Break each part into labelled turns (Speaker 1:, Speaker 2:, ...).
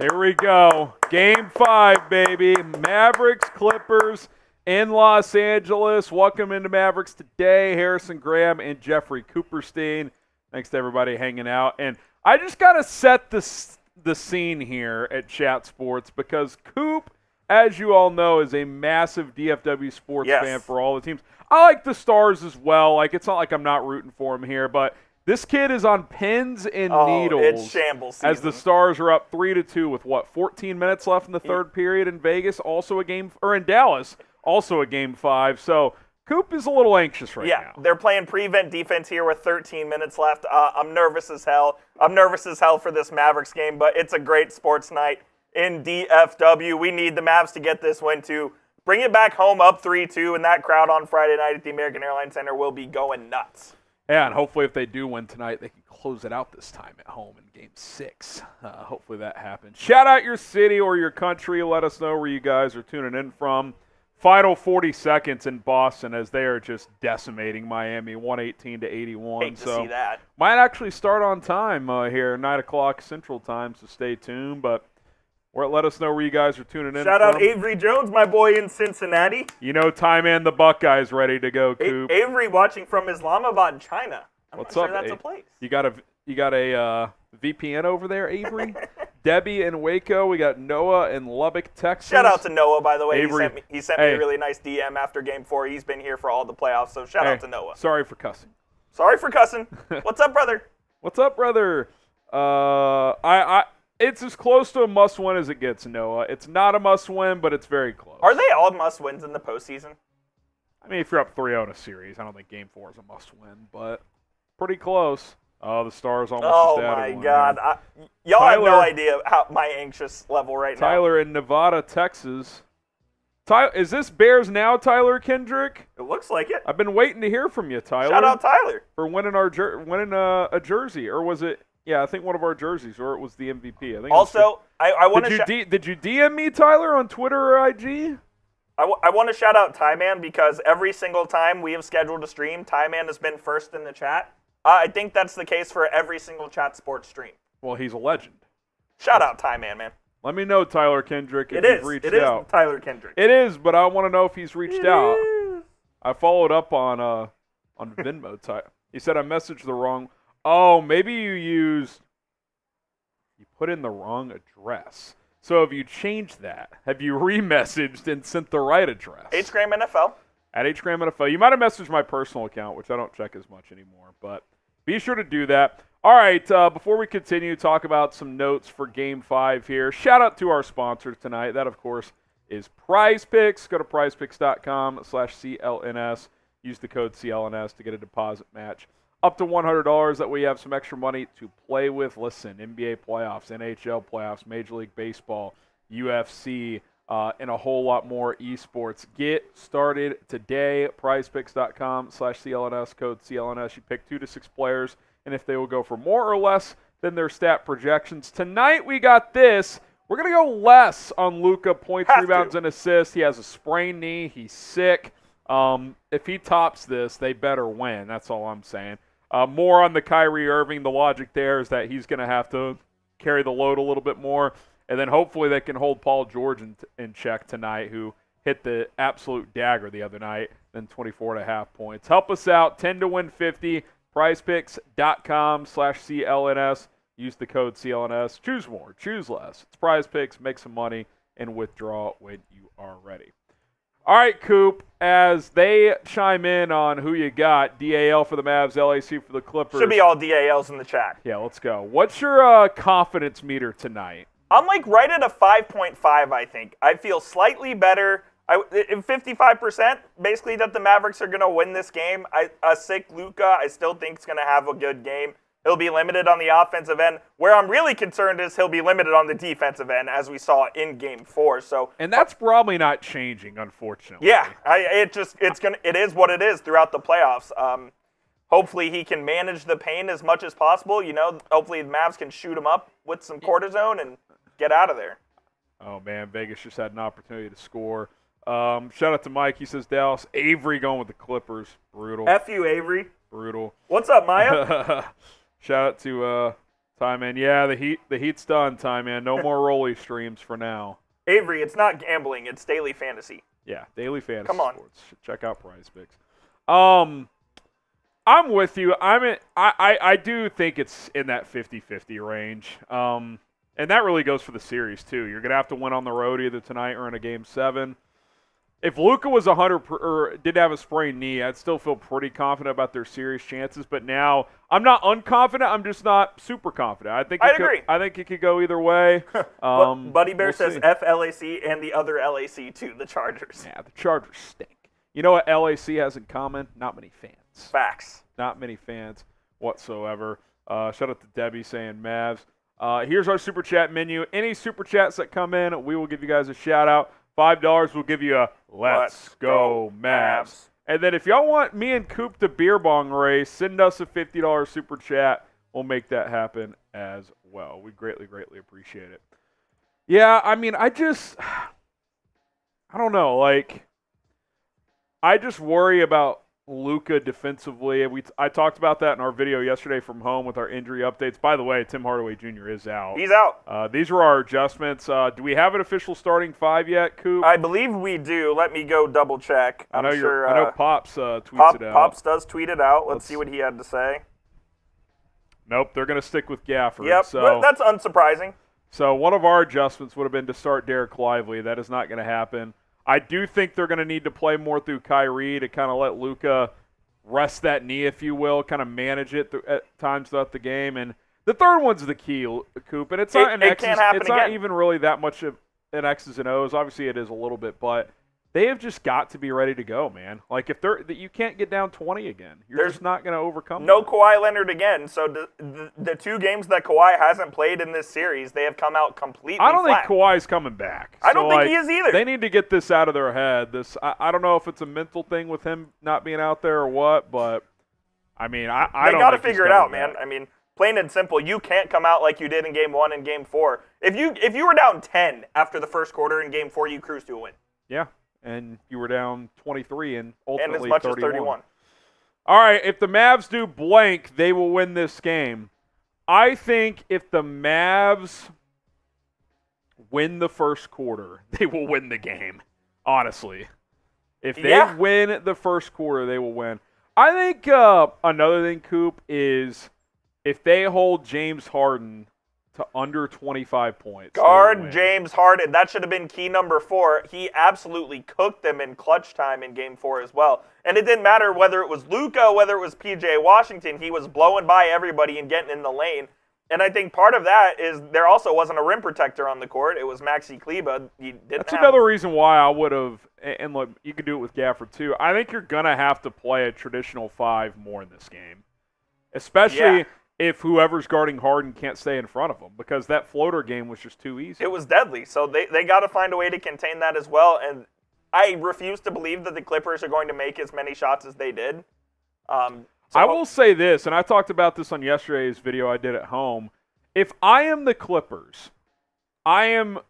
Speaker 1: Here we go. Game 5, baby. Mavericks, Clippers in Los Angeles. Welcome into Mavericks today. Harrison, Graham, and Jeffrey Cooperstein. Thanks to everybody hanging out. And I just got to set the scene here at Chat Sports because Coop, as you all know, is a massive DFW sports fan for all the teams. I like the Stars as well. Like, it's not like I'm not rooting for him here, but this kid is on pins and needles.
Speaker 2: It's shambles season.
Speaker 1: As the Stars are up 3-2 with 14 minutes left in the third period in Vegas, also a game, or in Dallas, also a game 5. So Coop is a little anxious right now.
Speaker 2: Yeah, they're playing prevent defense here with 13 minutes left. I'm nervous as hell. I'm nervous as hell for this Mavericks game, but it's a great sports night in DFW. We need the Mavs to get this win to bring it back home up 3-2, and that crowd on Friday night at the American Airlines Center will be going nuts.
Speaker 1: Yeah, and hopefully if they do win tonight, they can close it out this time at home in Game 6. Hopefully that happens. Shout out your city or your country. Let us know where you guys are tuning in from. Final 40 seconds in Boston as they are just decimating Miami, 118-81.
Speaker 2: Hate to see that.
Speaker 1: Might actually start on time here, 9 o'clock Central Time, so stay tuned. But let us know where you guys are tuning in
Speaker 2: Shout
Speaker 1: from.
Speaker 2: out Avery Jones, my boy in Cincinnati.
Speaker 1: You know, Time and the Buckeyes ready to go, Coop.
Speaker 2: Avery watching from Islamabad, China.
Speaker 1: What's
Speaker 2: not
Speaker 1: up,
Speaker 2: sure that's a place.
Speaker 1: You got a VPN over there, Avery? Debbie in Waco. We got Noah in Lubbock, Texas.
Speaker 2: Shout out to Noah, by the way.
Speaker 1: Avery.
Speaker 2: He sent me a really nice DM after Game 4. He's been here for all the playoffs, so shout out to Noah.
Speaker 1: Sorry for cussing.
Speaker 2: Sorry for cussing. What's up, brother?
Speaker 1: What's up, brother? It's as close to a must-win as it gets, Noah. It's not a must-win, but it's very close.
Speaker 2: Are they all must-wins in the postseason?
Speaker 1: I mean, if you're up 3-0 in a series, I don't think Game 4 is a must-win, but pretty close. Oh, the Stars almost
Speaker 2: Oh,
Speaker 1: just
Speaker 2: my
Speaker 1: added one
Speaker 2: God. Y'all have no idea how my anxious level right now.
Speaker 1: Tyler in Nevada, Texas. Is this Bears now, Tyler Kendrick?
Speaker 2: It looks like it.
Speaker 1: I've been waiting to hear from you, Tyler.
Speaker 2: Shout out Tyler.
Speaker 1: For winning a jersey, or was it? Yeah, I think one of our jerseys, or it was the MVP. I think.
Speaker 2: Also, I want to.
Speaker 1: Did you DM me, Tyler, on Twitter or IG?
Speaker 2: I want to shout out Ty Man because every single time we have scheduled a stream, Ty Man has been first in the chat. I think that's the case for every single Chat Sports stream.
Speaker 1: Well, he's a legend.
Speaker 2: Shout out Ty Man, man.
Speaker 1: Let me know, Tyler Kendrick, if you've reached out.
Speaker 2: It is Tyler Kendrick.
Speaker 1: It is, but I want to know if he's reached out. I followed up on Venmo. He said I messaged the wrong. Oh, maybe you put in the wrong address. So have you changed that? Have you re-messaged and sent the right address?
Speaker 2: Graham NFL.
Speaker 1: At Graham NFL. You might have messaged my personal account, which I don't check as much anymore, but be sure to do that. All right, before we continue, talk about some notes for Game 5 here. Shout out to our sponsors tonight. That, of course, is Prize Picks. Go to prizepicks.com/CLNS. Use the code CLNS to get a deposit match up to $100 that we have some extra money to play with. Listen, NBA playoffs, NHL playoffs, Major League Baseball, UFC, and a whole lot more esports. Get started today. PrizePicks.com/CLNS, code CLNS. You pick 2 to 6 players, and if they will go for more or less than their stat projections. Tonight we got this. We're going to go less on Luka, points, rebounds, and assists. He has a sprained knee. He's sick. If he tops this, they better win. That's all I'm saying. More on the Kyrie Irving. The logic there is that he's going to have to carry the load a little bit more. And then hopefully they can hold Paul George in check tonight, who hit the absolute dagger the other night, then 24.5 points. Help us out, 10 to win 50, prizepicks.com/CLNS. Use the code CLNS. Choose more, choose less. It's Prize Picks, make some money, and withdraw when you are ready. All right, Coop, as they chime in on who you got, DAL for the Mavs, LAC for the Clippers.
Speaker 2: Should be all DALs in the chat.
Speaker 1: Yeah, let's go. What's your confidence meter tonight?
Speaker 2: I'm like right at a 5.5, I think. I feel slightly better. 55%, basically, that the Mavericks are going to win this game. A sick Luka, I still think is going to have a good game. He'll be limited on the offensive end. Where I'm really concerned is he'll be limited on the defensive end, as we saw in Game 4.
Speaker 1: And that's probably not changing, unfortunately.
Speaker 2: Yeah, it is what it is throughout the playoffs. Hopefully he can manage the pain as much as possible. You know, hopefully the Mavs can shoot him up with some cortisone and get out of there.
Speaker 1: Oh, man, Vegas just had an opportunity to score. Shout out to Mike. He says Dallas. Avery going with the Clippers. Brutal.
Speaker 2: F you, Avery.
Speaker 1: Brutal.
Speaker 2: What's up, Maya?
Speaker 1: Shout out to Ty Man, yeah, the heat's done, Ty Man. No more Rolly streams for now.
Speaker 2: Avery, it's not gambling, it's daily fantasy.
Speaker 1: Yeah, daily fantasy
Speaker 2: Come on.
Speaker 1: sports. Check out Prize Picks. I'm with you. I do think it's in that 50-50 range. And that really goes for the series too. You're gonna have to win on the road either tonight or in a Game 7. If Luka was 100 or did have a sprained knee, I'd still feel pretty confident about their series chances. But now I'm not unconfident. I'm just not super confident. I agree. I think it could go either way.
Speaker 2: Buddy Bear says
Speaker 1: see.
Speaker 2: FLAC and the other LAC too, the Chargers.
Speaker 1: Yeah, the Chargers stink. You know what LAC has in common? Not many fans.
Speaker 2: Facts.
Speaker 1: Not many fans whatsoever. Shout out to Debbie saying Mavs. Here's our Super Chat menu. Any Super Chats that come in, we will give you guys a shout out. $5 will give you a Let's Go Mavs. And then if y'all want me and Coop to beer bong race, send us a $50 Super Chat. We'll make that happen as well. We greatly, greatly appreciate it. Yeah, I mean, I don't know. Like, I just worry about Luka defensively. I talked about that in our video yesterday from home with our injury updates. By the way, Tim Hardaway Jr. is out.
Speaker 2: He's out.
Speaker 1: These are our adjustments. Do we have an official starting five yet, Coop?
Speaker 2: I believe we do. Let me go double check.
Speaker 1: I know Pops tweets it out.
Speaker 2: Pops does tweet it out. Let's see what he had to say.
Speaker 1: Nope, they're going to stick with Gafford.
Speaker 2: Yep,
Speaker 1: so
Speaker 2: that's unsurprising.
Speaker 1: So one of our adjustments would have been to start Derek Lively. That is not going to happen. I do think they're going to need to play more through Kyrie to kind of let Luka rest that knee, if you will, kind of manage it at times throughout the game. And the third one's the key, Coop. And it's not not even really that much of an X's and O's. Obviously, it is a little bit, but they have just got to be ready to go, man. Like, if you can't get down 20 again. You're just not going to overcome
Speaker 2: no
Speaker 1: that.
Speaker 2: Kawhi Leonard again. So the two games that Kawhi hasn't played in this series, they have come out completely
Speaker 1: I don't
Speaker 2: flat.
Speaker 1: think Kawhi's coming back.
Speaker 2: I don't think he is either.
Speaker 1: They need to get this out of their head. I don't know if it's a mental thing with him not being out there or what, but I mean, I don't got to
Speaker 2: figure it out, man. I mean, plain and simple, you can't come out like you did in Game 1 and Game 4. If you were down 10 after the first quarter in Game 4, you cruise to a win.
Speaker 1: Yeah. And you were down 23 and ultimately
Speaker 2: and as much
Speaker 1: 31.
Speaker 2: As 31.
Speaker 1: All right, if the Mavs do blank, they will win this game. I think if the Mavs win the first quarter, they will win the game, honestly. If they win the first quarter, they will win. I think another thing, Coop, is if they hold James Harden to under 25 points.
Speaker 2: Guard James Harden. That should have been key number 4. He absolutely cooked them in clutch time in Game 4 as well. And it didn't matter whether it was Luka, whether it was P.J. Washington. He was blowing by everybody and getting in the lane. And I think part of that is there also wasn't a rim protector on the court. It was Maxi Kleber.
Speaker 1: That's another reason why I would have, and look, you could do it with Gafford too. I think you're going to have to play a traditional 5 more in this game. Especially if whoever's guarding Harden can't stay in front of him, because that floater game was just too easy.
Speaker 2: It was deadly, so they got to find a way to contain that as well, and I refuse to believe that the Clippers are going to make as many shots as they did.
Speaker 1: I will say this, and I talked about this on yesterday's video I did at home. If I am the Clippers, I am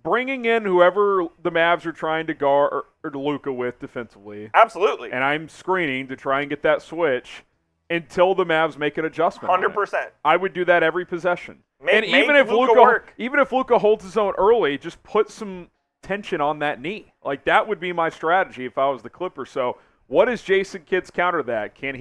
Speaker 1: bringing in whoever the Mavs are trying to guard or Luka with defensively.
Speaker 2: Absolutely.
Speaker 1: And I'm screening to try and get that switch until the Mavs make an adjustment.
Speaker 2: 100%.
Speaker 1: I would do that every possession.
Speaker 2: Even if
Speaker 1: Luka holds his own early, just put some tension on that knee. Like, that would be my strategy if I was the Clippers. So what does Jason Kidd's counter that? Can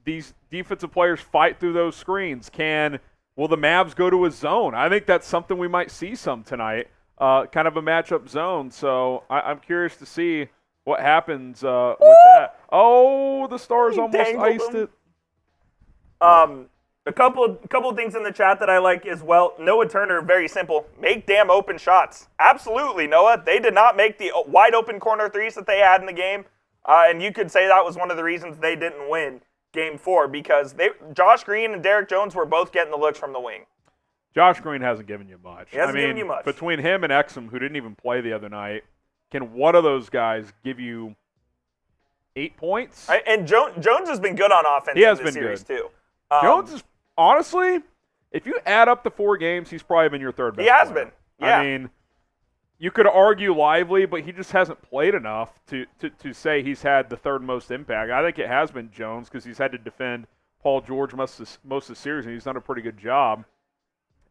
Speaker 1: these defensive players fight through those screens? Will the Mavs go to a zone? I think that's something we might see some tonight, kind of a matchup zone. So I'm curious to see what happens with that. Oh, the Stars almost iced it.
Speaker 2: A couple things in the chat that I like as well. Noah Turner, very simple. Make damn open shots. Absolutely, Noah. They did not make the wide open corner threes that they had in the game. And you could say that was one of the reasons they didn't win Game 4, because Josh Green and Derrick Jones were both getting the looks from the wing.
Speaker 1: Josh Green hasn't given you much.
Speaker 2: He hasn't given you much.
Speaker 1: Between him and Exum, who didn't even play the other night, can one of those guys give you 8 points?
Speaker 2: And Jones has been good on offense in this series, too.
Speaker 1: Jones is, honestly, if you add up the 4 games, he's probably been your third best
Speaker 2: player. He has
Speaker 1: player.
Speaker 2: been, yeah.
Speaker 1: I mean, you could argue Lively, but he just hasn't played enough to say he's had the third most impact. I think it has been Jones, because he's had to defend Paul George most of the series, and he's done a pretty good job.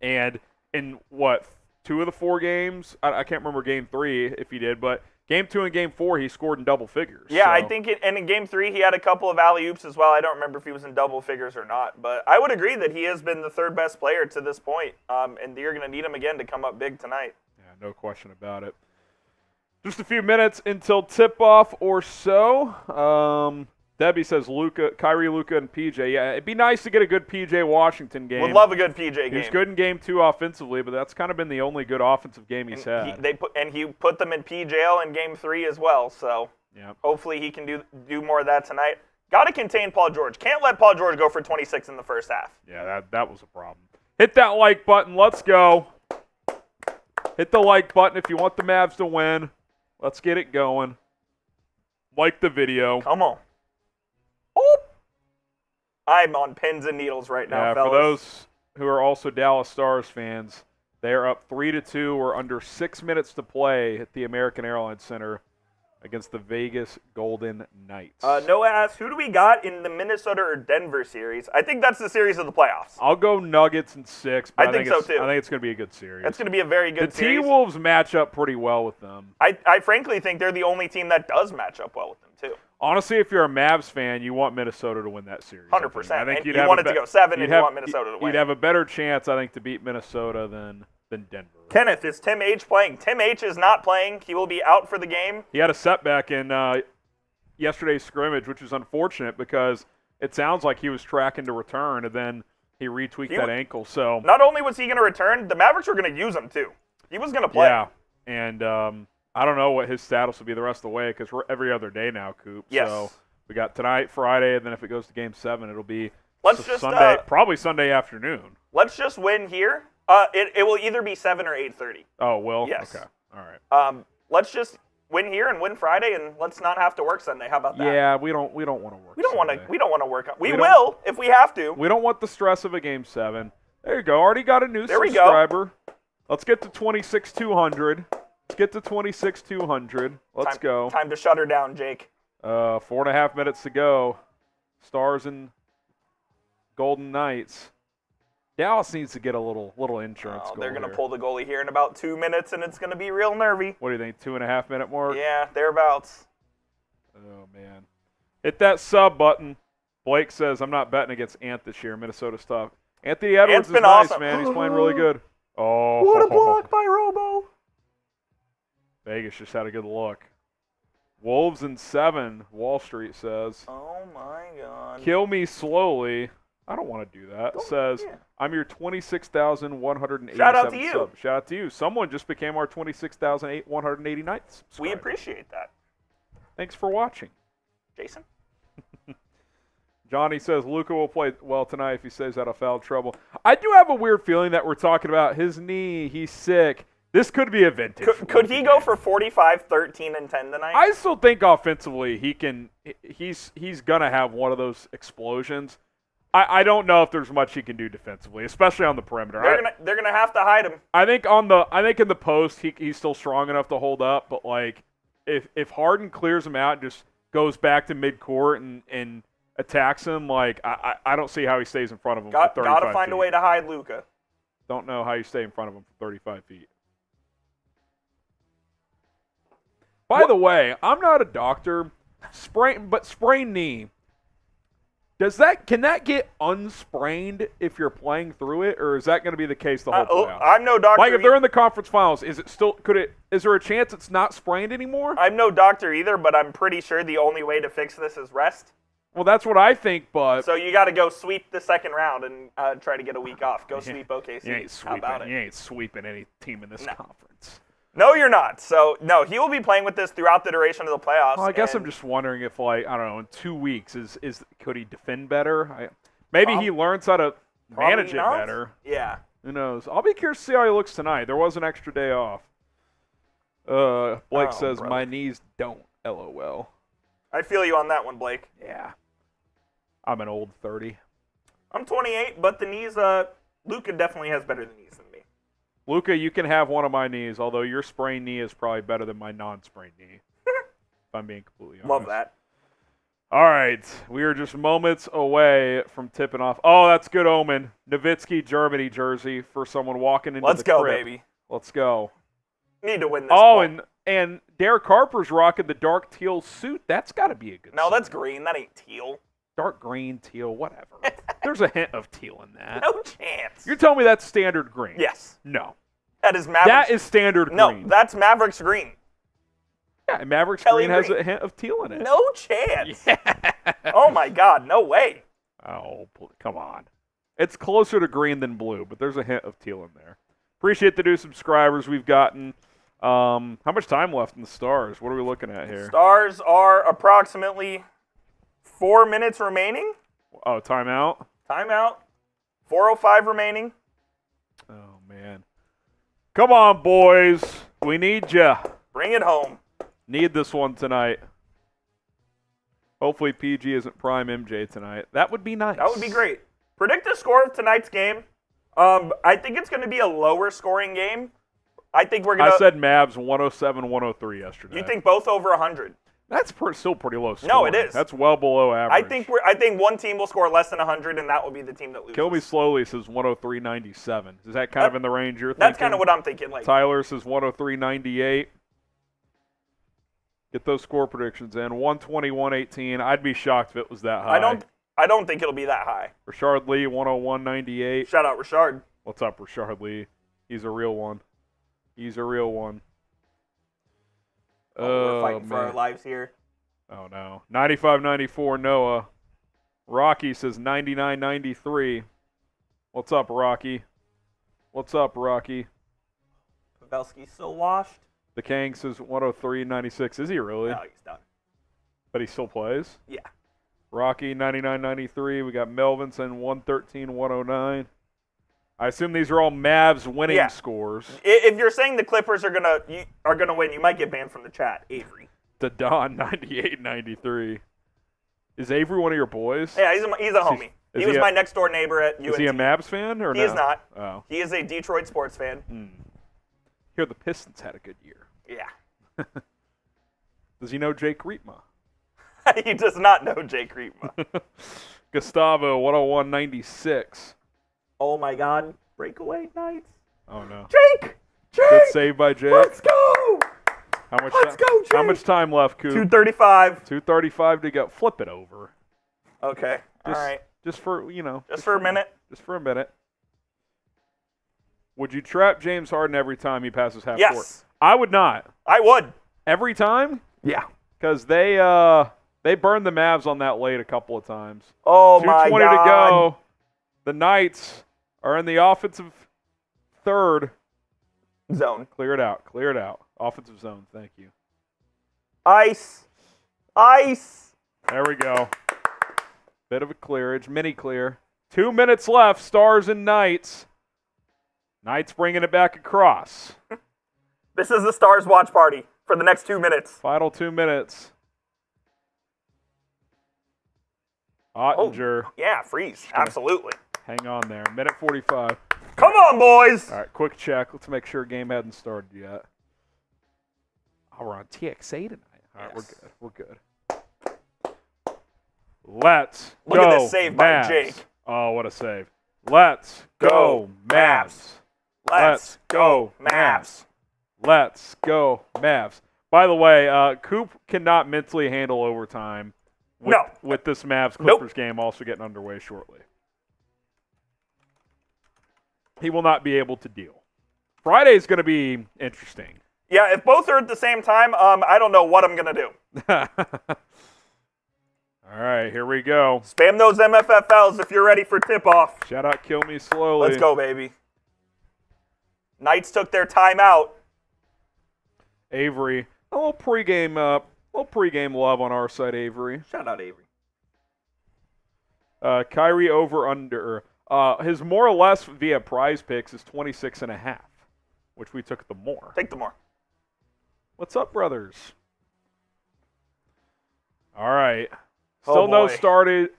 Speaker 1: And in, 2 of the 4 games, I can't remember Game 3 if he did, but Game 2 and Game 4, he scored in double figures.
Speaker 2: Yeah,
Speaker 1: so.
Speaker 2: I think and in Game 3, he had a couple of alley-oops as well. I don't remember if he was in double figures or not, but I would agree that he has been the 3rd best player to this point, and you're going to need him again to come up big tonight.
Speaker 1: Yeah, no question about it. Just a few minutes until tip-off or so. Debbie says Kyrie, Luka, and PJ. Yeah, it'd be nice to get a good PJ Washington game.
Speaker 2: Would love a good PJ game.
Speaker 1: He was good in Game 2 offensively, but that's kind of been the only good offensive game he's had.
Speaker 2: He put them in PJL in Game 3 as well, so hopefully he can do more of that tonight. Got to contain Paul George. Can't let Paul George go for 26 in the first half.
Speaker 1: Yeah, that was a problem. Hit that like button. Let's go. Hit the like button if you want the Mavs to win. Let's get it going. Like the video.
Speaker 2: Come on. Oh! I'm on pins and needles right now, fellas.
Speaker 1: For those who are also Dallas Stars fans, they are up 3-2 or under 6 minutes to play at the American Airlines Center against the Vegas Golden Knights.
Speaker 2: Noah asks, who do we got in the Minnesota or Denver series? I think that's the series of the playoffs.
Speaker 1: I'll go Nuggets in 6. But
Speaker 2: I think so, too.
Speaker 1: I think it's going to be a good series.
Speaker 2: It's going to be a very good series.
Speaker 1: The T-Wolves match up pretty well with them.
Speaker 2: I frankly think they're the only team that does match up well with them, too.
Speaker 1: Honestly, if you're a Mavs fan, you want Minnesota to win that series.
Speaker 2: 100%.
Speaker 1: I think
Speaker 2: you want it to go 7, and you want Minnesota to win.
Speaker 1: You'd have a better chance, I think, to beat Minnesota than Denver.
Speaker 2: Kenneth, is Tim H playing? Tim H is not playing. He will be out for the game.
Speaker 1: He had a setback in yesterday's scrimmage, which is unfortunate because it sounds like he was tracking to return, and then he retweaked that ankle. So
Speaker 2: not only was he going to return, the Mavericks were going to use him too. He was going to play.
Speaker 1: Yeah, and I don't know what his status will be the rest of the way because we're every other day now, Coop.
Speaker 2: Yes.
Speaker 1: So we got tonight, Friday, and then if it goes to Game 7, it'll be
Speaker 2: Sunday,
Speaker 1: probably Sunday afternoon.
Speaker 2: Let's just win here. It will either be 7 or 8:30.
Speaker 1: Oh, will?
Speaker 2: Yes.
Speaker 1: Okay. All right.
Speaker 2: Let's just win here and win Friday, and let's not have to work Sunday. How about that?
Speaker 1: Yeah, we don't want to work.
Speaker 2: We don't want to work. We
Speaker 1: don't-
Speaker 2: will if we have to.
Speaker 1: We don't want the stress of a Game 7. There you go. Already got a new subscriber. Let's get to 26,200. Let's get to 26,200. Let's go.
Speaker 2: Time to shut her down, Jake.
Speaker 1: 4.5 minutes to go. Stars and Golden Knights. Dallas needs to get a little insurance goal.
Speaker 2: They're going to pull the goalie here in about 2 minutes, and it's going to be real nervy.
Speaker 1: What do you think, 2.5 minute mark?
Speaker 2: Yeah, thereabouts.
Speaker 1: Oh, man. Hit that sub button. Blake says, I'm not betting against Ant this year. Minnesota stuff. Anthony Edwards is nice,
Speaker 2: awesome.
Speaker 1: man. He's playing really good. Oh.
Speaker 2: What a block by Robo.
Speaker 1: Vegas just had a good look. Wolves in 7, Wall Street says.
Speaker 2: Oh, my God.
Speaker 1: Kill me slowly. I don't want to do that. Says, I'm your 26,187
Speaker 2: Shout out to you.
Speaker 1: sub. Shout out to you. Someone just became our 26,189th subscriber.
Speaker 2: We appreciate that.
Speaker 1: Thanks for watching.
Speaker 2: Jason?
Speaker 1: Johnny says, Luka will play well tonight if he stays out of foul trouble. I do have a weird feeling that we're talking about his knee. He's sick. This could be a vintage.
Speaker 2: Could he go for 45, 13, and 10 tonight?
Speaker 1: I still think offensively he can. He's going to have one of those explosions. I don't know if there's much he can do defensively, especially on the perimeter.
Speaker 2: They're gonna have to hide him.
Speaker 1: I think in the post he's still strong enough to hold up, but like if Harden clears him out and just goes back to midcourt and attacks him, like I don't see how he stays in front of him. For 35
Speaker 2: Gotta find
Speaker 1: feet.
Speaker 2: a way to hide Luka.
Speaker 1: Don't know how you stay in front of him for 35 feet. By the way, I'm not a doctor. Sprained knee. Can that get unsprained if you're playing through it, or is that going to be the case the whole playoffs?
Speaker 2: I'm no doctor.
Speaker 1: Like if they're in the conference finals, is there a chance it's not sprained anymore?
Speaker 2: I'm no doctor either, but I'm pretty sure the only way to fix this is rest.
Speaker 1: Well, that's what I think, but
Speaker 2: so you got to go sweep the second round and try to get a week off. Go sweep OKC.
Speaker 1: You ain't sweeping.
Speaker 2: How about it?
Speaker 1: You ain't sweeping any team in this conference.
Speaker 2: No, you're not. So, no, he will be playing with this throughout the duration of the playoffs.
Speaker 1: Well, I guess I'm just wondering if, like, I don't know, in 2 weeks, could he defend better? Maybe he learns how to manage it better.
Speaker 2: Yeah.
Speaker 1: Who knows? I'll be curious to see how he looks tonight. There was an extra day off. Blake says,
Speaker 2: brother.
Speaker 1: My knees don't, LOL.
Speaker 2: I feel you on that one, Blake.
Speaker 1: Yeah. I'm an old 30.
Speaker 2: I'm 28, but the knees, Luka definitely has better knees than me.
Speaker 1: Luka, you can have one of my knees, although your sprained knee is probably better than my non-sprained knee. If I'm being completely honest.
Speaker 2: Love that.
Speaker 1: All right, we are just moments away from tipping off. Oh, that's good omen. Nowitzki, Germany jersey for someone walking into
Speaker 2: Let's
Speaker 1: the
Speaker 2: go,
Speaker 1: crib.
Speaker 2: baby.
Speaker 1: Let's go.
Speaker 2: Need to win this.
Speaker 1: Oh,
Speaker 2: ball.
Speaker 1: and Derek Harper's rocking the dark teal suit. That's got to be a good
Speaker 2: No,
Speaker 1: sign.
Speaker 2: that's green. That ain't teal.
Speaker 1: Dark green, teal, whatever. There's a hint of teal in that.
Speaker 2: No chance.
Speaker 1: You're telling me that's standard green?
Speaker 2: Yes.
Speaker 1: No.
Speaker 2: That is Mavericks.
Speaker 1: That is standard
Speaker 2: no,
Speaker 1: green.
Speaker 2: that's Mavericks green.
Speaker 1: Yeah, and Mavericks
Speaker 2: Kelly
Speaker 1: green has
Speaker 2: green.
Speaker 1: a hint of teal in it.
Speaker 2: No chance.
Speaker 1: Yeah.
Speaker 2: Oh, my God. No way.
Speaker 1: Oh, come on. It's closer to green than blue, but there's a hint of teal in there. Appreciate the new subscribers we've gotten. How much time left in the stars? What are we looking at here?
Speaker 2: Stars are approximately 4 minutes remaining.
Speaker 1: Oh, timeout?
Speaker 2: Timeout. 4:05 remaining.
Speaker 1: Oh, man. Come on, boys. We need ya.
Speaker 2: Bring it home.
Speaker 1: Need this one tonight. Hopefully PG isn't prime MJ tonight. That would be nice.
Speaker 2: That would be great. Predict the score of tonight's game. I think it's going to be a lower scoring game. I think we're going to...
Speaker 1: I said Mavs 107-103 yesterday.
Speaker 2: You think both over 100?
Speaker 1: That's still pretty low scoring.
Speaker 2: No, it is.
Speaker 1: That's well below average.
Speaker 2: I think one team will score less than 100, and that will be the team that loses.
Speaker 1: Kill Me Slowly says 103.97. Is that kind of in the range you're thinking?
Speaker 2: That's kind of what I'm thinking. Like
Speaker 1: Tyler says 103.98. Get those score predictions in. 120-118. I'd be shocked if it was that high.
Speaker 2: I don't think it'll be that high.
Speaker 1: Rashard Lee 101.98.
Speaker 2: Shout out Rashard.
Speaker 1: What's up, Rashard Lee? He's a real one. He's a real one.
Speaker 2: We're fighting for our lives here.
Speaker 1: Oh, no. 95-94, Noah. Rocky says 99-93. What's up, Rocky? What's up, Rocky?
Speaker 2: Pavelski's still washed.
Speaker 1: The Kang says 103-96. Is he really?
Speaker 2: No, he's done.
Speaker 1: But he still plays?
Speaker 2: Yeah.
Speaker 1: Rocky 99-93. We got Melvin saying 113-109. I assume these are all Mavs winning scores.
Speaker 2: If you're saying the Clippers are gonna win, you might get banned from the chat. Avery.
Speaker 1: The Don 98-93. Is Avery one of your boys?
Speaker 2: Yeah, he's a homie. He was my next door neighbor at UNT.
Speaker 1: Is he a Mavs fan or no?
Speaker 2: He is not.
Speaker 1: Oh.
Speaker 2: He is a Detroit sports fan.
Speaker 1: Here, the Pistons had a good year.
Speaker 2: Yeah.
Speaker 1: Does he know Jake Rietma?
Speaker 2: He does not know Jake Rietma.
Speaker 1: Gustavo 101-96.
Speaker 2: Oh my God. Breakaway nights.
Speaker 1: Oh no.
Speaker 2: Jake!
Speaker 1: Good save by Jake.
Speaker 2: Let's go!
Speaker 1: Let's go, Jake! How much time left, Coop?
Speaker 2: 2:35.
Speaker 1: 2:35 to go. Flip it over.
Speaker 2: Okay. All right.
Speaker 1: Just for,
Speaker 2: Just for a minute.
Speaker 1: Just for a minute. Would you trap James Harden every time he passes half court?
Speaker 2: Yes.
Speaker 1: I would not.
Speaker 2: I would.
Speaker 1: Every time?
Speaker 2: Yeah.
Speaker 1: Because they burned the Mavs on that late a couple of times.
Speaker 2: Oh my God.
Speaker 1: 2:20 to go. The Knights are in the offensive third.
Speaker 2: Zone.
Speaker 1: Clear it out. Clear it out. Offensive zone. Thank you.
Speaker 2: Ice. Ice.
Speaker 1: There we go. Bit of a clearage. Mini clear. 2 minutes left. Stars and Knights. Knights bringing it back across.
Speaker 2: This is the Stars watch party for the next 2 minutes.
Speaker 1: Final 2 minutes. Ottinger.
Speaker 2: Oh, yeah, freeze. Absolutely.
Speaker 1: Hang on there. Minute 45.
Speaker 2: Come on, boys.
Speaker 1: All right, quick check. Let's make sure game hadn't started yet. Oh, we're on TXA tonight. All right,
Speaker 2: Yes.
Speaker 1: we're good. Let's
Speaker 2: Look
Speaker 1: go,
Speaker 2: at this save by
Speaker 1: Mavs.
Speaker 2: Jake.
Speaker 1: Oh, what a save. Let's go, Mavs. Let's go, Mavs. Let's go, Mavs. By the way, Coop cannot mentally handle overtime with this Mavs Clippers game also getting underway shortly. He will not be able to deal. Friday's going to be interesting.
Speaker 2: Yeah, if both are at the same time, I don't know what I'm going to do.
Speaker 1: All right, here we go.
Speaker 2: Spam those MFFLs if you're ready for tip-off.
Speaker 1: Shout out Kill Me Slowly.
Speaker 2: Let's go, baby. Knights took their timeout.
Speaker 1: Avery. A little pregame love on our side, Avery.
Speaker 2: Shout out, Avery.
Speaker 1: Kyrie over under. His more or less via prize picks is 26.5, which we took the more.
Speaker 2: Take the more.
Speaker 1: What's up, brothers? All right. Still no
Speaker 2: boy.
Speaker 1: started.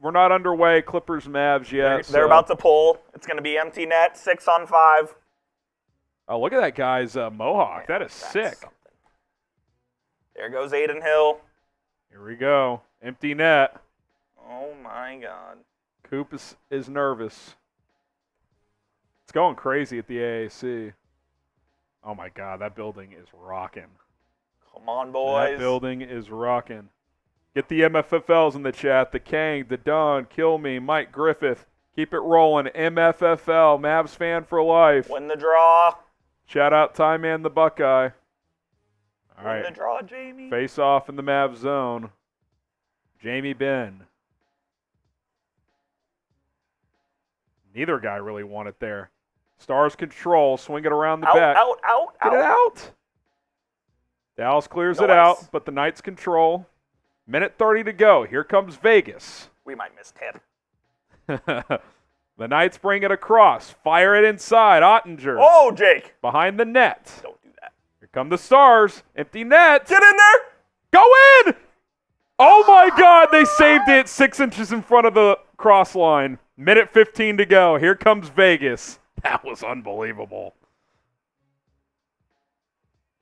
Speaker 1: We're not underway. Clippers, Mavs yet.
Speaker 2: They're about to pull. It's going to be empty net, 6-on-5.
Speaker 1: Oh, look at that guy's mohawk. That is
Speaker 2: That's
Speaker 1: sick.
Speaker 2: something. There goes Aiden Hill.
Speaker 1: Here we go. Empty net.
Speaker 2: Oh, my God.
Speaker 1: Coop is nervous. It's going crazy at the AAC. Oh, my God. That building is rocking.
Speaker 2: Come on, boys.
Speaker 1: That building is rocking. Get the MFFLs in the chat. The Kang, the Don, Kill Me, Mike Griffith. Keep it rolling. MFFL, Mavs fan for life.
Speaker 2: Win the draw.
Speaker 1: Shout out Ty Man the Buckeye. All
Speaker 2: Win
Speaker 1: right.
Speaker 2: the draw, Jamie.
Speaker 1: Face off in the Mavs zone. Jamie Benn. Neither guy really won it there. Stars control. Swing it around the back. Get it out. Dallas clears it out, but the Knights control. Minute 30 to go. Here comes Vegas.
Speaker 2: We might miss tip.
Speaker 1: The Knights bring it across. Fire it inside. Ottinger.
Speaker 2: Oh, Jake.
Speaker 1: Behind the net.
Speaker 2: Don't do that.
Speaker 1: Here come the Stars. Empty net.
Speaker 2: Get in there.
Speaker 1: Go in. Oh, my God. They saved it 6 inches in front of the cross line. Minute 15 to go. Here comes Vegas. That was unbelievable.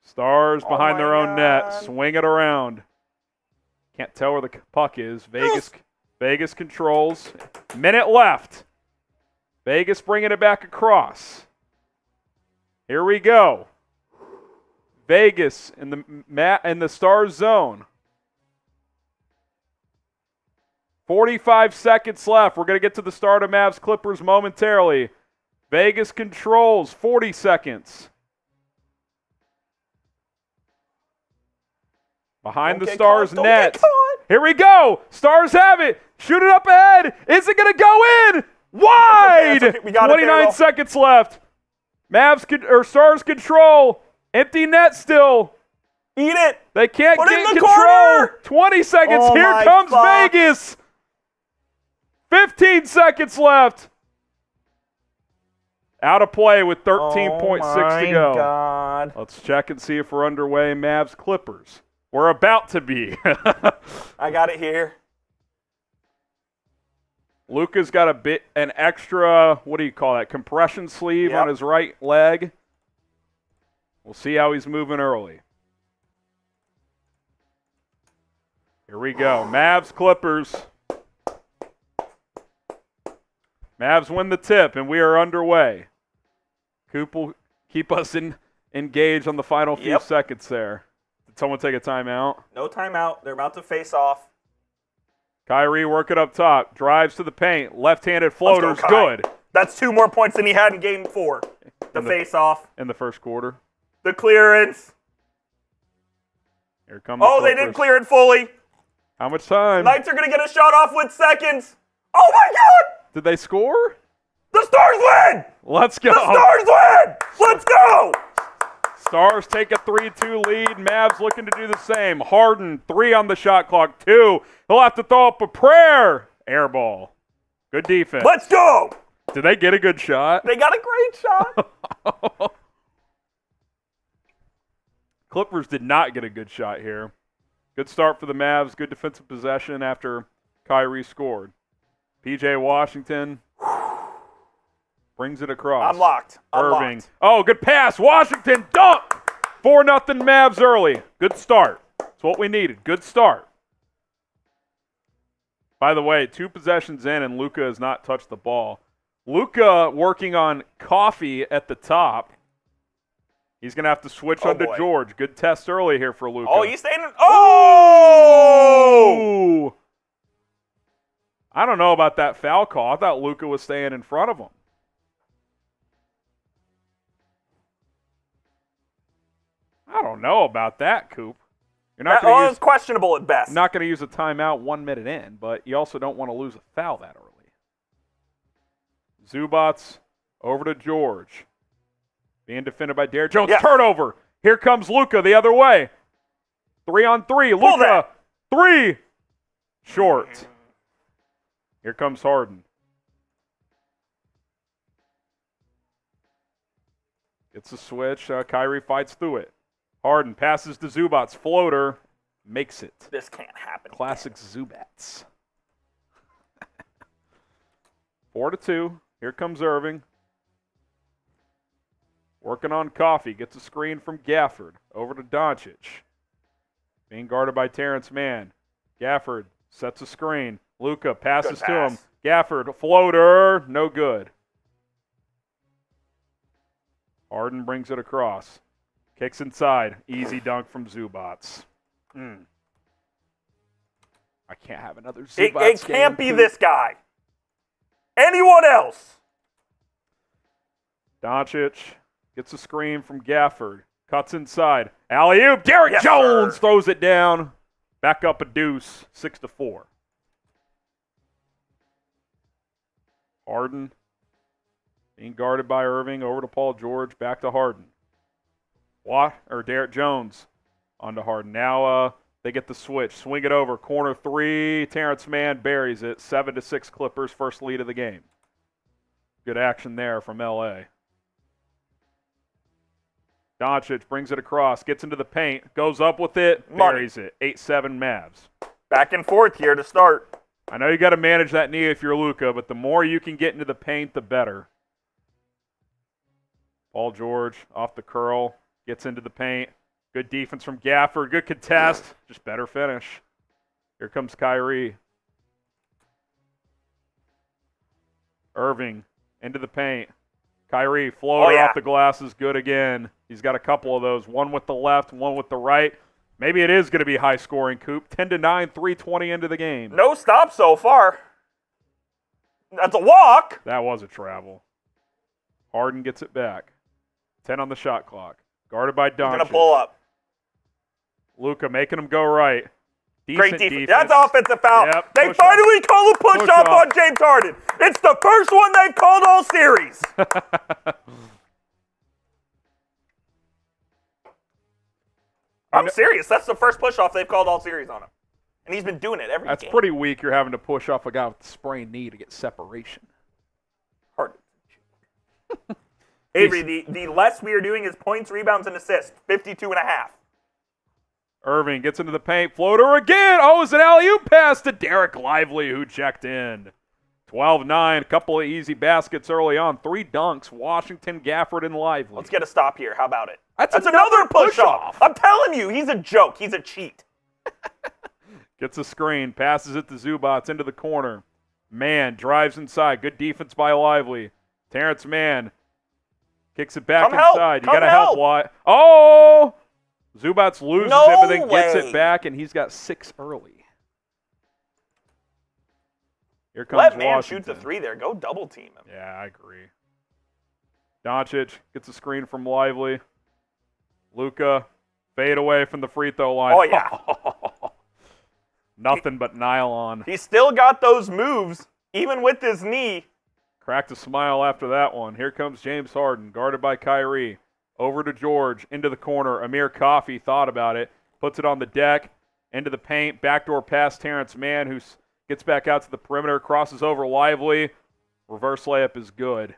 Speaker 1: Stars behind their own net. Swing it around. Can't tell where the puck is. Vegas controls. Minute left. Vegas bringing it back across. Here we go. Vegas in the Stars zone. 45 seconds left. We're going to get to the start of Mavs Clippers momentarily. Vegas controls. 40 seconds. Behind the Stars net. Here we go. Stars have it. Shoot it up ahead. Is it going to go in? Wide.
Speaker 2: Okay. We got
Speaker 1: 29 seconds left. Stars control. Empty net still.
Speaker 2: Eat it.
Speaker 1: They can't
Speaker 2: Put it
Speaker 1: get
Speaker 2: in the
Speaker 1: control.
Speaker 2: corner.
Speaker 1: 20 seconds.
Speaker 2: Oh,
Speaker 1: Here comes
Speaker 2: fuck.
Speaker 1: Vegas. 15 seconds left. Out of play with 13.6 to go.
Speaker 2: God.
Speaker 1: Let's check and see if we're underway. Mavs Clippers. We're about to be.
Speaker 2: I got it here.
Speaker 1: Luka's got an extra, what do you call that, compression sleeve on his right leg. We'll see how he's moving early. Here we go. Mavs Clippers. Mavs win the tip, and we are underway. Coop will keep us engaged on the final few seconds there. Did someone take a timeout?
Speaker 2: No timeout. They're about to face off.
Speaker 1: Kyrie working up top. Drives to the paint. Left-handed floater's good.
Speaker 2: That's 2 more points than he had in game 4. The face-off.
Speaker 1: In the first quarter.
Speaker 2: The clearance.
Speaker 1: Here comes
Speaker 2: they didn't clear it fully.
Speaker 1: How much time?
Speaker 2: Knights are going to get a shot off with seconds. Oh, my God.
Speaker 1: Did they score?
Speaker 2: The Stars win.
Speaker 1: Let's go.
Speaker 2: The Stars win. Let's go.
Speaker 1: Stars take a 3-2 lead. Mavs looking to do the same. Harden, 3 on the shot clock, 2. He'll have to throw up a prayer. Air ball. Good defense.
Speaker 2: Let's go.
Speaker 1: Did they get a good shot?
Speaker 2: They got a great shot.
Speaker 1: Clippers did not get a good shot here. Good start for the Mavs. Good defensive possession after Kyrie scored. P.J. Washington brings it across.
Speaker 2: I'm locked.
Speaker 1: Irving. Oh, good pass. Washington dunk. 4-0 Mavs early. Good start. That's what we needed. Good start. By the way, 2 possessions in, and Luka has not touched the ball. Luka working on coffee at the top. He's going to have to switch onto George. Good test early here for Luka.
Speaker 2: Oh, he's staying in. Oh!
Speaker 1: I don't know about that foul call. I thought Luka was staying in front of him. I don't know about that, Coop. You're not going to
Speaker 2: it's questionable at best.
Speaker 1: Not going to use a timeout 1 minute in, but you also don't want to lose a foul that early. Zubats over to George. Being defended by Derrick Jones.
Speaker 2: Yes.
Speaker 1: Turnover. Here comes Luka the other way. 3-on-3. Luka. 3. Short. Here comes Harden. Gets a switch. Kyrie fights through it. Harden passes to Zubats. Floater. Makes it.
Speaker 2: This can't happen.
Speaker 1: Classic Zubats. 4-2. Here comes Irving. Working on coffee. Gets a screen from Gafford. Over to Doncic. Being guarded by Terance Mann. Gafford Sets a screen. Luka passes
Speaker 2: Good
Speaker 1: to him.
Speaker 2: pass.
Speaker 1: Gafford, floater, no good. Harden brings it across. Kicks inside. Easy dunk from Zubats. I can't have another Zubats
Speaker 2: It can't
Speaker 1: game.
Speaker 2: be this guy. Anyone else?
Speaker 1: Doncic gets a screen from Gafford. Cuts inside. Alley-oop. Derrick
Speaker 2: Yes,
Speaker 1: Jones
Speaker 2: sir.
Speaker 1: throws it down. Back up a deuce. 6-4. Harden being guarded by Irving. Over to Paul George. Back to Harden. Derrick Jones onto Harden. Now they get the switch. Swing it over. Corner three. Terance Mann buries it. 7-6 Clippers. First lead of the game. Good action there from L.A. Doncic brings it across. Gets into the paint. Goes up with it. Buries it. 8-7 Mavs.
Speaker 2: Back and forth here to start.
Speaker 1: I know you got to manage that knee if you're Luka, but the more you can get into the paint, the better. Paul George off the curl. Gets into the paint. Good defense from Gafford. Good contest. Just better finish. Here comes Kyrie. Irving into the paint. Kyrie, floater off the glass is good again. He's got a couple of those. One with the left, one with the right. Maybe it is going to be high scoring, Coop. 10-9, 3:20 into the game.
Speaker 2: No stop so far. That's a walk.
Speaker 1: That was a travel. Harden gets it back. 10 on the shot clock. Guarded by Doncic.
Speaker 2: He's going to pull up.
Speaker 1: Luka making him go right.
Speaker 2: Great defense. That's offensive foul.
Speaker 1: Yep,
Speaker 2: They finally call a push-off on James Harden. It's the first one they've called all series. I'm serious. That's the first push-off they've called all series on him. And he's been doing it every game.
Speaker 1: That's pretty weak. You're having to push off a guy with a sprained knee to get separation.
Speaker 2: Harden. Avery, the less we are doing is points, rebounds, and assists. 52.5.
Speaker 1: Irving gets into the paint. Floater again. Oh, it's an alley-oop pass to Derek Lively, who checked in. 12-9. A couple of easy baskets early on. 3 dunks. Washington, Gafford, and Lively.
Speaker 2: Let's get a stop here. How about it?
Speaker 1: That's
Speaker 2: another push-off. I'm telling you, he's a joke. He's a cheat.
Speaker 1: Gets a screen. Passes it to Zubats into the corner. Mann drives inside. Good defense by Lively. Terance Mann kicks it back inside. You got to help, Wyatt. Oh! Zubats loses it, but then gets it back, and he's got 6 early. Here comes
Speaker 2: Let Mann
Speaker 1: Washington.
Speaker 2: shoot the 3 there. Go double team him.
Speaker 1: Yeah, I agree. Doncic gets a screen from Lively. Luka, fade away from the free throw line.
Speaker 2: Oh, yeah.
Speaker 1: Nothing but nylon.
Speaker 2: He's still got those moves, even with his knee.
Speaker 1: Cracked a smile after that one. Here comes James Harden, guarded by Kyrie. Over to George, into the corner. Amir Coffey thought about it, puts it on the deck, into the paint. Backdoor pass, Terance Mann, who gets back out to the perimeter, crosses over Lively. Reverse layup is good.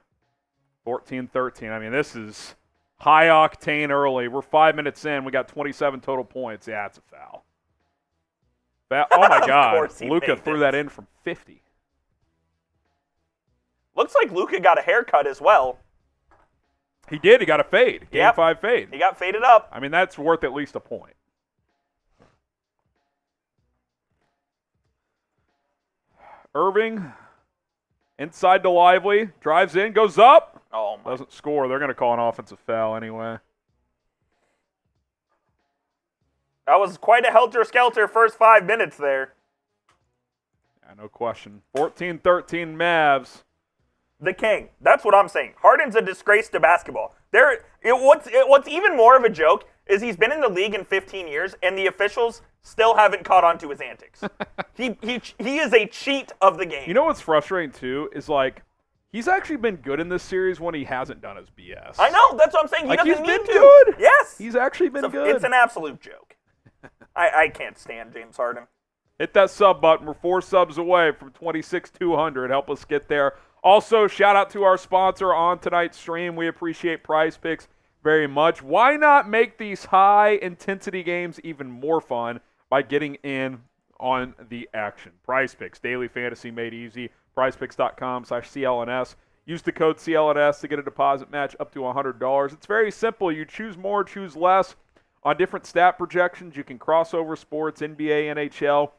Speaker 1: 14-13. I mean, this is high octane early. We're 5 minutes in. We got 27 total points. Yeah, it's a foul. Oh, my God. Luka threw that in from 50.
Speaker 2: Looks like Luka got a haircut as well.
Speaker 1: He did. He got a fade. Game 5 fade.
Speaker 2: He got faded up.
Speaker 1: I mean, that's worth at least a point. Irving, inside to Lively, drives in, goes up.
Speaker 2: Oh, my.
Speaker 1: Doesn't score. They're going to call an offensive foul anyway.
Speaker 2: That was quite a helter-skelter first 5 minutes there.
Speaker 1: Yeah, no question. 14-13 Mavs.
Speaker 2: The king. That's what I'm saying. Harden's a disgrace to basketball. What's even more of a joke is he's been in the league in 15 years, and the officials still haven't caught on to his antics. He is a cheat of the game.
Speaker 1: You know what's frustrating, too, is like he's actually been good in this series when he hasn't done his BS.
Speaker 2: I know. That's what I'm saying. He doesn't
Speaker 1: he's
Speaker 2: need
Speaker 1: been
Speaker 2: to.
Speaker 1: good.
Speaker 2: Yes.
Speaker 1: He's actually been good.
Speaker 2: It's an absolute joke. I can't stand James Harden.
Speaker 1: Hit that sub button. We're 4 subs away from 26,200. Help us get there. Also, shout out to our sponsor on tonight's stream. We appreciate Prize Picks very much. Why not make these high-intensity games even more fun by getting in on the action? Prize Picks, daily fantasy made easy. PrizePicks.com/CLNS. Use the code CLNS to get a deposit match up to $100. It's very simple. You choose more, choose less. On different stat projections, you can cross over sports, NBA, NHL.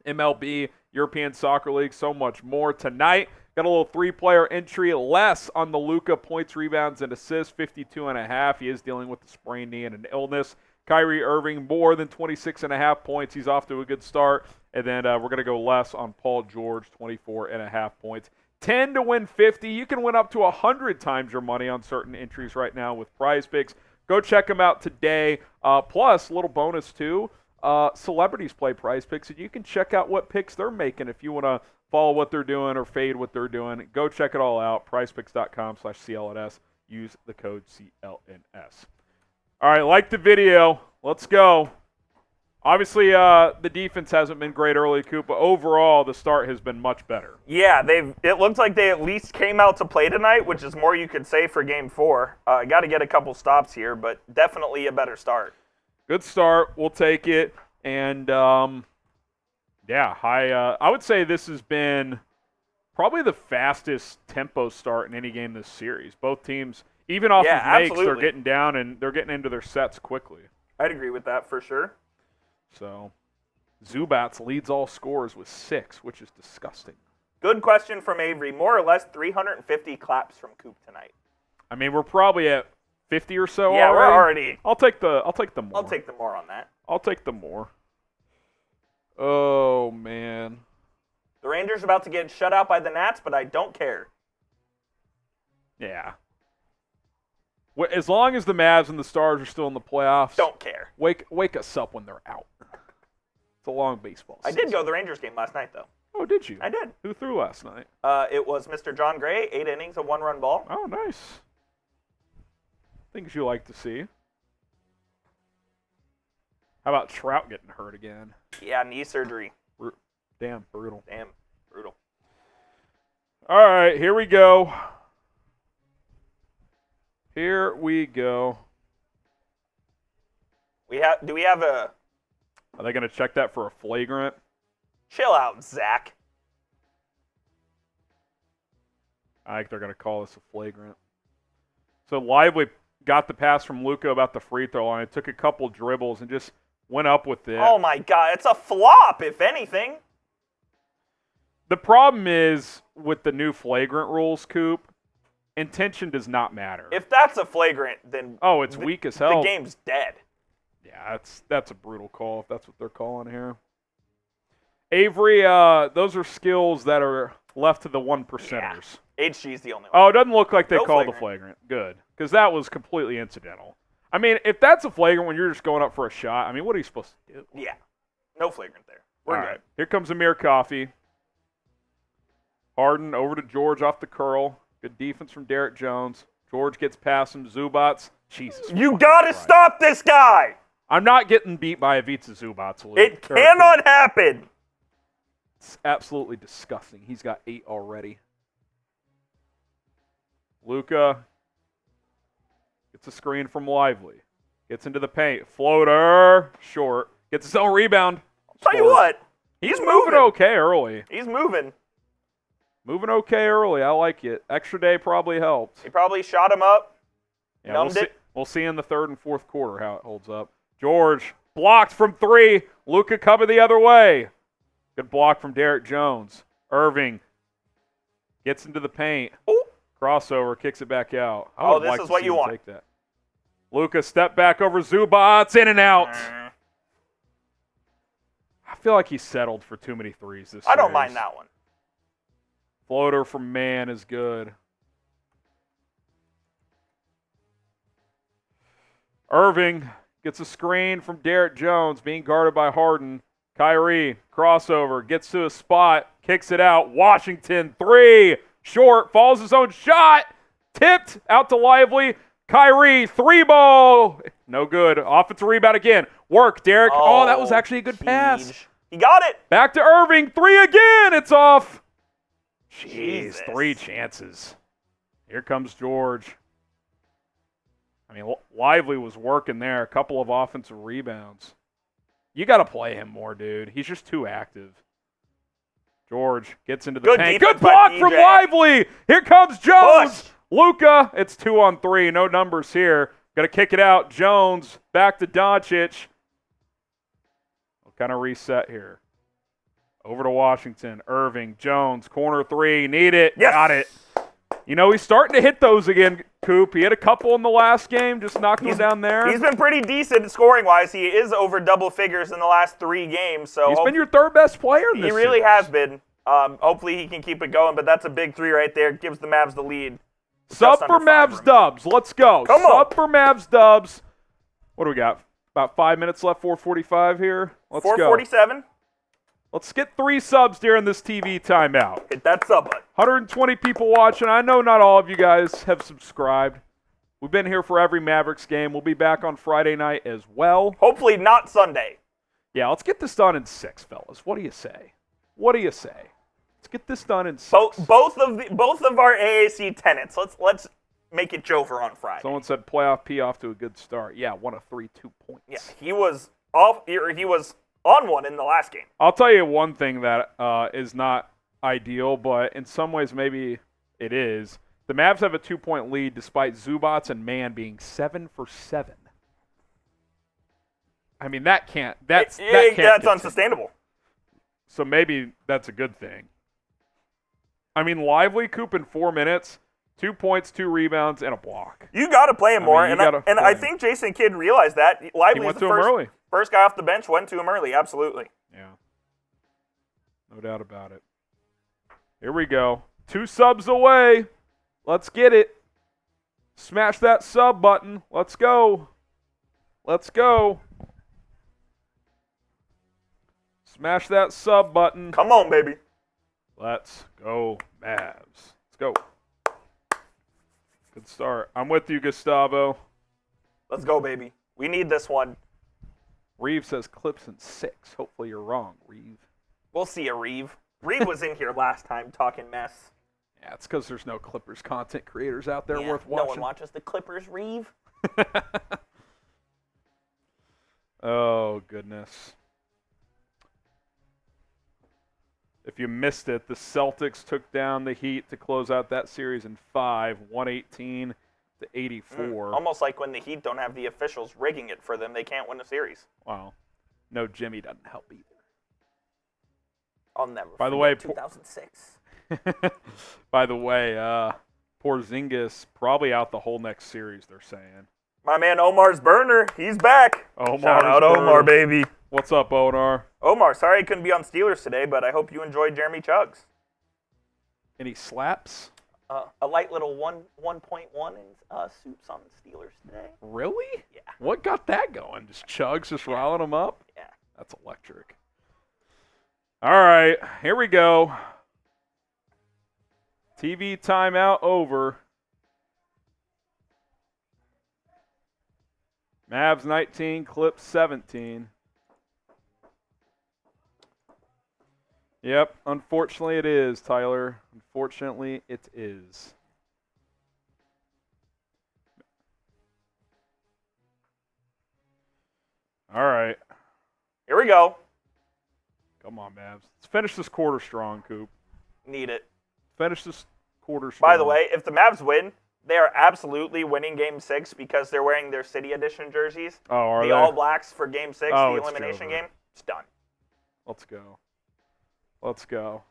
Speaker 1: MLB, European Soccer League, so much more. Tonight, got a little 3-player entry, less on the Luka points, rebounds, and assists, 52.5. He is dealing with a sprained knee and an illness. Kyrie Irving, more than 26.5 points. He's off to a good start. And then we're going to go less on Paul George, 24.5 points. 10 to win 50. You can win up to 100 times your money on certain entries right now with Prize Picks. Go check them out today. Plus, a little bonus too. Celebrities play Prize Picks, and you can check out what picks they're making if you want to follow what they're doing or fade what they're doing. Go check it all out. PrizePicks.com/CLNS. Use the code CLNS. All right, like the video. Let's go. Obviously, the defense hasn't been great early, Coop, but overall, the start has been much better.
Speaker 2: Yeah, it looks like they at least came out to play tonight, which is more you could say for Game 4. Got to get a couple stops here, but definitely a better start.
Speaker 1: Good start. We'll take it. And, I would say this has been probably the fastest tempo start in any game this series. Both teams, even off of makes, they're getting down and they're getting into their sets quickly.
Speaker 2: I'd agree with that for sure.
Speaker 1: So, Zubats leads all scorers with 6, which is disgusting.
Speaker 2: Good question from Avery. More or less 350 claps from Coop tonight.
Speaker 1: I mean, we're probably at 50 or so.
Speaker 2: Yeah,
Speaker 1: already.
Speaker 2: we're already.
Speaker 1: I'll take the more.
Speaker 2: I'll take the more on that.
Speaker 1: I'll take the more. Oh man.
Speaker 2: The Rangers about to get shut out by the Nats, but I don't care.
Speaker 1: Yeah. As long as the Mavs and the Stars are still in the playoffs,
Speaker 2: don't care.
Speaker 1: Wake us up when they're out. It's a long baseball season.
Speaker 2: I did go to the Rangers game last night, though.
Speaker 1: Oh, did you?
Speaker 2: I did.
Speaker 1: Who threw last night?
Speaker 2: It was Mr. John Gray, 8 innings, a 1-run ball.
Speaker 1: Oh, nice. Things you like to see. How about Trout getting hurt again?
Speaker 2: Yeah, knee surgery.
Speaker 1: Damn, brutal.
Speaker 2: Damn, brutal.
Speaker 1: All right, here we go. Here we go.
Speaker 2: Do we have a...
Speaker 1: Are they going to check that for a flagrant?
Speaker 2: Chill out, Zach.
Speaker 1: I think they're going to call this a flagrant. So Lively got the pass from Luka about the free throw line. It took a couple dribbles and just went up with it.
Speaker 2: Oh, my God. It's a flop, if anything.
Speaker 1: The problem is with the new flagrant rules, Coop, intention does not matter.
Speaker 2: If that's a flagrant, then...
Speaker 1: Oh, it's weak as hell.
Speaker 2: The game's dead.
Speaker 1: Yeah, that's a brutal call if that's what they're calling here. Avery, those are skills that are left to the 1%ers.
Speaker 2: Yeah. HG's the only one.
Speaker 1: Oh, it doesn't look like they called
Speaker 2: flagrant.
Speaker 1: the flagrant. Good. Because that was completely incidental. I mean, if that's a flagrant when you're just going up for a shot, I mean, what are you supposed to do?
Speaker 2: Yeah. No flagrant there. We're
Speaker 1: All
Speaker 2: good.
Speaker 1: right. Here comes Amir Coffey. Harden over to George off the curl. Good defense from Derrick Jones. George gets past him. Zubats. Jesus.
Speaker 2: You got to stop this guy.
Speaker 1: I'm not getting beat by Ivica Zubats.
Speaker 2: It cannot happen.
Speaker 1: It's absolutely disgusting. He's got 8 already. Luka gets a screen from Lively. Gets into the paint. Floater. Short. Gets his own rebound.
Speaker 2: Tell you what.
Speaker 1: He's moving okay early.
Speaker 2: He's moving.
Speaker 1: Moving okay early. I like it. Extra day probably helped.
Speaker 2: He probably shot him up.
Speaker 1: Yeah,
Speaker 2: numbed it.
Speaker 1: We'll see in the third and fourth quarter how it holds up. George blocked from 3. Luka covered the other way. Good block from Derrick Jones. Irving gets into the paint.
Speaker 2: Ooh.
Speaker 1: Crossover, kicks it back out.
Speaker 2: This is what you want.
Speaker 1: Take that. Luka step back over Zubats, in and out. I feel like he settled for too many threes this
Speaker 2: I don't
Speaker 1: series.
Speaker 2: mind that one.
Speaker 1: Floater from Mann is good. Irving gets a screen from Derrick Jones, being guarded by Harden. Kyrie, crossover, gets to a spot, kicks it out. Washington, 3, short, falls his own shot. Tipped out to Lively. Kyrie, 3-ball. No good. Offensive rebound again. Work, Derrick. Oh, that was actually a good pass.
Speaker 2: He got it.
Speaker 1: Back to Irving, 3 again. It's off. Jeez,
Speaker 2: Jesus.
Speaker 1: 3 chances. Here comes George. I mean, Lively was working there. A couple of offensive rebounds. You got to play him more, dude. He's just too active. George gets into the paint. Good block from Lively. Here comes Jones. Luka. It's 2-on-3. No numbers here. Got to kick it out. Jones back to Doncic. We'll kind of reset here. Over to Washington. Irving, Jones, corner three. Need it.
Speaker 2: Yes.
Speaker 1: Got it. You know, he's starting to hit those again, Coop. He had a couple in the last game. Just knocked them down there.
Speaker 2: He's been pretty decent scoring-wise. He is over double figures in the last 3 games. So
Speaker 1: he's been your third best player in this
Speaker 2: He really
Speaker 1: series.
Speaker 2: has been. Hopefully he can keep it going, but that's a big 3 right there. Gives the Mavs the lead.
Speaker 1: Sub for Mavs dubs. Let's go.
Speaker 2: Come on.
Speaker 1: Sub for Mavs dubs. What do we got? About 5 minutes left, 4:45 here. Let's go.
Speaker 2: 4:47.
Speaker 1: Let's get 3 subs during this TV timeout.
Speaker 2: Hit that sub button.
Speaker 1: 120 people watching. I know not all of you guys have subscribed. We've been here for every Mavericks game. We'll be back on Friday night as well.
Speaker 2: Hopefully not Sunday.
Speaker 1: Yeah, let's get this done in 6, fellas. What do you say? What do you say? Let's get this done in 6.
Speaker 2: Both of our AAC tenants. Let's make it Jover on Friday.
Speaker 1: Someone said playoff P off to a good start. Yeah, 1 of 3, 2 points.
Speaker 2: Yeah, he was off. He was on one in the last game.
Speaker 1: I'll tell you one thing that is not ideal, but in some ways maybe it is. The Mavs have a 2-point lead despite Zubats and Mann being 7 for 7. I mean, that can't. That's
Speaker 2: unsustainable.
Speaker 1: So maybe that's a good thing. I mean, Lively, Coop in 4 minutes, 2 points, 2 rebounds, and a block.
Speaker 2: You got to play him more,
Speaker 1: mean,
Speaker 2: I think Jason Kidd realized that. Lively's the first guy off the bench, went to him early, absolutely.
Speaker 1: Yeah, no doubt about it. Here we go. 2 subs away. Let's get it. Smash that sub button. Let's go. Let's go. Smash that sub button.
Speaker 2: Come on, baby.
Speaker 1: Let's go, Mavs. Let's go. Good start. I'm with you, Gustavo.
Speaker 2: Let's go, baby. We need this one.
Speaker 1: Reeve says Clips in 6. Hopefully you're wrong, Reeve.
Speaker 2: We'll see you, Reeve. Reeve was in here last time talking mess.
Speaker 1: Yeah, it's because there's no Clippers content creators out there worth watching.
Speaker 2: No one watches the Clippers, Reeve.
Speaker 1: Oh, goodness. If you missed it, the Celtics took down the Heat to close out that series in 5, 118 to 84.
Speaker 2: Almost like when the Heat don't have the officials rigging it for them, they can't win a series.
Speaker 1: Wow. No, Jimmy doesn't help either.
Speaker 2: I'll never
Speaker 1: By the way,
Speaker 2: 2006.
Speaker 1: By the way, Porzingis probably out the whole next series, they're saying.
Speaker 2: My man Omar's burner, he's back. Shout out Omar, baby.
Speaker 1: What's up, Onar?
Speaker 2: Omar, sorry I couldn't be on Steelers today, but I hope you enjoyed Jeremy Chugs.
Speaker 1: Any slaps?
Speaker 2: A light little 1.1 in soups on the Steelers today.
Speaker 1: Really?
Speaker 2: Yeah.
Speaker 1: What got that going? Just Chugs just riling them up?
Speaker 2: Yeah.
Speaker 1: That's electric. All right, here we go. TV timeout over. Mavs 19, Clips 17. Yep, unfortunately it is, Tyler. Unfortunately it is. All right.
Speaker 2: Here we go.
Speaker 1: Come on, Mavs. Let's finish this quarter strong, Coop.
Speaker 2: Need it.
Speaker 1: Finish this quarter strong.
Speaker 2: By the way, if the Mavs win, they are absolutely winning Game 6 because they're wearing their City Edition jerseys.
Speaker 1: Oh, are
Speaker 2: the
Speaker 1: they?
Speaker 2: All Blacks for Game 6,
Speaker 1: Oh,
Speaker 2: the
Speaker 1: it's
Speaker 2: elimination
Speaker 1: over.
Speaker 2: game. It's done.
Speaker 1: Let's go. Let's go.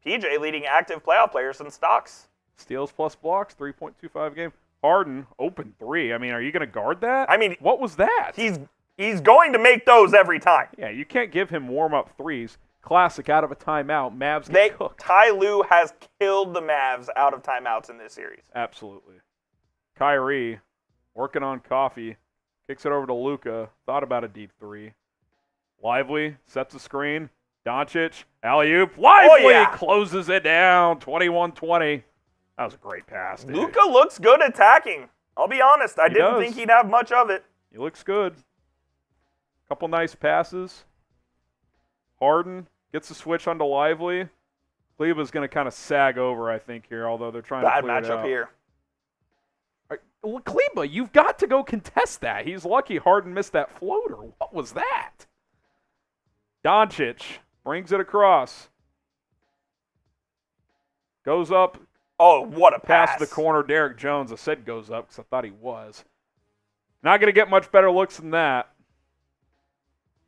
Speaker 2: PJ leading active playoff players in stocks.
Speaker 1: Steals plus blocks, 3.25 game. Harden, open 3. I mean, are you going to guard that?
Speaker 2: I mean,
Speaker 1: what was that?
Speaker 2: He's going to make those every time.
Speaker 1: Yeah, you can't give him warm-up threes. Classic out of a timeout. Mavs get cooked.
Speaker 2: Ty Lue has killed the Mavs out of timeouts in this series.
Speaker 1: Absolutely. Kyrie, working on coffee, kicks it over to Luka. Thought about a deep 3. Lively, sets a screen. Doncic, alley-oop. Lively closes it down, 21-20. That was a great pass.
Speaker 2: Luka looks good attacking. I'll be honest. I didn't think he'd have much of it.
Speaker 1: He looks good. Couple nice passes. Harden gets the switch onto Lively. Kleba's going to kind of sag over, I think, here, although they're trying to clear it out.
Speaker 2: Bad matchup here.
Speaker 1: Well, Kleba, you've got to go contest that. He's lucky Harden missed that floater. What was that? Doncic brings it across. Goes up.
Speaker 2: Oh, what a pass.
Speaker 1: Past the corner. Derrick Jones. I said goes up because I thought he was. Not going to get much better looks than that.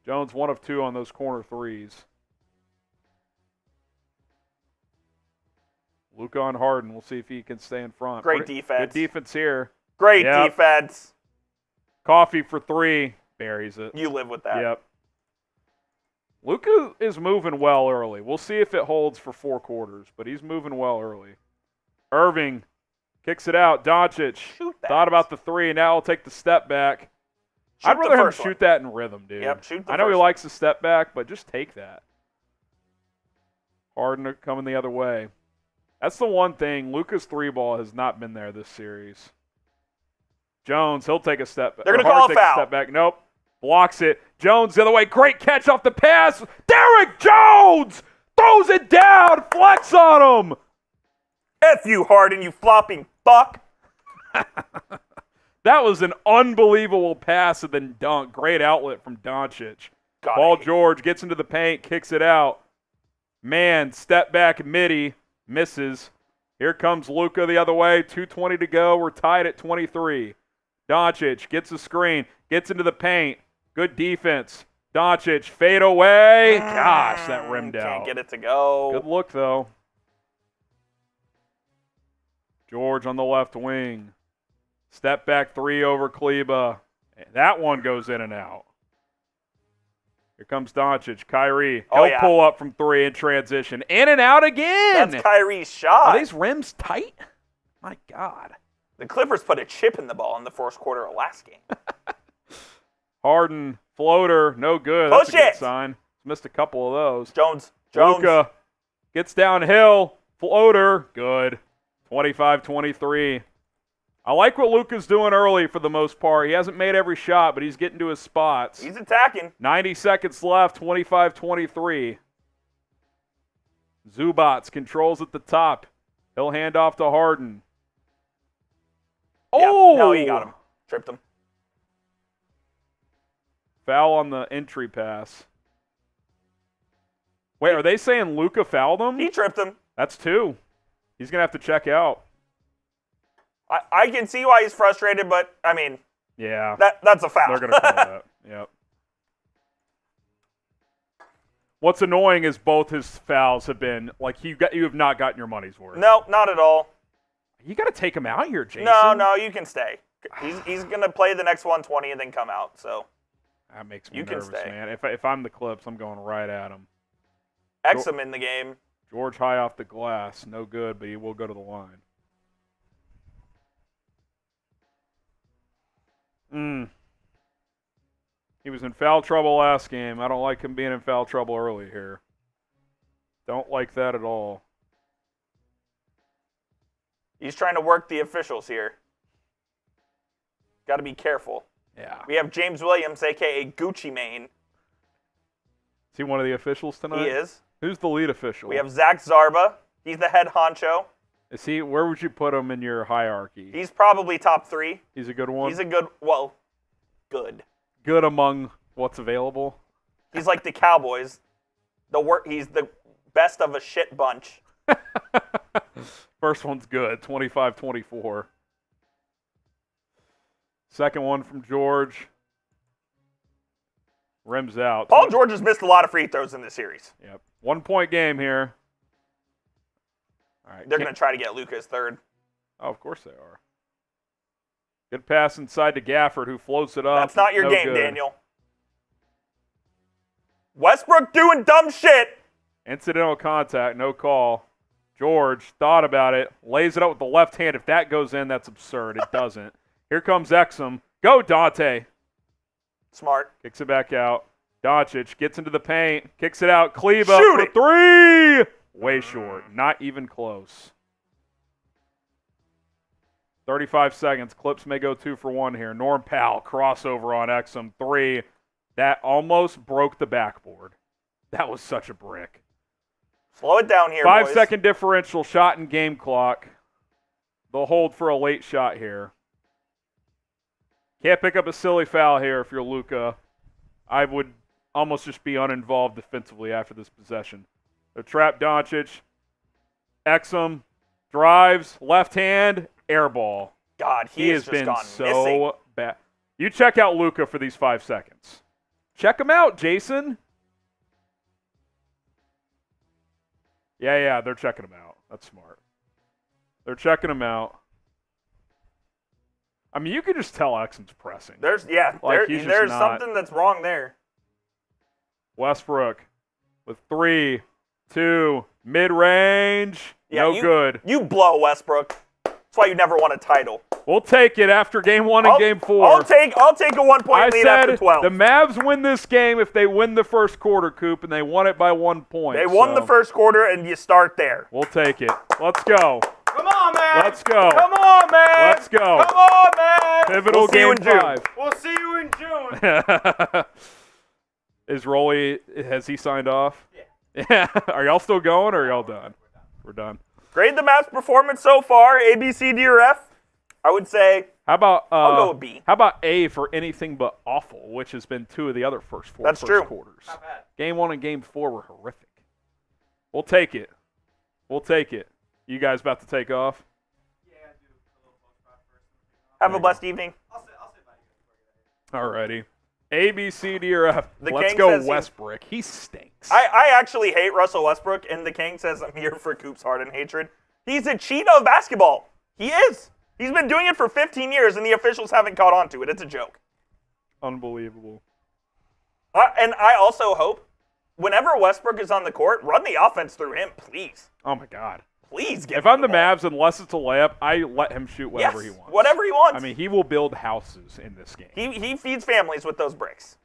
Speaker 1: Jones 1 of 2 on those corner threes. Luka on Harden. We'll see if he can stay in front.
Speaker 2: Great defense.
Speaker 1: Good defense here.
Speaker 2: Great defense.
Speaker 1: Coffee for 3. Buries it.
Speaker 2: You live with that.
Speaker 1: Yep. Luka is moving well early. We'll see if it holds for 4 quarters, but he's moving well early. Irving kicks it out. Doncic thought about the 3, and now he'll take the step back. I'd rather him shoot that in rhythm, dude.
Speaker 2: Yep, shoot the
Speaker 1: I know he likes the step back, but just take that. Harden coming the other way. That's the one thing. Luka's 3 ball has not been there this series. Jones, he'll take a step back.
Speaker 2: They're going to call a foul.
Speaker 1: Step back. Nope. Blocks it. Jones the other way. Great catch off the pass. Derrick Jones throws it down. Flex on him.
Speaker 2: F you, Harden, you flopping fuck.
Speaker 1: That was an unbelievable pass and then dunk. Great outlet from Doncic. Paul George gets into the paint, kicks it out. Mann, step back midi, misses. Here comes Luka the other way. 2:20 to go. We're tied at 23. Doncic gets a screen, gets into the paint. Good defense. Doncic, fade away. Gosh, that rimmed out.
Speaker 2: Can't get it to go.
Speaker 1: Good look, though. George on the left wing. Step back 3 over Kleba. That one goes in and out. Here comes Doncic. Kyrie. He'll pull up from 3 in transition. In and out again.
Speaker 2: That's Kyrie's shot.
Speaker 1: Are these rims tight? My God.
Speaker 2: The Clippers put a chip in the ball in the first quarter of last game.
Speaker 1: Harden, floater, no good. That's a good sign. Missed a couple of those.
Speaker 2: Jones.
Speaker 1: Luka gets downhill. Floater, good. 25-23. I like what Luka's doing early for the most part. He hasn't made every shot, but he's getting to his spots.
Speaker 2: He's attacking.
Speaker 1: 90 seconds left, 25-23. Zubats controls at the top. He'll hand off to Harden. Oh!
Speaker 2: Yep. No, he got him. Tripped him.
Speaker 1: Foul on the entry pass. Wait, are they saying Luka fouled him?
Speaker 2: He tripped him.
Speaker 1: That's 2. He's going to have to check out.
Speaker 2: I can see why he's frustrated, but, I mean,
Speaker 1: yeah,
Speaker 2: that's a foul.
Speaker 1: They're going to call that. Yep. What's annoying is both his fouls have been, like, you have not gotten your money's worth.
Speaker 2: No, not at all.
Speaker 1: You got to take him out here, Jason.
Speaker 2: No, you can stay. He's going to play the next 120 and then come out, so.
Speaker 1: That makes me nervous, man. If I'm the Clips, I'm going right at him.
Speaker 2: Exum in the game.
Speaker 1: George high off the glass. No good, but he will go to the line. He was in foul trouble last game. I don't like him being in foul trouble early here. Don't like that at all.
Speaker 2: He's trying to work the officials here. Got to be careful.
Speaker 1: Yeah.
Speaker 2: We have James Williams, a.k.a. Gucci Mane.
Speaker 1: Is he one of the officials tonight?
Speaker 2: He is.
Speaker 1: Who's the lead official?
Speaker 2: We have Zach Zarba. He's the head honcho.
Speaker 1: Is he? Where would you put him in your hierarchy?
Speaker 2: He's probably top 3.
Speaker 1: He's a good one?
Speaker 2: He's a good, good.
Speaker 1: Good among what's available?
Speaker 2: He's like the Cowboys. He's the best of a shit bunch.
Speaker 1: First one's good, 25-24. Second one from George. Rims out.
Speaker 2: Paul George has missed a lot of free throws in this series.
Speaker 1: Yep. 1-point game here. All right.
Speaker 2: They're going to try to get Luka's third.
Speaker 1: Oh, of course they are. Good pass inside to Gafford, who floats it up.
Speaker 2: That's not your game,
Speaker 1: good.
Speaker 2: Daniel. Westbrook doing dumb shit.
Speaker 1: Incidental contact, no call. George thought about it, lays it up with the left hand. If that goes in, that's absurd. It doesn't. Here comes Exum. Go, Dante.
Speaker 2: Smart.
Speaker 1: Kicks it back out. Doncic gets into the paint, kicks it out. Kleba
Speaker 2: Shoot
Speaker 1: for 3. Way short. Not even close. 35 seconds. Clips may go 2 for 1 here. Norm Powell, crossover on Exum. 3. That almost broke the backboard. That was such a brick.
Speaker 2: Slow it down here,
Speaker 1: 5-second differential, shot and game clock. They'll hold for a late shot here. Can't pick up a silly foul here if you're Luka. I would almost just be uninvolved defensively after this possession. They trap Doncic. Exum drives, left hand, air ball.
Speaker 2: God, he has
Speaker 1: been
Speaker 2: gone
Speaker 1: so
Speaker 2: missing.
Speaker 1: bad. You check out Luka for these 5 seconds. Check him out, Jason. Yeah, they're checking him out. That's smart. They're checking him out. I mean, you could just tell Exum's pressing.
Speaker 2: There's something that's wrong there.
Speaker 1: Westbrook with 3, 2, mid-range. No good.
Speaker 2: You blow, Westbrook. That's why you never won a title.
Speaker 1: We'll take it after game 1 and game 4.
Speaker 2: I'll take a 1-point lead after 12.
Speaker 1: The Mavs win this game if they win the first quarter, Coop, and they won it by 1 point.
Speaker 2: They won the first quarter, and you start there.
Speaker 1: We'll take it. Let's go.
Speaker 3: Come on, man.
Speaker 1: Let's go.
Speaker 3: Come on, man.
Speaker 1: Let's go.
Speaker 3: Come on, man.
Speaker 1: Pivotal game 5.
Speaker 3: We'll see you in June.
Speaker 1: Is Rolly, has he signed off?
Speaker 3: Yeah.
Speaker 1: Are y'all still going or are y'all done? We're done.
Speaker 2: Grade the Mavs' performance so far, A, B, C, D, or F. I would say
Speaker 1: How about
Speaker 2: I'll go with B.
Speaker 1: How about A for anything but awful, which has been 2 of the other first quarters.
Speaker 3: Not bad.
Speaker 1: Game 1 and game 4 were horrific. We'll take it. We'll take it. You guys about to take off?
Speaker 3: Yeah, I do a little post-rock first.
Speaker 2: Have a blessed evening.
Speaker 3: I'll say bye.
Speaker 1: Alrighty. A, B, C, D, or F.
Speaker 2: The
Speaker 1: Let's
Speaker 2: King
Speaker 1: go
Speaker 2: says
Speaker 1: Westbrook. He stinks.
Speaker 2: I actually hate Russell Westbrook, and the King says I'm here for Coop's Harden hatred. He's a cheetah of basketball. He is. He's been doing it for 15 years, and the officials haven't caught on to it. It's a joke.
Speaker 1: Unbelievable.
Speaker 2: And I also hope, whenever Westbrook is on the court, run the offense through him, please.
Speaker 1: Oh, my God.
Speaker 2: Please give
Speaker 1: If
Speaker 2: him
Speaker 1: I'm the
Speaker 2: ball.
Speaker 1: Mavs, unless it's a layup, I let him shoot whatever he wants.
Speaker 2: Whatever he wants.
Speaker 1: I mean, he will build houses in this game.
Speaker 2: He feeds families with those bricks.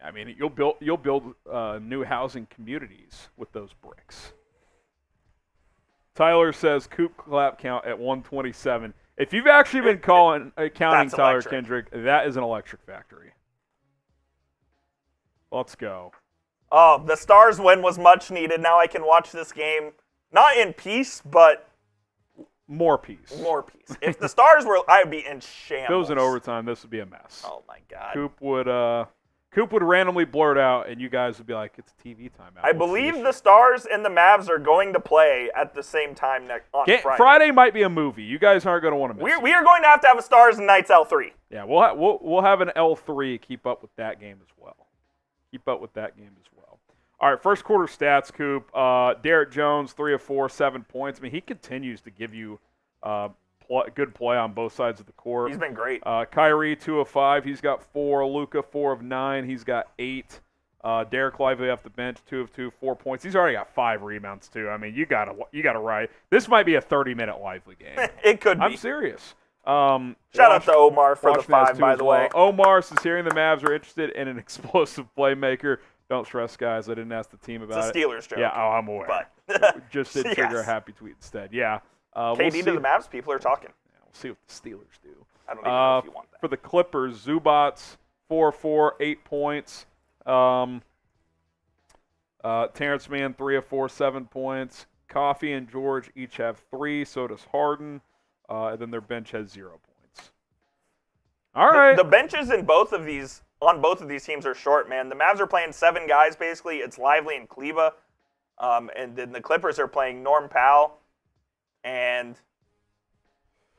Speaker 1: I mean, you'll build new housing communities with those bricks. Tyler says Coop clap count at 127. If you've actually been counting
Speaker 2: That's
Speaker 1: Tyler
Speaker 2: electric.
Speaker 1: Kendrick, that is an electric factory. Let's go.
Speaker 2: Oh, the Stars win was much needed. Now I can watch this game, not in peace, but
Speaker 1: More peace.
Speaker 2: more peace. If the Stars were, I would be in shambles.
Speaker 1: If it was in overtime, this would be a mess.
Speaker 2: Oh, my God.
Speaker 1: Coop would randomly blurt out, and you guys would be like, "It's TV timeout."
Speaker 2: I believe the Stars and the Mavs are going to play at the same time on Friday.
Speaker 1: Friday might be a movie. You guys aren't going to want to miss it.
Speaker 2: We are going to have a Stars and Knights L3.
Speaker 1: Yeah, we'll have an L3 keep up with that game as well. All right, first quarter stats, Coop. Derrick Jones, 3 of 4, 7 points. I mean, he continues to give you good play on both sides of the court.
Speaker 2: He's been great.
Speaker 1: Kyrie, 2 of 5. He's got 4. Luka, 4 of 9. He's got 8. Derek Lively off the bench, 2 of 2, 4 points. He's already got 5 rebounds too. I mean, you gotta ride. This might be a 30-minute Lively game.
Speaker 2: It could be.
Speaker 1: I'm serious.
Speaker 2: Shout out to Omar for the
Speaker 1: Washington has
Speaker 2: 5,
Speaker 1: two
Speaker 2: by
Speaker 1: as
Speaker 2: the
Speaker 1: well.
Speaker 2: way.
Speaker 1: Omar says hearing the Mavs are interested in an explosive playmaker. Don't stress, guys. I didn't ask the team about
Speaker 2: It's a Steelers joke.
Speaker 1: Yeah, I'm aware.
Speaker 2: But
Speaker 1: Just did trigger a
Speaker 2: yes.
Speaker 1: happy tweet instead. Yeah. We'll
Speaker 2: KD
Speaker 1: see.
Speaker 2: to the Mavs, people are talking.
Speaker 1: We'll see what the Steelers do.
Speaker 2: I don't even know if you want that.
Speaker 1: For the Clippers, Zubats, 4 of 4, 8 points. Terance Mann, 3 of 4, 7 points. Coffee and George each have 3. So does Harden. And then their bench has 0 points. All right.
Speaker 2: The benches on both of these teams are short, man. The Mavs are playing 7 guys, basically. It's Lively and Kleba. And then the Clippers are playing Norm Powell. And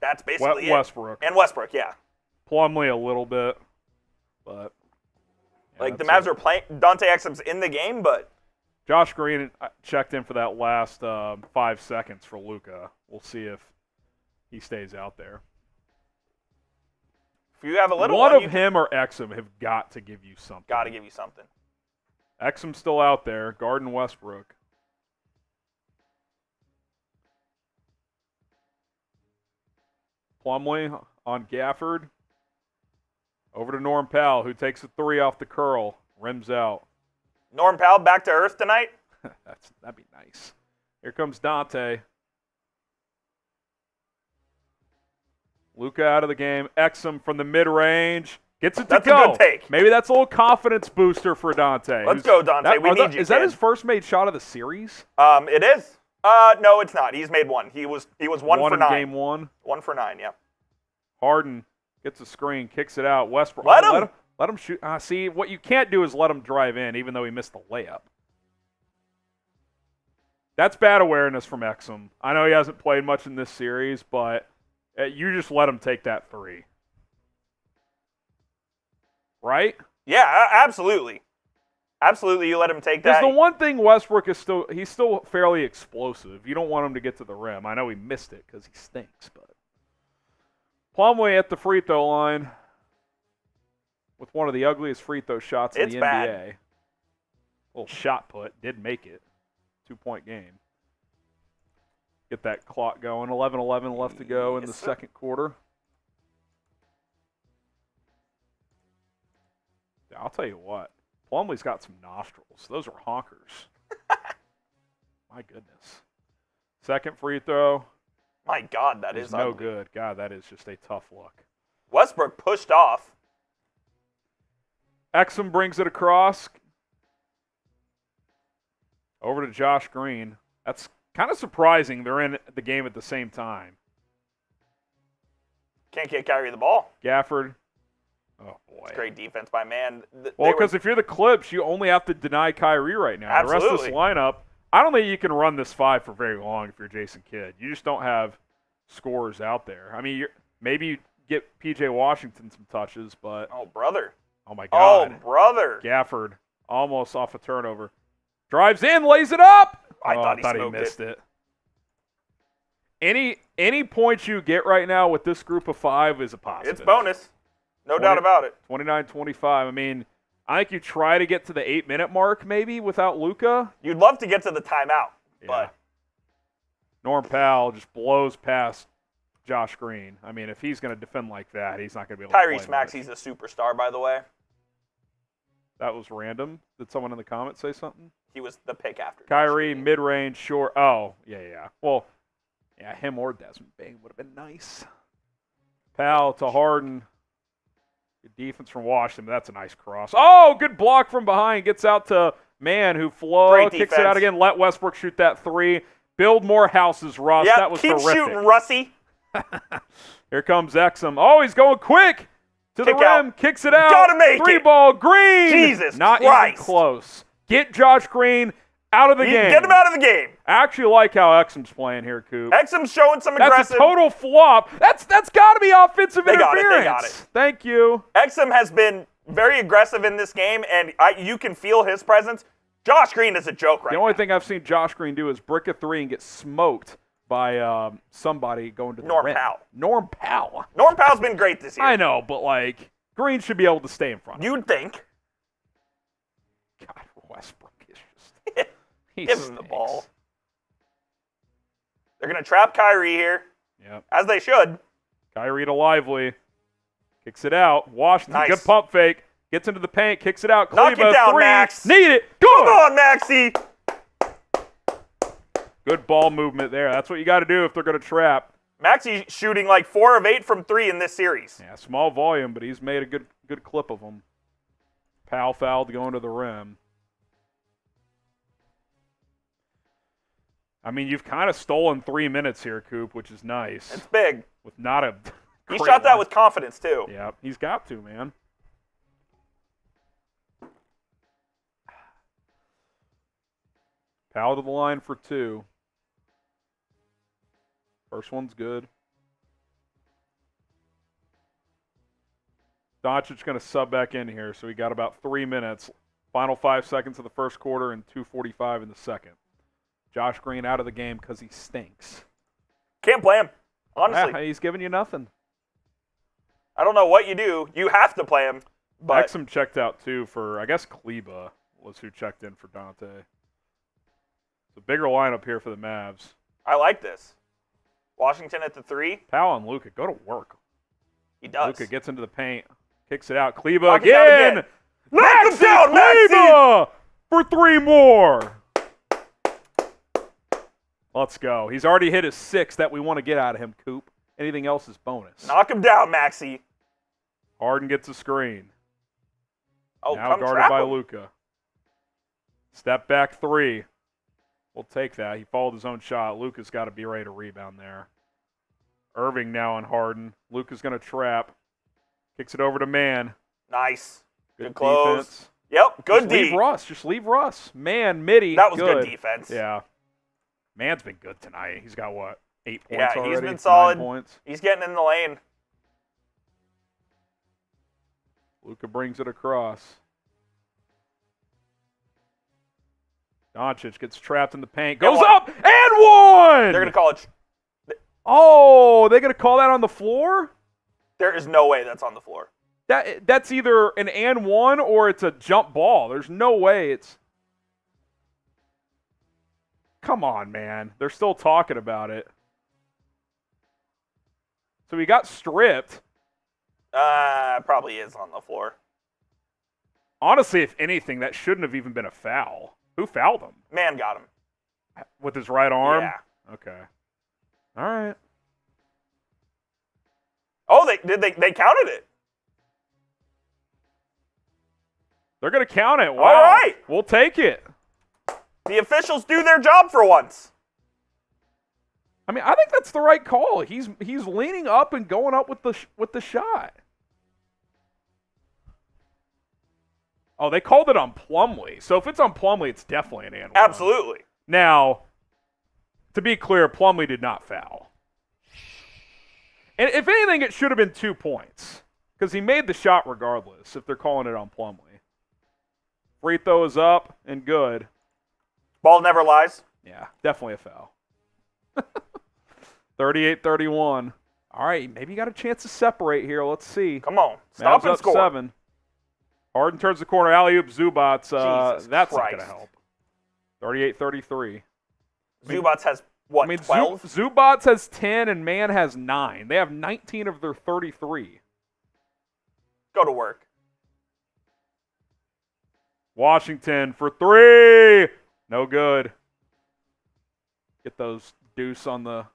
Speaker 2: that's basically it.
Speaker 1: Westbrook.
Speaker 2: And Westbrook, yeah.
Speaker 1: Plumlee a little bit. But yeah,
Speaker 2: The Mavs are playing. Dante Exum's in the game, but
Speaker 1: Josh Green checked in for that last 5 seconds for Luka. We'll see if he stays out there.
Speaker 2: if you have a little
Speaker 1: one
Speaker 2: one,
Speaker 1: of him or Exum have got to give you something.
Speaker 2: got to give you something.
Speaker 1: Exum's still out there. Garden Westbrook. Plumlee on Gafford. Over to Norm Powell, who takes a 3 off the curl. Rims out.
Speaker 2: Norm Powell back to earth tonight.
Speaker 1: That'd be nice. Here comes Dante. Luka out of the game. Exum from the mid-range. Gets it to
Speaker 2: That's a
Speaker 1: go.
Speaker 2: good take.
Speaker 1: Maybe that's a little confidence booster for Dante.
Speaker 2: Let's go, Dante. We need you,
Speaker 1: Is that
Speaker 2: kid.
Speaker 1: his first made shot of the series?
Speaker 2: It is. No, it's not. He's made one. He was 1 for
Speaker 1: in
Speaker 2: 9.
Speaker 1: game 1.
Speaker 2: 1 for 9. Yeah.
Speaker 1: Harden gets a screen, kicks it out. Westbrook.
Speaker 2: Let him.
Speaker 1: shoot. See, what you can't do is let him drive in, even though he missed the layup. That's bad awareness from Exum. I know he hasn't played much in this series, but you just let him take that 3. right?
Speaker 2: Yeah, absolutely. Absolutely, you let him take
Speaker 1: Because
Speaker 2: that.
Speaker 1: the one thing Westbrook is he's still fairly explosive. You don't want him to get to the rim. I know he missed it because he stinks, but Plumlee at the free throw line with one of the ugliest free throw shots in
Speaker 2: It's
Speaker 1: the
Speaker 2: bad.
Speaker 1: NBA. Little shot put, did make it. 2-point game. Get that clock going. 11-11 left to go in the second quarter. Yeah, I'll tell you what. Plumlee's got some nostrils. Those are honkers. My goodness. Second free throw.
Speaker 2: My God, that is
Speaker 1: no
Speaker 2: ugly.
Speaker 1: good. God, that is just a tough look.
Speaker 2: Westbrook pushed off.
Speaker 1: Exum brings it across. Over to Josh Green. That's kind of surprising they're in the game at the same time.
Speaker 2: Can't get Kyrie the ball.
Speaker 1: Gafford. Oh, boy.
Speaker 2: It's great defense by Mann.
Speaker 1: Well, because if you're the Clips, you only have to deny Kyrie right now.
Speaker 2: Absolutely.
Speaker 1: The rest of this lineup, I don't think you can run this 5 for very long if you're Jason Kidd. You just don't have scorers out there. I mean, maybe you get P.J. Washington some touches, but
Speaker 2: Oh, brother.
Speaker 1: oh my God.
Speaker 2: Oh, brother.
Speaker 1: Gafford almost off a turnover. Drives in, lays it up.
Speaker 2: I thought he smoked
Speaker 1: missed it. Any points you get right now with this group of 5 is a positive.
Speaker 2: It's bonus. No doubt about it.
Speaker 1: 29-25. I mean, I think you try to get to the 8-minute mark maybe without Luka.
Speaker 2: You'd love to get to the timeout, but
Speaker 1: Norm Powell just blows past Josh Green. I mean, if he's going to defend like that, he's not going to be able to play
Speaker 2: Tyrese Maxey's a superstar, by the way.
Speaker 1: That was random. Did someone in the comments say something?
Speaker 2: He was the pick after.
Speaker 1: Kyrie, mid-range, short. Oh, yeah. Well, yeah, him or Desmond Bain would have been nice. Powell to Harden. Good defense from Washington. That's a nice cross. Oh, good block from behind. Gets out to Mann, who
Speaker 2: Great
Speaker 1: kicks it
Speaker 2: defense.
Speaker 1: out again. Let Westbrook shoot that 3. Build more houses, Russ.
Speaker 2: Yep,
Speaker 1: That was
Speaker 2: keep
Speaker 1: terrific.
Speaker 2: shooting, Russie.
Speaker 1: Here comes Exum. Oh, he's going quick to the
Speaker 2: Kick out.
Speaker 1: rim. Kicks it out.
Speaker 2: Gotta make
Speaker 1: 3-ball. Green.
Speaker 2: Jesus
Speaker 1: Not
Speaker 2: Christ.
Speaker 1: even close. Get Josh Green out of the game.
Speaker 2: Get him out of the game.
Speaker 1: I actually like how Exum's playing here, Coop.
Speaker 2: Exum's showing some
Speaker 1: That's
Speaker 2: aggressive.
Speaker 1: a total flop. That's got to be offensive
Speaker 2: They got
Speaker 1: interference.
Speaker 2: it, they got it.
Speaker 1: Thank you.
Speaker 2: Exum has been very aggressive in this game, and you can feel his presence. Josh Green is a joke right
Speaker 1: The only
Speaker 2: now.
Speaker 1: thing I've seen Josh Green do is brick a 3 and get smoked by somebody going to the
Speaker 2: Norm
Speaker 1: rim.
Speaker 2: Powell.
Speaker 1: Norm Powell.
Speaker 2: Norm Powell's been great this year.
Speaker 1: I know, but like Green should be able to stay in front.
Speaker 2: You'd think.
Speaker 1: God, Westbrook is just he
Speaker 2: Give him the
Speaker 1: stinks.
Speaker 2: ball. They're going to trap Kyrie here,
Speaker 1: Yep.
Speaker 2: as they should.
Speaker 1: Kyrie to Lively. Kicks it out. Washington,
Speaker 2: Nice.
Speaker 1: good pump fake. Gets into the paint, kicks it out.
Speaker 2: Knock it
Speaker 1: Kleba,
Speaker 2: down,
Speaker 1: 3.
Speaker 2: Max.
Speaker 1: Need it. Good.
Speaker 2: Come on, Maxie.
Speaker 1: Good ball movement there. That's what you got to do if they're going to trap.
Speaker 2: Maxie's shooting like 4 of 8 from 3 in this series.
Speaker 1: Yeah, small volume, but he's made a good clip of them. Powell fouled going to the rim. I mean, you've kind of stolen 3 minutes here, Coop, which is nice.
Speaker 2: It's big.
Speaker 1: With not a
Speaker 2: He
Speaker 1: great
Speaker 2: shot that
Speaker 1: line.
Speaker 2: with confidence, too.
Speaker 1: Yeah, he's got to, man. Powell to the line for 2. First one's good. Doncic going to sub back in here, so we got about 3 minutes. Final 5 seconds of the first quarter and 2:45 in the second. Josh Green out of the game because he stinks.
Speaker 2: Can't play him, honestly.
Speaker 1: Yeah, he's giving you nothing.
Speaker 2: I don't know what you do. You have to play him. But
Speaker 1: Exum checked out too for, I guess Kleba was who checked in for Dante. It's a bigger lineup here for the Mavs.
Speaker 2: I like this. Washington at the 3.
Speaker 1: Powell and Luka go to work.
Speaker 2: He does.
Speaker 1: Luka gets into the paint, kicks it out. Kleba
Speaker 2: Knock it down
Speaker 1: again.
Speaker 2: again. Knock him down,
Speaker 1: Kleba for 3 more. Let's go. He's already hit his 6 that we want to get out of him, Coop. Anything else is bonus.
Speaker 2: Knock him down, Maxie.
Speaker 1: Harden gets a screen.
Speaker 2: Oh,
Speaker 1: Now
Speaker 2: come
Speaker 1: guarded
Speaker 2: trap
Speaker 1: by
Speaker 2: him.
Speaker 1: Luka. Step back 3. We'll take that. He followed his own shot. Luka's got to be ready to rebound there. Irving now on Harden. Luka's going to trap. Kicks it over to Mann.
Speaker 2: Nice.
Speaker 1: Good
Speaker 2: close.
Speaker 1: defense.
Speaker 2: Yep, good
Speaker 1: Just
Speaker 2: D.
Speaker 1: leave Russ. Just leave Russ. Mann, midi.
Speaker 2: That was good defense.
Speaker 1: Yeah. Mann's been good tonight. He's got, what, 8 points
Speaker 2: Yeah,
Speaker 1: already?
Speaker 2: he's been
Speaker 1: 9
Speaker 2: solid.
Speaker 1: points.
Speaker 2: He's getting in the lane.
Speaker 1: Luka brings it across. Doncic gets trapped in the paint. Goes up and one!
Speaker 2: They're going to call it.
Speaker 1: Oh, they're going to call that on the floor?
Speaker 2: There is no way that's on the floor.
Speaker 1: That's either an and one or it's a jump ball. There's no way it's... Come on, man. They're still talking about it. So he got stripped.
Speaker 2: Probably is on the floor.
Speaker 1: Honestly, if anything, that shouldn't have even been a foul. Who fouled him?
Speaker 2: Man got him.
Speaker 1: With his right arm?
Speaker 2: Yeah.
Speaker 1: Okay. All right.
Speaker 2: Oh, they counted it.
Speaker 1: They're going to count it. Wow.
Speaker 2: All right.
Speaker 1: We'll take it.
Speaker 2: The officials do their job for once.
Speaker 1: I mean, I think that's the right call. He's leaning up and going up with the shot. Oh, they called it on Plumlee. So if it's on Plumlee, it's definitely an and one.
Speaker 2: Absolutely.
Speaker 1: Now, to be clear, Plumlee did not foul. And if anything, it should have been 2 points because he made the shot regardless if they're calling it on Plumlee. Free throw is up and good.
Speaker 2: Ball never lies.
Speaker 1: Yeah, definitely a foul. 38-31. All right, maybe you got a chance to separate here. Let's see.
Speaker 2: Come on. Stop
Speaker 1: Mavs
Speaker 2: and
Speaker 1: up
Speaker 2: score.
Speaker 1: 7. Harden turns the corner. Alley-oop, Zubats.
Speaker 2: Jesus
Speaker 1: That's not
Speaker 2: Christ.
Speaker 1: going to help. 38-33.
Speaker 2: Zubats has, what,
Speaker 1: I mean,
Speaker 2: 12?
Speaker 1: Zubats has 10 and Mann has 9. They have 19 of their 33.
Speaker 2: Go to work.
Speaker 1: Washington for 3. No good. Get those deuce on the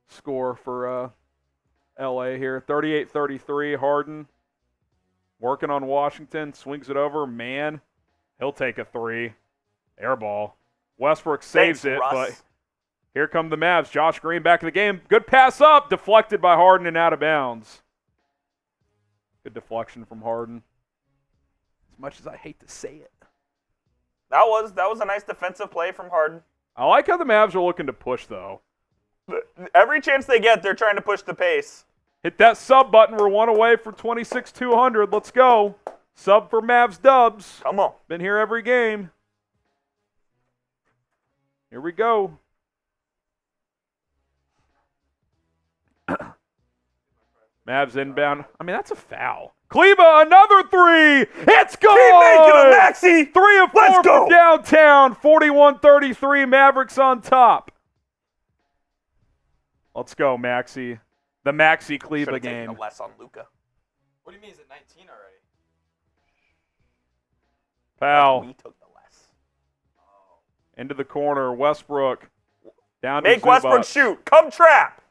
Speaker 1: score for LA here. 38-33. Harden working on Washington. Swings it over. Mann. He'll take a 3. Air ball. Westbrook saves
Speaker 2: Thanks,
Speaker 1: it,
Speaker 2: Russ.
Speaker 1: but here come the Mavs. Josh Green back in the game. Good pass up. Deflected by Harden and out of bounds. Good deflection from Harden. As much as I hate to say it.
Speaker 2: That was a nice defensive play from Harden.
Speaker 1: I like how the Mavs are looking to push, though.
Speaker 2: Every chance they get, they're trying to push the pace.
Speaker 1: Hit that sub button. We're one away for 26-200. Let's go. Sub for Mavs dubs.
Speaker 2: Come on.
Speaker 1: Been here every game. Here we go. Mavs inbound. I mean, that's a foul. Kleba, another 3. It's good.
Speaker 2: Keep making them, Maxey.
Speaker 1: 3 of 4
Speaker 2: Let's go.
Speaker 1: from downtown. 41-33. Mavericks on top. Let's go, Maxey. The Maxey Kleba
Speaker 2: Should've
Speaker 1: game.
Speaker 2: taken a less on Luka.
Speaker 3: What do you mean? Is it 19 already?
Speaker 1: Foul.
Speaker 2: We took the less.
Speaker 1: Into the corner. Westbrook. Down
Speaker 2: Make
Speaker 1: to
Speaker 2: Westbrook
Speaker 1: Zubac.
Speaker 2: shoot. Come trap.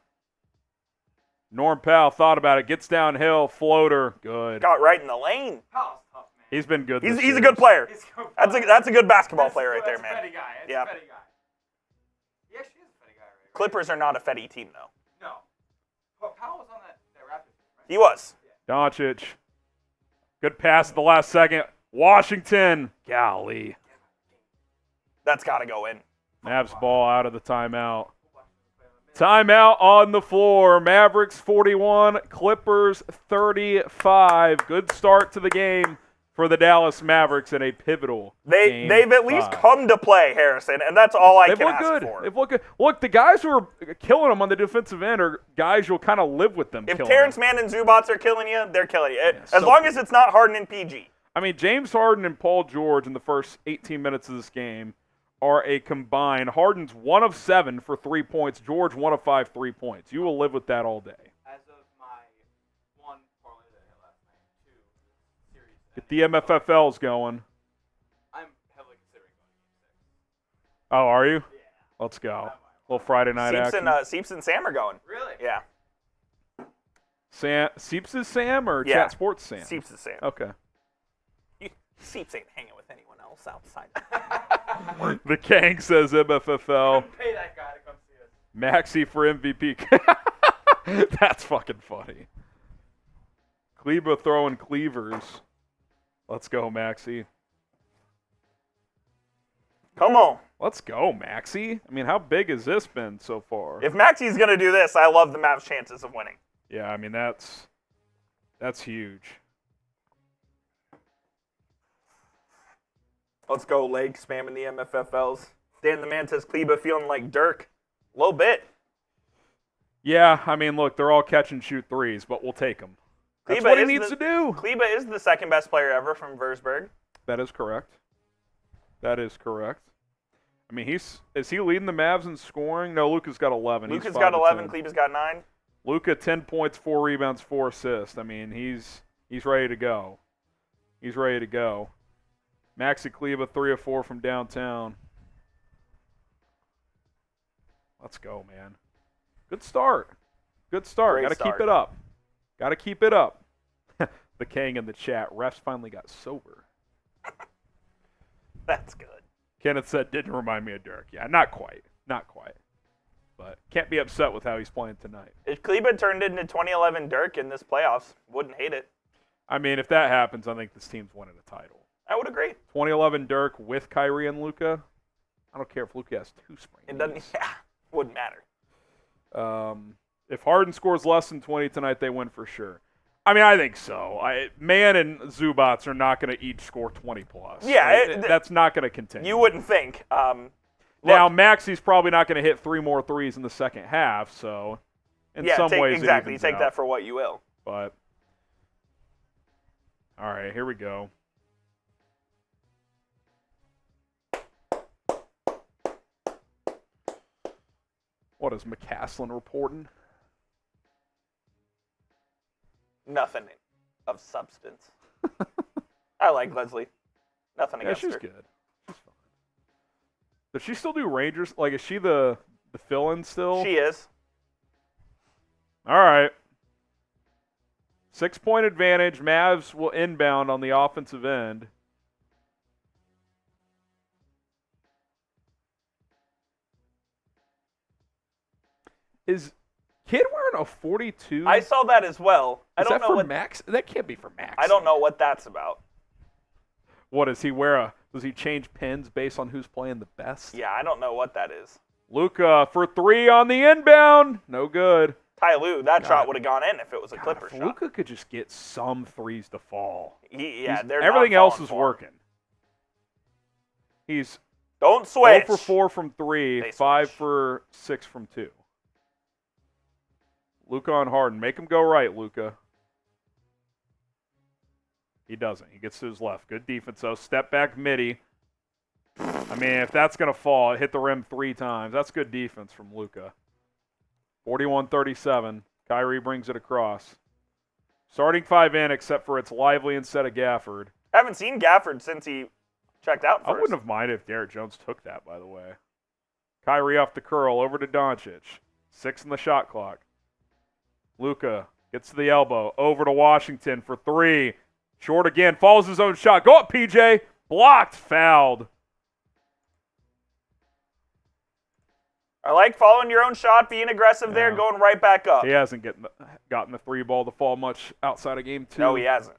Speaker 1: Norm Powell thought about it. Gets downhill. Floater. Good.
Speaker 2: Got right in the lane.
Speaker 3: Powell's tough, man.
Speaker 1: He's been good.
Speaker 2: He's
Speaker 1: this
Speaker 2: a
Speaker 1: series.
Speaker 2: good player.
Speaker 3: He's good.
Speaker 2: That's a good basketball player right there,
Speaker 3: That's
Speaker 2: man.
Speaker 3: a Fetty guy. That's
Speaker 2: Yeah.
Speaker 3: a Fetty guy. He actually is a Fetty guy, right?
Speaker 2: Clippers are not a Fetty team, though.
Speaker 3: No. But Powell was on that Raptors team, right?
Speaker 2: He was.
Speaker 1: Doncic. Good pass at the last second. Washington. Golly.
Speaker 2: That's got to go in.
Speaker 1: Mavs ball out of the timeout. Timeout on the floor. Mavericks 41, Clippers 35. Good start to the game for the Dallas Mavericks in a pivotal game
Speaker 2: They've at least
Speaker 1: 5.
Speaker 2: come to play, Harrison, and that's all I
Speaker 1: They've
Speaker 2: can
Speaker 1: looked
Speaker 2: ask
Speaker 1: good.
Speaker 2: for.
Speaker 1: They've looked good. Look, the guys who are killing them on the defensive end are guys you'll kind of live with them.
Speaker 2: If
Speaker 1: killing
Speaker 2: Terance
Speaker 1: them.
Speaker 2: Mann and Zubats are killing you, they're killing you. As
Speaker 1: so
Speaker 2: long as it's not Harden and PG.
Speaker 1: I mean, James Harden and Paul George in the first 18 minutes of this game are a combined. Harden's 1 of 7 for 3 points. George 1 of 5 3 points. You will live with that all day.
Speaker 3: As of my one parlay that I had last night, 2 series.
Speaker 1: Get the MFFLs going.
Speaker 3: I'm heavily considering going to game 6.
Speaker 1: Oh, are you?
Speaker 3: Yeah.
Speaker 1: Let's go. Little Friday night action.
Speaker 2: Seeps and Sam are going.
Speaker 3: Really?
Speaker 2: Yeah.
Speaker 1: Seeps is Sam or
Speaker 2: Yeah.
Speaker 1: Chat Sports Sam?
Speaker 2: Seeps and Sam.
Speaker 1: Okay.
Speaker 2: Seeps ain't hanging with anyone else outside.
Speaker 1: The Kang says MFFL.
Speaker 3: Pay that guy to come see us.
Speaker 1: Maxey for MVP. That's fucking funny. Kleba throwing cleavers. Let's go, Maxey.
Speaker 2: Come on.
Speaker 1: Let's go, Maxey. I mean, how big has this been so far?
Speaker 2: If Maxey's going to do this, I love the Mavs' chances of winning.
Speaker 1: Yeah, I mean, that's huge.
Speaker 2: Let's go, Lake, spamming the MFFLs. Dan the Man says Kleba feeling like Dirk. A little bit.
Speaker 1: Yeah, I mean, look, they're all catch and shoot threes, but we'll take them. That's what he needs to do.
Speaker 2: Kleba is the second best player ever from Würzburg.
Speaker 1: That is correct. That is correct. I mean, is he leading the Mavs in scoring? No, Luka's got 11.
Speaker 2: Luka's got 11. Kleba's got 9.
Speaker 1: Luka 10 points, 4 rebounds, 4 assists. I mean, he's ready to go. He's ready to go. Maxi Kleba 3 of 4 from downtown. Let's go, man. Good start. Good start. Got to keep it up. Got to keep it up. The King in the chat. Refs finally got sober.
Speaker 2: That's good.
Speaker 1: Kenneth said, didn't remind me of Dirk. Yeah, not quite. Not quite. But can't be upset with how he's playing tonight.
Speaker 2: If Kleba turned into 2011 Dirk in this playoffs, wouldn't hate it.
Speaker 1: I mean, if that happens, I think this team's winning a title.
Speaker 2: I would agree.
Speaker 1: 2011 Dirk with Kyrie and Luka. I don't care if Luka has 2 sprains.
Speaker 2: It doesn't. Yeah, wouldn't matter.
Speaker 1: If Harden scores less than 20 tonight, they win for sure. I mean, I think so. Mann and Zubats are not going to each score 20 plus.
Speaker 2: Yeah,
Speaker 1: that's not going to continue.
Speaker 2: You wouldn't think.
Speaker 1: Now, Maxi's probably not going to hit 3 more threes in the second half, so in some ways
Speaker 2: exactly.
Speaker 1: it
Speaker 2: Take
Speaker 1: out.
Speaker 2: that for what you will.
Speaker 1: But all right, here we go. What is McCaslin reporting?
Speaker 2: Nothing of substance. I like Leslie. Nothing against her.
Speaker 1: She's good. She's fine. Does she still do Rangers? Like, is she the fill-in still?
Speaker 2: She is.
Speaker 1: All right. 6-point advantage. Mavs will inbound on the offensive end. Is Kid wearing a 42?
Speaker 2: I saw that as well. I
Speaker 1: Is
Speaker 2: don't
Speaker 1: that
Speaker 2: know
Speaker 1: for
Speaker 2: what
Speaker 1: Max? That can't be for Max.
Speaker 2: I don't know what that's about.
Speaker 1: What does he wear? Does he change pins based on who's playing the best?
Speaker 2: Yeah, I don't know what that is.
Speaker 1: Luka for 3 on the inbound. No good.
Speaker 2: Ty Lue, that shot would have gone in if it was a Clipper shot.
Speaker 1: Luka could just get some threes to fall.
Speaker 2: Everything
Speaker 1: else is working. He's
Speaker 2: don't switch.
Speaker 1: 0 for 4 from 3, 5 for 6 from 2. Luka on Harden. Make him go right, Luka. He doesn't. He gets to his left. Good defense, though. Step back midi. I mean, if that's going to fall, it hit the rim 3 times. That's good defense from Luka. 41-37. Kyrie brings it across. Starting 5 in, except for it's Lively instead of Gafford.
Speaker 2: I haven't seen Gafford since he checked out first.
Speaker 1: I wouldn't have minded if Derrick Jones took that, by the way. Kyrie off the curl, over to Doncic. 6 in the shot clock. Luka gets to the elbow, over to Washington for 3. Short again, follows his own shot. Go up, PJ. Blocked, fouled.
Speaker 2: I like following your own shot, being aggressive there, going right back up.
Speaker 1: He hasn't gotten the 3 ball to fall much outside of game 2.
Speaker 2: No, he hasn't.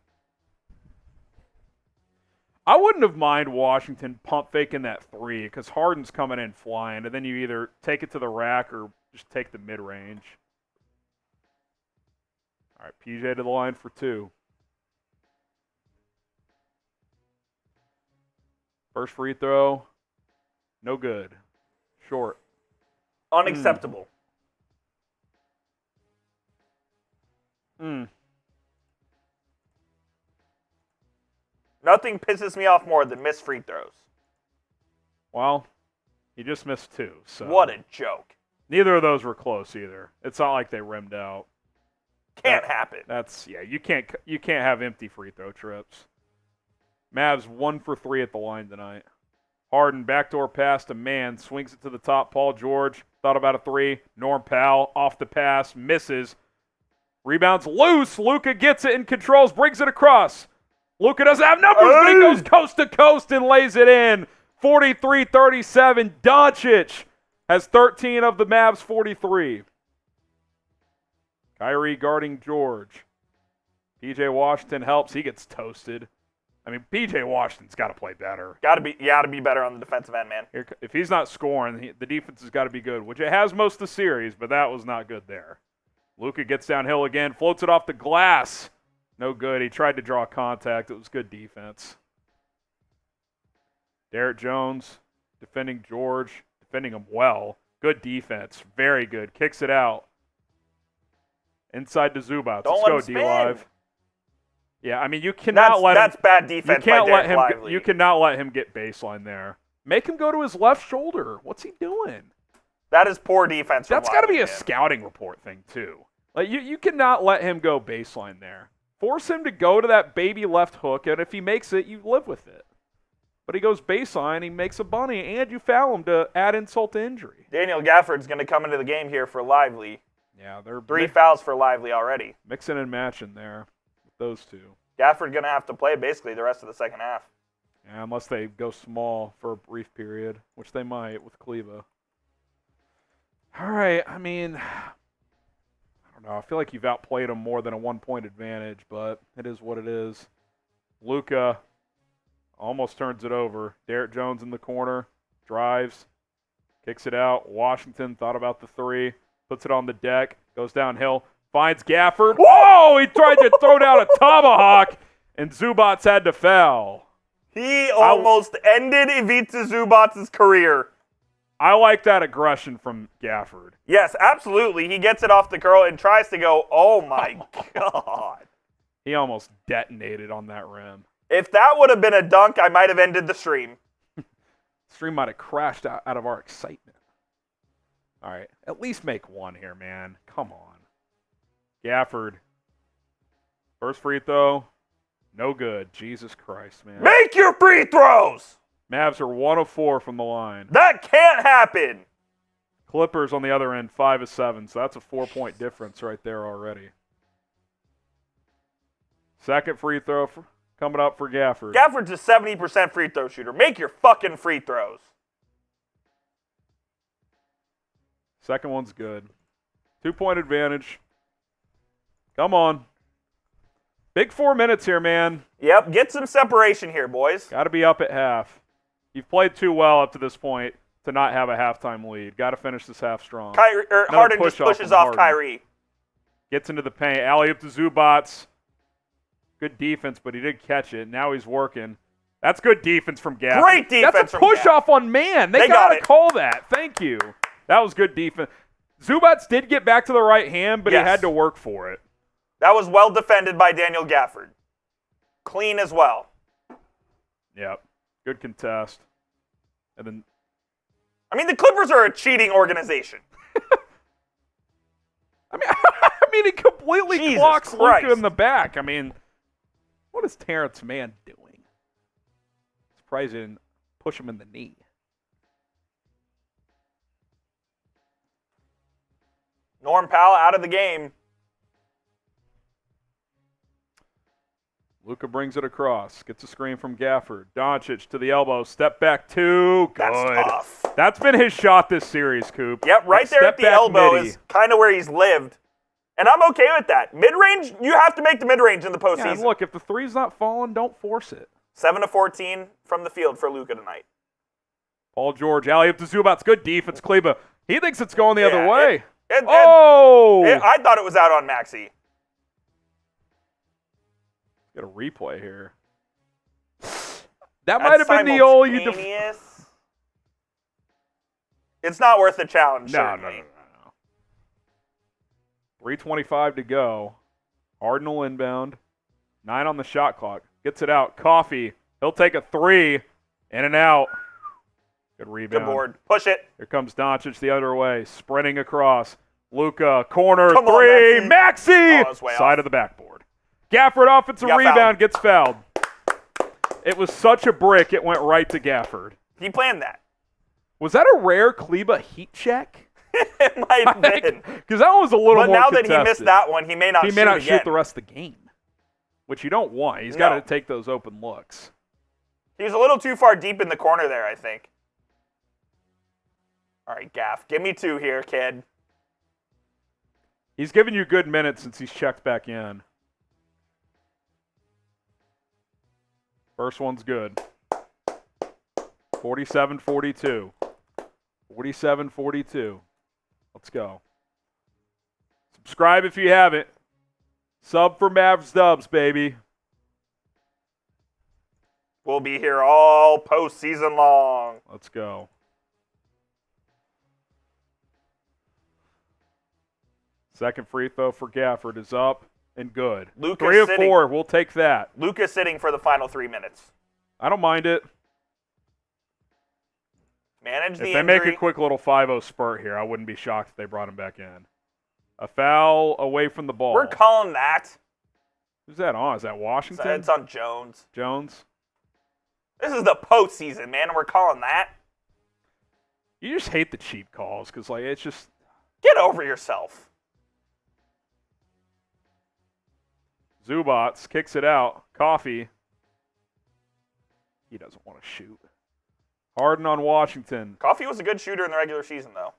Speaker 1: I wouldn't have minded Washington pump faking that 3 because Harden's coming in flying, and then you either take it to the rack or just take the mid-range. All right, PJ to the line for 2. First free throw, no good. Short.
Speaker 2: Unacceptable. Nothing pisses me off more than missed free throws.
Speaker 1: Well, he just missed 2. So
Speaker 2: what a joke.
Speaker 1: Neither of those were close either. It's not like they rimmed out.
Speaker 2: Can't happen.
Speaker 1: You can't have empty free throw trips. Mavs 1 for 3 at the line tonight. Harden backdoor pass to Mann, swings it to the top. Paul George thought about a 3. Norm Powell off the pass, misses. Rebounds loose. Luka gets it and controls, brings it across. Luka doesn't have numbers, but he goes coast to coast and lays it in. 43-37. Doncic has 13 of the Mavs' 43. Kyrie guarding George. P.J. Washington helps. He gets toasted. I mean, P.J. Washington's got to play better.
Speaker 2: Got to be better on the defensive end, man.
Speaker 1: If he's not scoring, the defense has got to be good, which it has most of the series, but that was not good there. Luka gets downhill again, floats it off the glass. No good. He tried to draw contact. It was good defense. Derrick Jones defending George, defending him well. Good defense. Very good. Kicks it out. Inside to Zubac.
Speaker 2: Don't
Speaker 1: Let's
Speaker 2: let
Speaker 1: go,
Speaker 2: him spin.
Speaker 1: D-Live. Yeah, I mean, you cannot let him.
Speaker 2: That's bad defense by Derek Lively.
Speaker 1: You cannot let him get baseline there. Make him go to his left shoulder. What's he doing?
Speaker 2: That is poor defense.
Speaker 1: That's got to be a
Speaker 2: man.
Speaker 1: scouting report thing, too. Like, you cannot let him go baseline there. Force him to go to that baby left hook, and if he makes it, you live with it. But he goes baseline, he makes a bunny, and you foul him to add insult to injury.
Speaker 2: Daniel Gafford's going to come into the game here for Lively.
Speaker 1: Yeah, they're
Speaker 2: 3 fouls for Lively already.
Speaker 1: mixing and matching there with those two.
Speaker 2: Gafford going to have to play basically the rest of the second half.
Speaker 1: Yeah, unless they go small for a brief period, which they might with Kleba. All right, I mean, I don't know. I feel like you've outplayed them more than a 1-point advantage, but it is what it is. Luka almost turns it over. Derrick Jones in the corner, drives, kicks it out. Washington thought about the three, puts it on the deck, goes downhill, finds Gafford. Whoa! He tried to throw down a tomahawk, and Zubac had to foul.
Speaker 2: He almost ended Ivica Zubac's career.
Speaker 1: I like that aggression from Gafford.
Speaker 2: Yes, absolutely. He gets it off the curl and tries to go, oh my God.
Speaker 1: He almost detonated on that rim.
Speaker 2: If that would have been a dunk, I might have ended the stream.
Speaker 1: Stream might have crashed out of our excitement. All right, at least make one here, man. Come on. Gafford. First free throw. No good. Jesus Christ, man.
Speaker 2: Make your free throws!
Speaker 1: Mavs are 1 of 4 from the line.
Speaker 2: That can't happen.
Speaker 1: Clippers on the other end, 5 of 7, so that's a 4-point difference right there already. Second free throw coming up for Gafford.
Speaker 2: Gafford's a 70% free throw shooter. Make your fucking free throws.
Speaker 1: Second one's good. 2-point advantage. Come on. Big 4 minutes here, man.
Speaker 2: Yep, get some separation here, boys.
Speaker 1: Got to be up at half. You've played too well up to this point to not have a halftime lead. Got to finish this half strong.
Speaker 2: Harden just pushes off Kyrie.
Speaker 1: Gets into the paint. Alley-oop to Zubac. Good defense, but he did catch it. Now he's working. That's good defense from Gafford.
Speaker 2: Great defense
Speaker 1: That's a
Speaker 2: from
Speaker 1: push-off on man. They got to call that. Thank you. That was good defense. Zubac did get back to the right hand, but he had to work for it.
Speaker 2: That was well defended by Daniel Gafford. Clean as well.
Speaker 1: Yep. Good contest. And then,
Speaker 2: I mean, the Clippers are a cheating organization.
Speaker 1: I mean, he completely
Speaker 2: Jesus
Speaker 1: clocks
Speaker 2: Christ.
Speaker 1: Luka in the back. I mean, what is Terance Mann doing? Surprised he didn't push him in the knee.
Speaker 2: Norm Powell out of the game.
Speaker 1: Luka brings it across. Gets a screen from Gafford. Doncic to the elbow. Step back two. Good.
Speaker 2: That's tough.
Speaker 1: That's been his shot this series, Coop.
Speaker 2: Yep, right there at the elbow is kind of where he's lived. And I'm okay with that. Mid-range, you have to make the mid-range in the postseason.
Speaker 1: Yeah, and look, if the three's not falling, don't force it.
Speaker 2: 7 of 14 from the field for Luka tonight.
Speaker 1: Paul George, alley-oop to Zubac. Good defense, Kleba. He thinks it's going the other way.
Speaker 2: I thought it was out on Maxey.
Speaker 1: Get a replay here. That might have been the old you.
Speaker 2: It's not worth the challenge.
Speaker 1: No. 3:25 to go. Harden will inbound. 9 on the shot clock. Gets it out. Coffee. He'll take a 3. In and out. Good rebound.
Speaker 2: Good board. Push it.
Speaker 1: Here comes Doncic the other way. Sprinting across. Luka. Corner.
Speaker 2: Come
Speaker 1: 3.
Speaker 2: on,
Speaker 1: Maxey. Side
Speaker 2: off.
Speaker 1: of the backboard. Gafford offensive rebound.
Speaker 2: Fouled.
Speaker 1: Gets fouled. It was such a brick, it went right to Gafford.
Speaker 2: He planned that.
Speaker 1: Was that a rare Kleba heat check?
Speaker 2: It might have been.
Speaker 1: Because that one was a little more
Speaker 2: But now
Speaker 1: contested.
Speaker 2: that he missed that one, he may not
Speaker 1: shoot the rest of the game, which you don't want. He's got to take those open looks.
Speaker 2: He was a little too far deep in the corner there, I think. All right, Gaff, give me 2 here, kid.
Speaker 1: He's given you good minutes since he's checked back in. First one's good. 47-42. 47-42. Let's go. Subscribe if you haven't. Sub for Mavs Dubs, baby.
Speaker 2: We'll be here all postseason long.
Speaker 1: Let's go. Second free throw for Gafford is up and good.
Speaker 2: Luka's
Speaker 1: 3 of
Speaker 2: sitting.
Speaker 1: 4. We'll take that.
Speaker 2: Luka's sitting for the final 3 minutes.
Speaker 1: I don't mind it.
Speaker 2: Manage the
Speaker 1: If they
Speaker 2: injury.
Speaker 1: make a quick little 5-0 spurt here, I wouldn't be shocked if they brought him back in. A foul away from the ball.
Speaker 2: We're calling that.
Speaker 1: Who's that on? Is that Washington?
Speaker 2: It's on Jones.
Speaker 1: Jones?
Speaker 2: This is the postseason, man, and we're calling that.
Speaker 1: You just hate the cheap calls because, like, it's just...
Speaker 2: Get over yourself.
Speaker 1: Zubats kicks it out. Coffee. He doesn't want to shoot. Harden on Washington.
Speaker 2: Coffee was a good shooter in the regular season, though.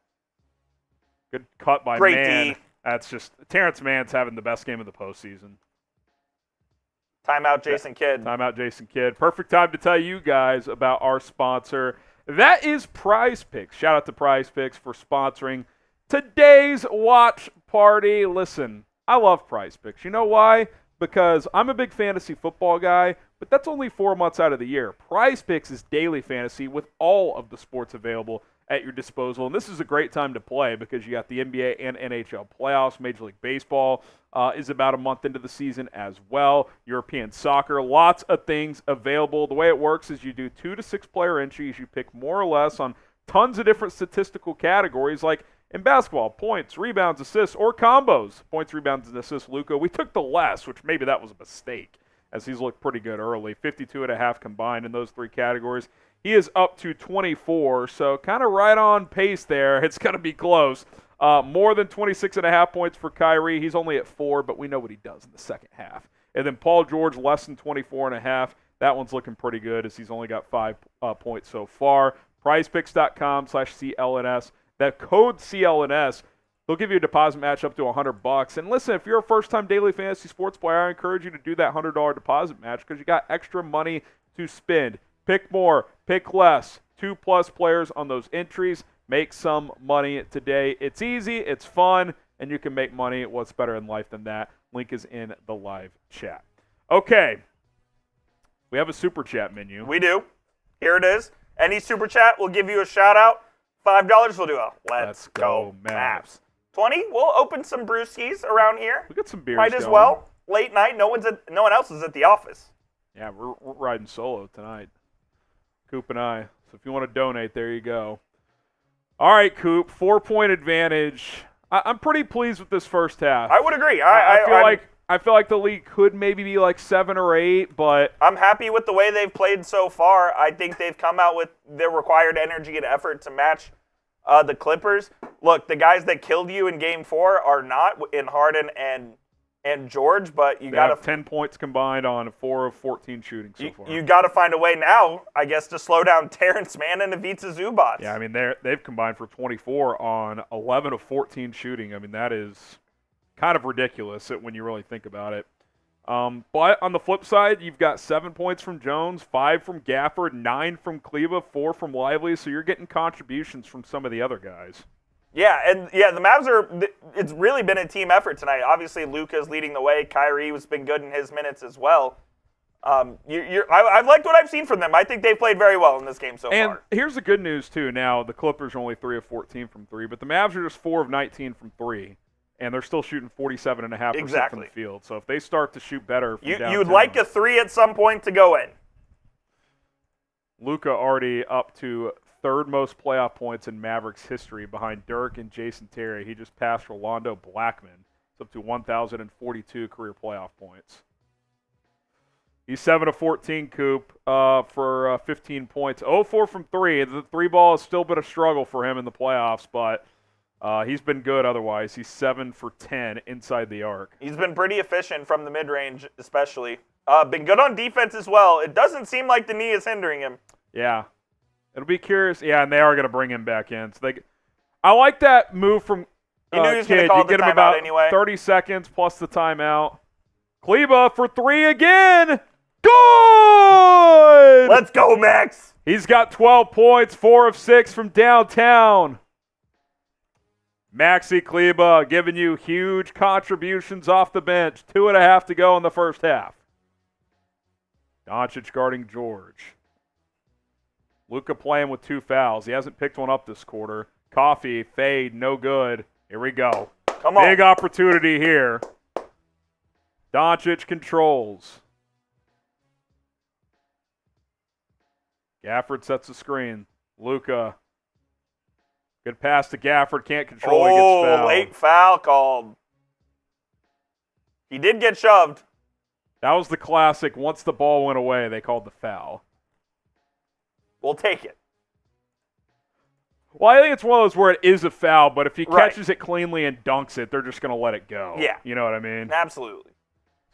Speaker 1: Good cut by
Speaker 2: Great
Speaker 1: Mann.
Speaker 2: D.
Speaker 1: That's just... Terance Mann's having the best game of the postseason.
Speaker 2: Timeout, Jason Kidd.
Speaker 1: Timeout, Jason Kidd. Perfect time to tell you guys about our sponsor. That is Prize Picks. Shout out to Prize Picks for sponsoring today's watch party. Listen, I love Prize Picks. You know why? Because I'm a big fantasy football guy, but that's only 4 months out of the year. Prize Picks is daily fantasy with all of the sports available at your disposal. And this is a great time to play because you got the NBA and NHL playoffs. Major League Baseball is about a month into the season as well. European soccer, lots of things available. The way it works is you do 2 to 6 player entries. You pick more or less on tons of different statistical categories like in basketball, points, rebounds, assists, or combos. Points, rebounds, and assists, Luka. We took the less, which maybe that was a mistake as he's looked pretty good early. 52.5 combined in those 3 categories. He is up to 24, so kind of right on pace there. It's going to be close. More than 26.5 points for Kyrie. He's only at 4, but we know what he does in the second half. And then Paul George, less than 24.5. That one's looking pretty good as he's only got 5 points so far. PrizePicks.com/CLNS. That code CLNS, they'll give you a deposit match up to $100. And listen, if you're a first-time daily fantasy sports player, I encourage you to do that $100 deposit match because you got extra money to spend. Pick more, pick less. 2+ players on those entries. Make some money today. It's easy, it's fun, and you can make money. What's better in life than that? Link is in the live chat. Okay. We have a super chat menu.
Speaker 2: We do. Here it is. Any super chat, we'll give you a shout-out. $5, we'll do a Let's Go Mavs. 20, we'll open some brewskis around here.
Speaker 1: We got some beers
Speaker 2: Might as
Speaker 1: going.
Speaker 2: well. Late night, no one else is at the office.
Speaker 1: Yeah, we're riding solo tonight. Coop and I. So if you want to donate, there you go. All right, Coop, 4-point advantage. I'm pretty pleased with this first half.
Speaker 2: I would agree.
Speaker 1: I feel like the league could maybe be like 7 or 8, but
Speaker 2: I'm happy with the way they've played so far. I think they've come out with their required energy and effort to match the Clippers. Look, the guys that killed you in Game 4 are not in Harden and George, but you got to
Speaker 1: 10 points combined on 4 of 14 shooting so far.
Speaker 2: You got to find a way now, I guess, to slow down Terance Mann and Ivica Zubac.
Speaker 1: Yeah, I mean they've combined for 24 on 11 of 14 shooting. I mean that is kind of ridiculous when you really think about it. But on the flip side, you've got 7 points from Jones, 5 from Gafford, 9 from Kleba, 4 from Lively. So you're getting contributions from some of the other guys.
Speaker 2: Yeah, and the Mavs it's really been a team effort tonight. Obviously, Luka's leading the way. Kyrie has been good in his minutes as well. I've liked what I've seen from them. I think they've played very well in this game so far.
Speaker 1: And here's the good news, too. Now, the Clippers are only 3 of 14 from 3, but the Mavs are just 4 of 19 from 3, and they're still shooting 47.5% from the field. So if they start to shoot better from downtown,
Speaker 2: you'd like a 3 at some point to go in.
Speaker 1: Luka already up to 3rd most playoff points in Mavericks history behind Dirk and Jason Terry. He just passed Rolando Blackman. It's up to 1,042 career playoff points. He's 7 of 14, Coop, for 15 points. 0-4 from 3. The 3 ball has still been a struggle for him in the playoffs, but he's been good otherwise. He's 7 for 10 inside the arc.
Speaker 2: He's been pretty efficient from the mid-range especially. Been good on defense as well. It doesn't seem like the knee is hindering him.
Speaker 1: Yeah. It'll be curious. Yeah, and they are going to bring him back in. So I like that move from
Speaker 2: You knew he was
Speaker 1: Kidd.
Speaker 2: going to call
Speaker 1: You
Speaker 2: the
Speaker 1: get him
Speaker 2: timeout
Speaker 1: about
Speaker 2: anyway.
Speaker 1: 30 seconds plus the timeout. Kleba for 3 again. Good!
Speaker 2: Let's go, Max!
Speaker 1: He's got 12 points, 4 of 6 from downtown. Maxi Kleba giving you huge contributions off the bench. 2.5 to go in the first half. Doncic guarding George. Luka playing with 2 fouls. He hasn't picked one up this quarter. Coffee, fade, no good. Here we go.
Speaker 2: Come on.
Speaker 1: Big opportunity here. Doncic controls. Gafford sets the screen. Luka. Good pass to Gafford. Can't control it. He gets fouled.
Speaker 2: Late foul called. He did get shoved.
Speaker 1: That was the classic. Once the ball went away, they called the foul.
Speaker 2: We'll take it.
Speaker 1: Well, I think it's one of those where it is a foul, but if he
Speaker 2: Right.
Speaker 1: catches it cleanly and dunks it, they're just going to let it go.
Speaker 2: Yeah.
Speaker 1: You know what I mean?
Speaker 2: Absolutely.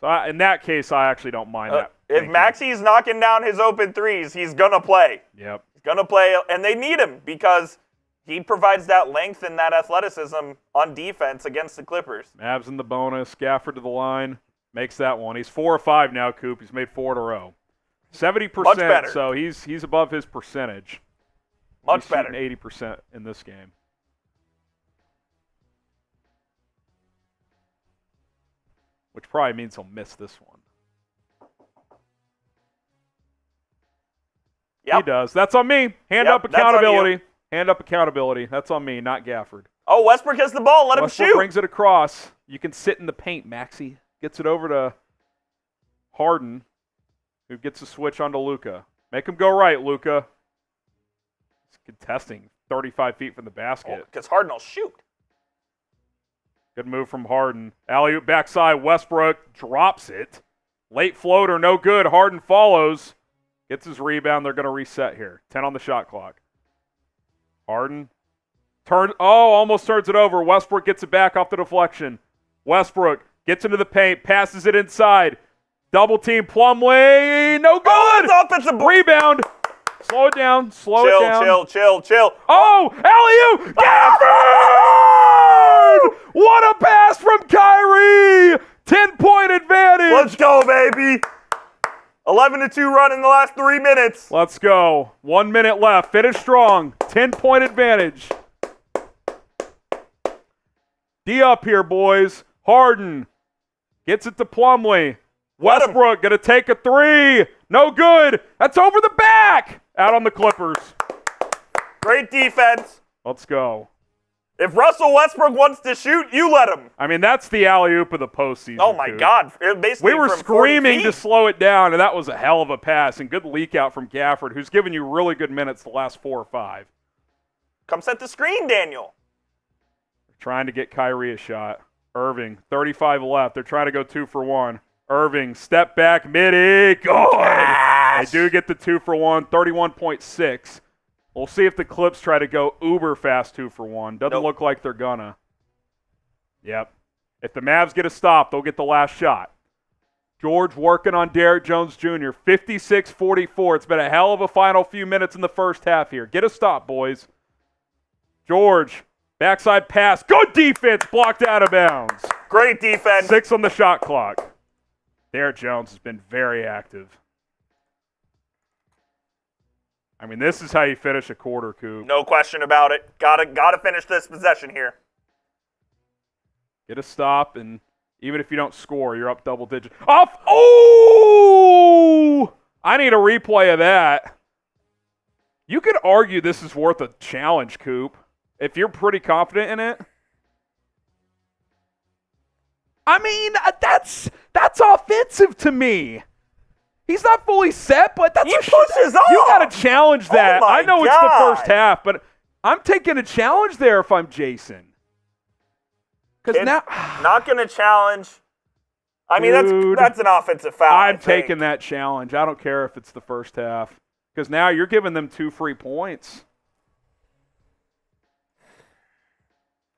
Speaker 1: So in that case, I actually don't mind that.
Speaker 2: If
Speaker 1: thinking.
Speaker 2: Maxey's knocking down his open threes, he's going to play.
Speaker 1: Yep.
Speaker 2: He's going to play, and they need him because he provides that length and that athleticism on defense against the Clippers.
Speaker 1: Mavs in the bonus. Gafford to the line. Makes that one. He's 4 or 5 now, Coop. He's made 4 in a row. 70%,
Speaker 2: Much better.
Speaker 1: so he's above his percentage.
Speaker 2: Much
Speaker 1: He's
Speaker 2: better.
Speaker 1: shooting 80% in this game. Which probably means he'll miss this one.
Speaker 2: Yep.
Speaker 1: He does. That's on me. Hand
Speaker 2: Yep,
Speaker 1: up
Speaker 2: that's on you.
Speaker 1: accountability. Hand up accountability. That's on me, not Gafford.
Speaker 2: Oh, Westbrook has the ball. Let
Speaker 1: Westbrook
Speaker 2: him shoot.
Speaker 1: brings it across. You can sit in the paint, Maxey. Gets it over to Harden, who gets a switch onto Luka. Make him go right, Luka. He's contesting 35 feet from the basket.
Speaker 2: Because Harden will shoot.
Speaker 1: Good move from Harden. Alley-oop backside. Westbrook drops it. Late floater, no good. Harden follows. Gets his rebound. They're going to reset here. 10 on the shot clock. Harden. Almost turns it over. Westbrook gets it back off the deflection. Westbrook gets into the paint. Passes it inside. Double team Plumlee. No good.
Speaker 2: Oh, it's offensive.
Speaker 1: Rebound. Slow it down. Slow it down.
Speaker 2: Chill.
Speaker 1: Oh, alley-oop! Gafford! What a pass from Kyrie! 10-point advantage!
Speaker 2: Let's go, baby. 11-2 run in the last 3 minutes.
Speaker 1: Let's go. 1 minute left. Finish strong. 10-point advantage. D up here, boys. Harden gets it to Plumlee. Westbrook going to take a 3. No good. That's over the back. Out on the Clippers.
Speaker 2: Great defense.
Speaker 1: Let's go.
Speaker 2: If Russell Westbrook wants to shoot, you let him.
Speaker 1: I mean, that's the alley-oop of the postseason.
Speaker 2: Oh, my
Speaker 1: Coop.
Speaker 2: God. Basically
Speaker 1: We were
Speaker 2: from 40
Speaker 1: screaming
Speaker 2: feet.
Speaker 1: to slow it down, and that was a hell of a pass. And good leak out from Gafford, who's given you really good minutes the last 4 or 5.
Speaker 2: Come set the screen, Daniel.
Speaker 1: Trying to get Kyrie a shot. Irving, 35 left. They're trying to go 2 for 1. Irving, step back, midi. Good. They do get the 2 for 1, 31.6. We'll see if the Clips try to go uber fast 2 for 1. Doesn't look like they're gonna. Yep. If the Mavs get a stop, they'll get the last shot. George working on Derrick Jones Jr., 56-44. It's been a hell of a final few minutes in the first half here. Get a stop, boys. George, backside pass. Good defense, blocked out of bounds.
Speaker 2: Great defense.
Speaker 1: 6 on the shot clock. Derrick Jones has been very active. I mean, this is how you finish a quarter, Coop.
Speaker 2: No question about it. Gotta finish this possession here.
Speaker 1: Get a stop, and even if you don't score, you're up double digits. Off! Oh! I need a replay of that. You could argue this is worth a challenge, Coop, if you're pretty confident in it. I mean, that's offensive to me. He's not fully set, but that's
Speaker 2: He pushes off.
Speaker 1: You got to challenge that.
Speaker 2: Oh my
Speaker 1: I know it's
Speaker 2: God.
Speaker 1: the first half, but I'm taking a challenge there if I'm Jason. Because
Speaker 2: Kid,
Speaker 1: now
Speaker 2: not gonna challenge. I mean,
Speaker 1: Dude,
Speaker 2: that's an offensive foul.
Speaker 1: I'm taking that challenge. I don't care if it's the first half. Because now you're giving them 2 free points.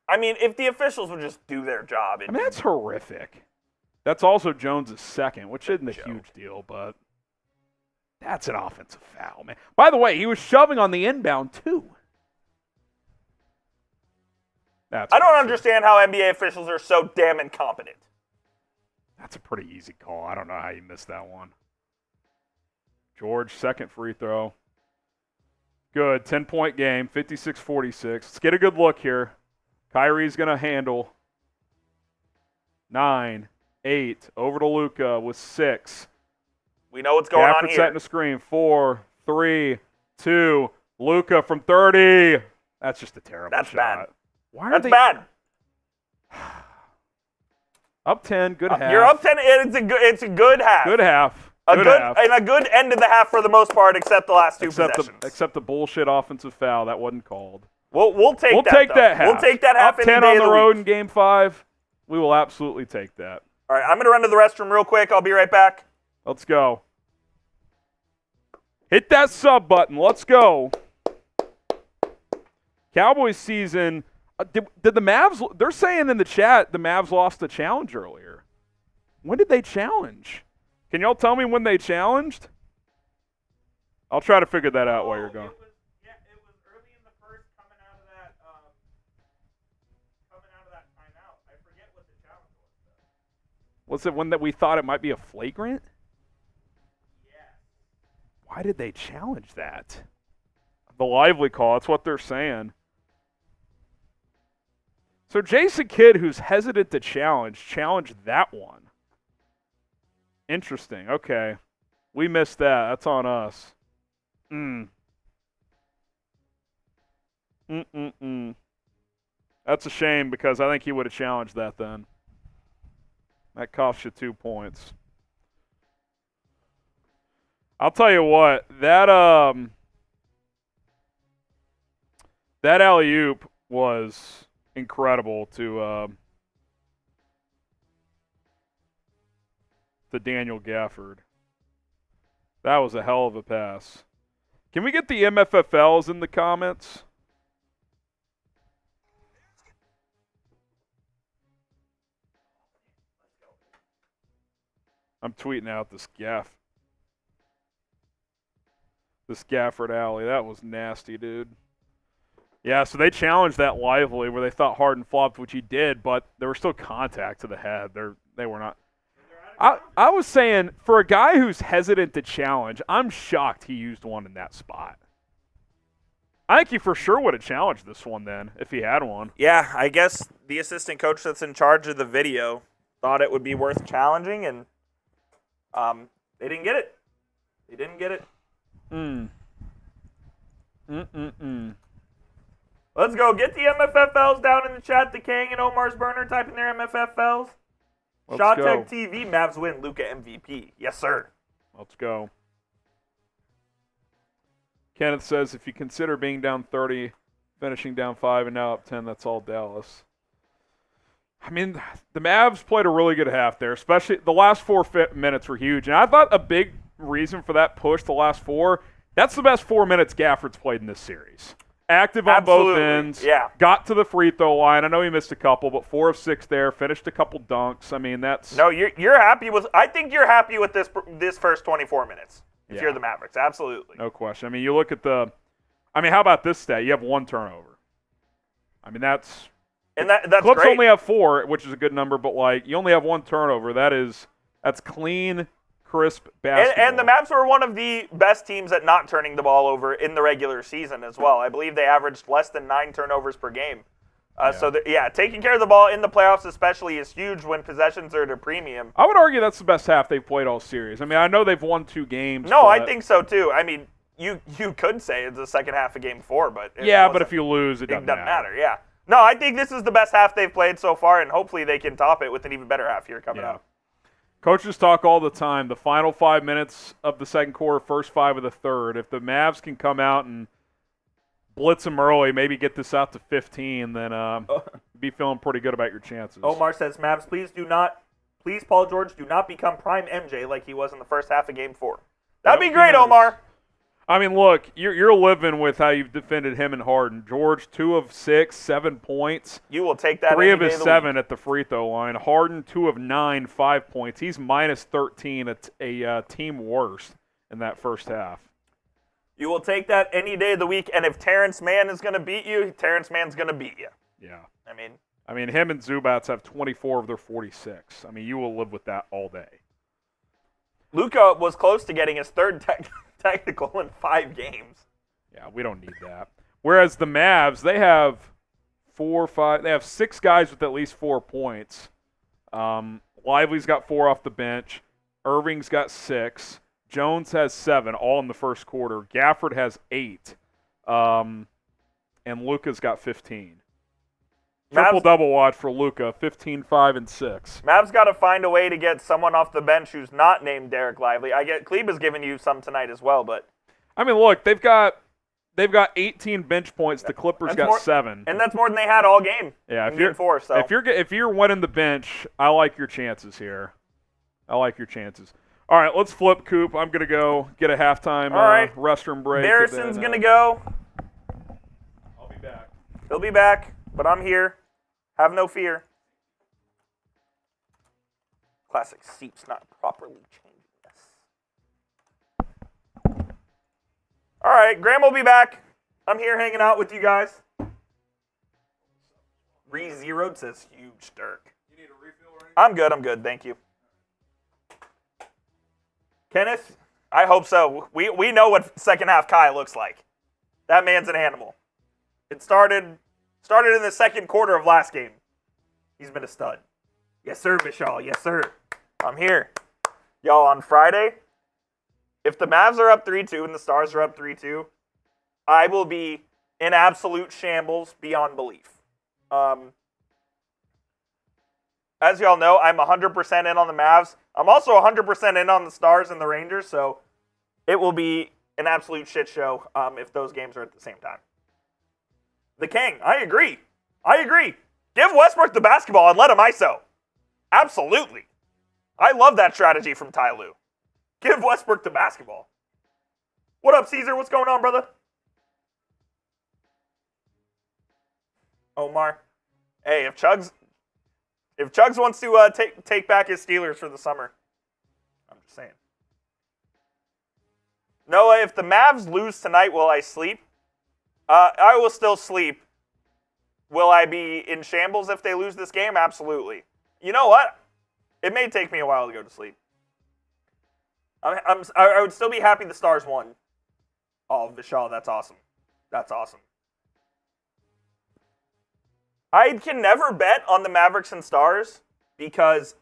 Speaker 2: I mean, if the officials would just do their job.
Speaker 1: I mean, that's horrific. That's also Jones' second, which isn't a huge deal, but that's an offensive foul, man. By the way, he was shoving on the inbound, too.
Speaker 2: I don't understand how NBA officials are so damn incompetent.
Speaker 1: That's a pretty easy call. I don't know how you missed that one. George, second free throw. Good, 10-point game, 56-46. Let's get a good look here. Kyrie's going to handle. 9, 8, over to Luka with 6.
Speaker 2: We know what's going on
Speaker 1: Gafford
Speaker 2: here.
Speaker 1: setting the screen. 4, 3, 2. Luka from 30. That's just a terrible
Speaker 2: That's
Speaker 1: shot.
Speaker 2: bad.
Speaker 1: Why are
Speaker 2: That's
Speaker 1: they
Speaker 2: bad.
Speaker 1: up 10? Good half.
Speaker 2: You're up 10. It's a good half.
Speaker 1: Good half.
Speaker 2: And a good end of the half for the most part, except the last two possessions.
Speaker 1: Except the bullshit offensive foul that wasn't called.
Speaker 2: We'll take
Speaker 1: We'll
Speaker 2: that.
Speaker 1: take that half.
Speaker 2: We'll take that half.
Speaker 1: Up 10 on the road in Game 5. We will absolutely take that.
Speaker 2: All right, I'm going to run to the restroom real quick. I'll be right back.
Speaker 1: Let's go. Hit that sub button. Let's go. Cowboys season. Did the Mavs? They're saying in the chat the Mavs lost the challenge earlier. When did they challenge? Can y'all tell me when they challenged? I'll try to figure that out while you're gone.
Speaker 3: It was early in the first, coming out of that timeout. I forget what the challenge was, though.
Speaker 1: Was it when that we thought it might be a flagrant?
Speaker 3: Yeah.
Speaker 1: Why did they challenge that? The lively call. That's what they're saying. So Jason Kidd, who's hesitant to challenged that one. Interesting. Okay. We missed that. That's on us. That's a shame because I think he would have challenged that then. That costs you 2 points. I'll tell you what, that alley-oop was incredible to Daniel Gafford. That was a hell of a pass. Can we get the MFFLs in the comments? I'm tweeting out this Gafford alley. That was nasty, dude. Yeah, so they challenged that lively where they thought Harden flopped, which he did, but there was still contact to the head. They were not. I was saying, for a guy who's hesitant to challenge, I'm shocked he used one in that spot. I think he for sure would have challenged this one then if he had one.
Speaker 2: Yeah, I guess the assistant coach that's in charge of the video thought it would be worth challenging, and they didn't get it. They didn't get it. Let's go. Get the MFFLs down in the chat. The Kang and Omar's burner. Type in their MFFLs. Shot Tech TV. Mavs win. Luka MVP. Yes, sir.
Speaker 1: Let's go. Kenneth says, if you consider being down 30, finishing down 5, and now up 10, that's all Dallas. I mean, the Mavs played a really good half there, especially the last 4 minutes were huge. And I thought a big reason for that push, the last 4, that's the best 4 minutes Gafford's played in this series. Active on both ends.
Speaker 2: Yeah.
Speaker 1: Got to the free throw line. I know he missed a couple, but 4 of 6 there. Finished a couple dunks. I mean, that's...
Speaker 2: No, you're happy with... I think you're happy with this first 24 minutes. If you're the Mavericks. Absolutely.
Speaker 1: No question. I mean, you look at the... I mean, how about this stat? You have 1 turnover. I mean, that's...
Speaker 2: And that's
Speaker 1: Clips
Speaker 2: great.
Speaker 1: only have 4, which is a good number, but, like, you only have 1 turnover. That's clean, crisp basketball.
Speaker 2: And the Mavs were one of the best teams at not turning the ball over in the regular season as well. I believe they averaged less than 9 turnovers per game. So, taking care of the ball in the playoffs especially is huge when possessions are at a premium.
Speaker 1: I would argue that's the best half they've played all series. I mean, I know they've won 2 games.
Speaker 2: No, I think so too. I mean, you could say it's the second half of Game 4, but
Speaker 1: but if you lose, it doesn't
Speaker 2: matter. Yeah. No, I think this is the best half they've played so far, and hopefully they can top it with an even better half here coming up.
Speaker 1: Coaches talk all the time. The final 5 minutes of the second quarter, first 5 of the third. If the Mavs can come out and blitz them early, maybe get this out to 15, then be feeling pretty good about your chances.
Speaker 2: Omar says, Mavs, please, Paul George, do not become prime MJ like he was in the first half of Game 4. That'd be great, Omar.
Speaker 1: I mean, look, you're living with how you've defended him and Harden. George, 2 of 6, 7 points.
Speaker 2: You will take that.
Speaker 1: 3 of his 7 at the free throw line. Harden, 2 of 9, 5 points. He's minus 13, a team worst in that first half.
Speaker 2: You will take that any day of the week. And if Terance Mann is going to beat you, Terance Mann's going to beat you.
Speaker 1: Yeah.
Speaker 2: I mean,
Speaker 1: him and Zubats have 24 of their 46. I mean, you will live with that all day.
Speaker 2: Luka was close to getting his third technical in 5 games.
Speaker 1: Yeah, we don't need that. Whereas the Mavs, they have 6 guys with at least 4 points. Lively's got 4 off the bench. Irving's got 6. Jones has 7, all in the first quarter. Gafford has 8. And Luka's got 15. Triple-double watch for Luka, 15, 5, and 6.
Speaker 2: Mavs got to find a way to get someone off the bench who's not named Derek Lively. I get Kleber's giving you some tonight as well, but
Speaker 1: I mean, look, they've got 18 bench points. The Clippers got 7,
Speaker 2: and that's more than they had all game.
Speaker 1: Yeah,
Speaker 2: if
Speaker 1: you're winning the bench, I like your chances here. I like your chances. All right, let's flip, Coop. I'm gonna go get a halftime restroom break.
Speaker 2: Harrison's gonna go.
Speaker 1: I'll be back.
Speaker 2: He'll be back, but I'm here. Have no fear. Classic seats not properly changing this. All right, Graham will be back. I'm here hanging out with you guys. Re-zeroed says huge Dirk.
Speaker 1: You need a refill or anything?
Speaker 2: I'm good. Thank you. Kenneth, I hope so. We know what second half Kai looks like. That man's an animal. It started in the second quarter of last game. He's been a stud. Yes, sir, Vishal. Yes, sir. I'm here. Y'all, on Friday, if the Mavs are up 3-2 and the Stars are up 3-2, I will be in absolute shambles beyond belief. As y'all know, I'm 100% in on the Mavs. I'm also 100% in on the Stars and the Rangers, so it will be an absolute shit show if those games are at the same time. The King, I agree. Give Westbrook the basketball and let him ISO. Absolutely. I love that strategy from Ty Lue. Give Westbrook the basketball. What up, Caesar? What's going on, brother? Omar. Hey, if Chugs wants to take back his Steelers for the summer, I'm just saying. Noah, if the Mavs lose tonight, will I sleep? I will still sleep. Will I be in shambles if they lose this game? Absolutely. You know what? It may take me a while to go to sleep. I would still be happy the Stars won. Oh, Vishal, that's awesome. That's awesome. I can never bet on the Mavericks and Stars because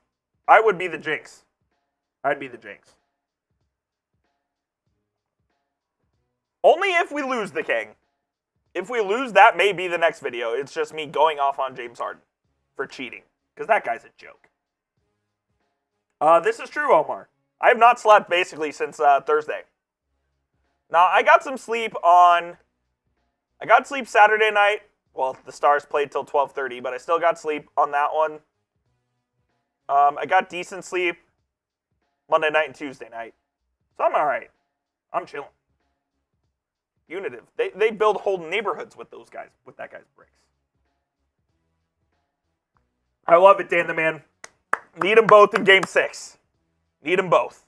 Speaker 2: I would be the jinx. I'd be the jinx. Only if we lose the King. If we lose, that may be the next video. It's just me going off on James Harden for cheating. Because that guy's a joke. This is true, Omar. I have not slept basically since Thursday. Now, I got some sleep Saturday night. Well, the Stars played till 12:30, but I still got sleep on that one. I got decent sleep Monday night and Tuesday night. So I'm all right. I'm chilling. Unitive. They build whole neighborhoods with those guys, with that guy's bricks. I love it, Dan the Man. Need them both in Game 6. Need them both.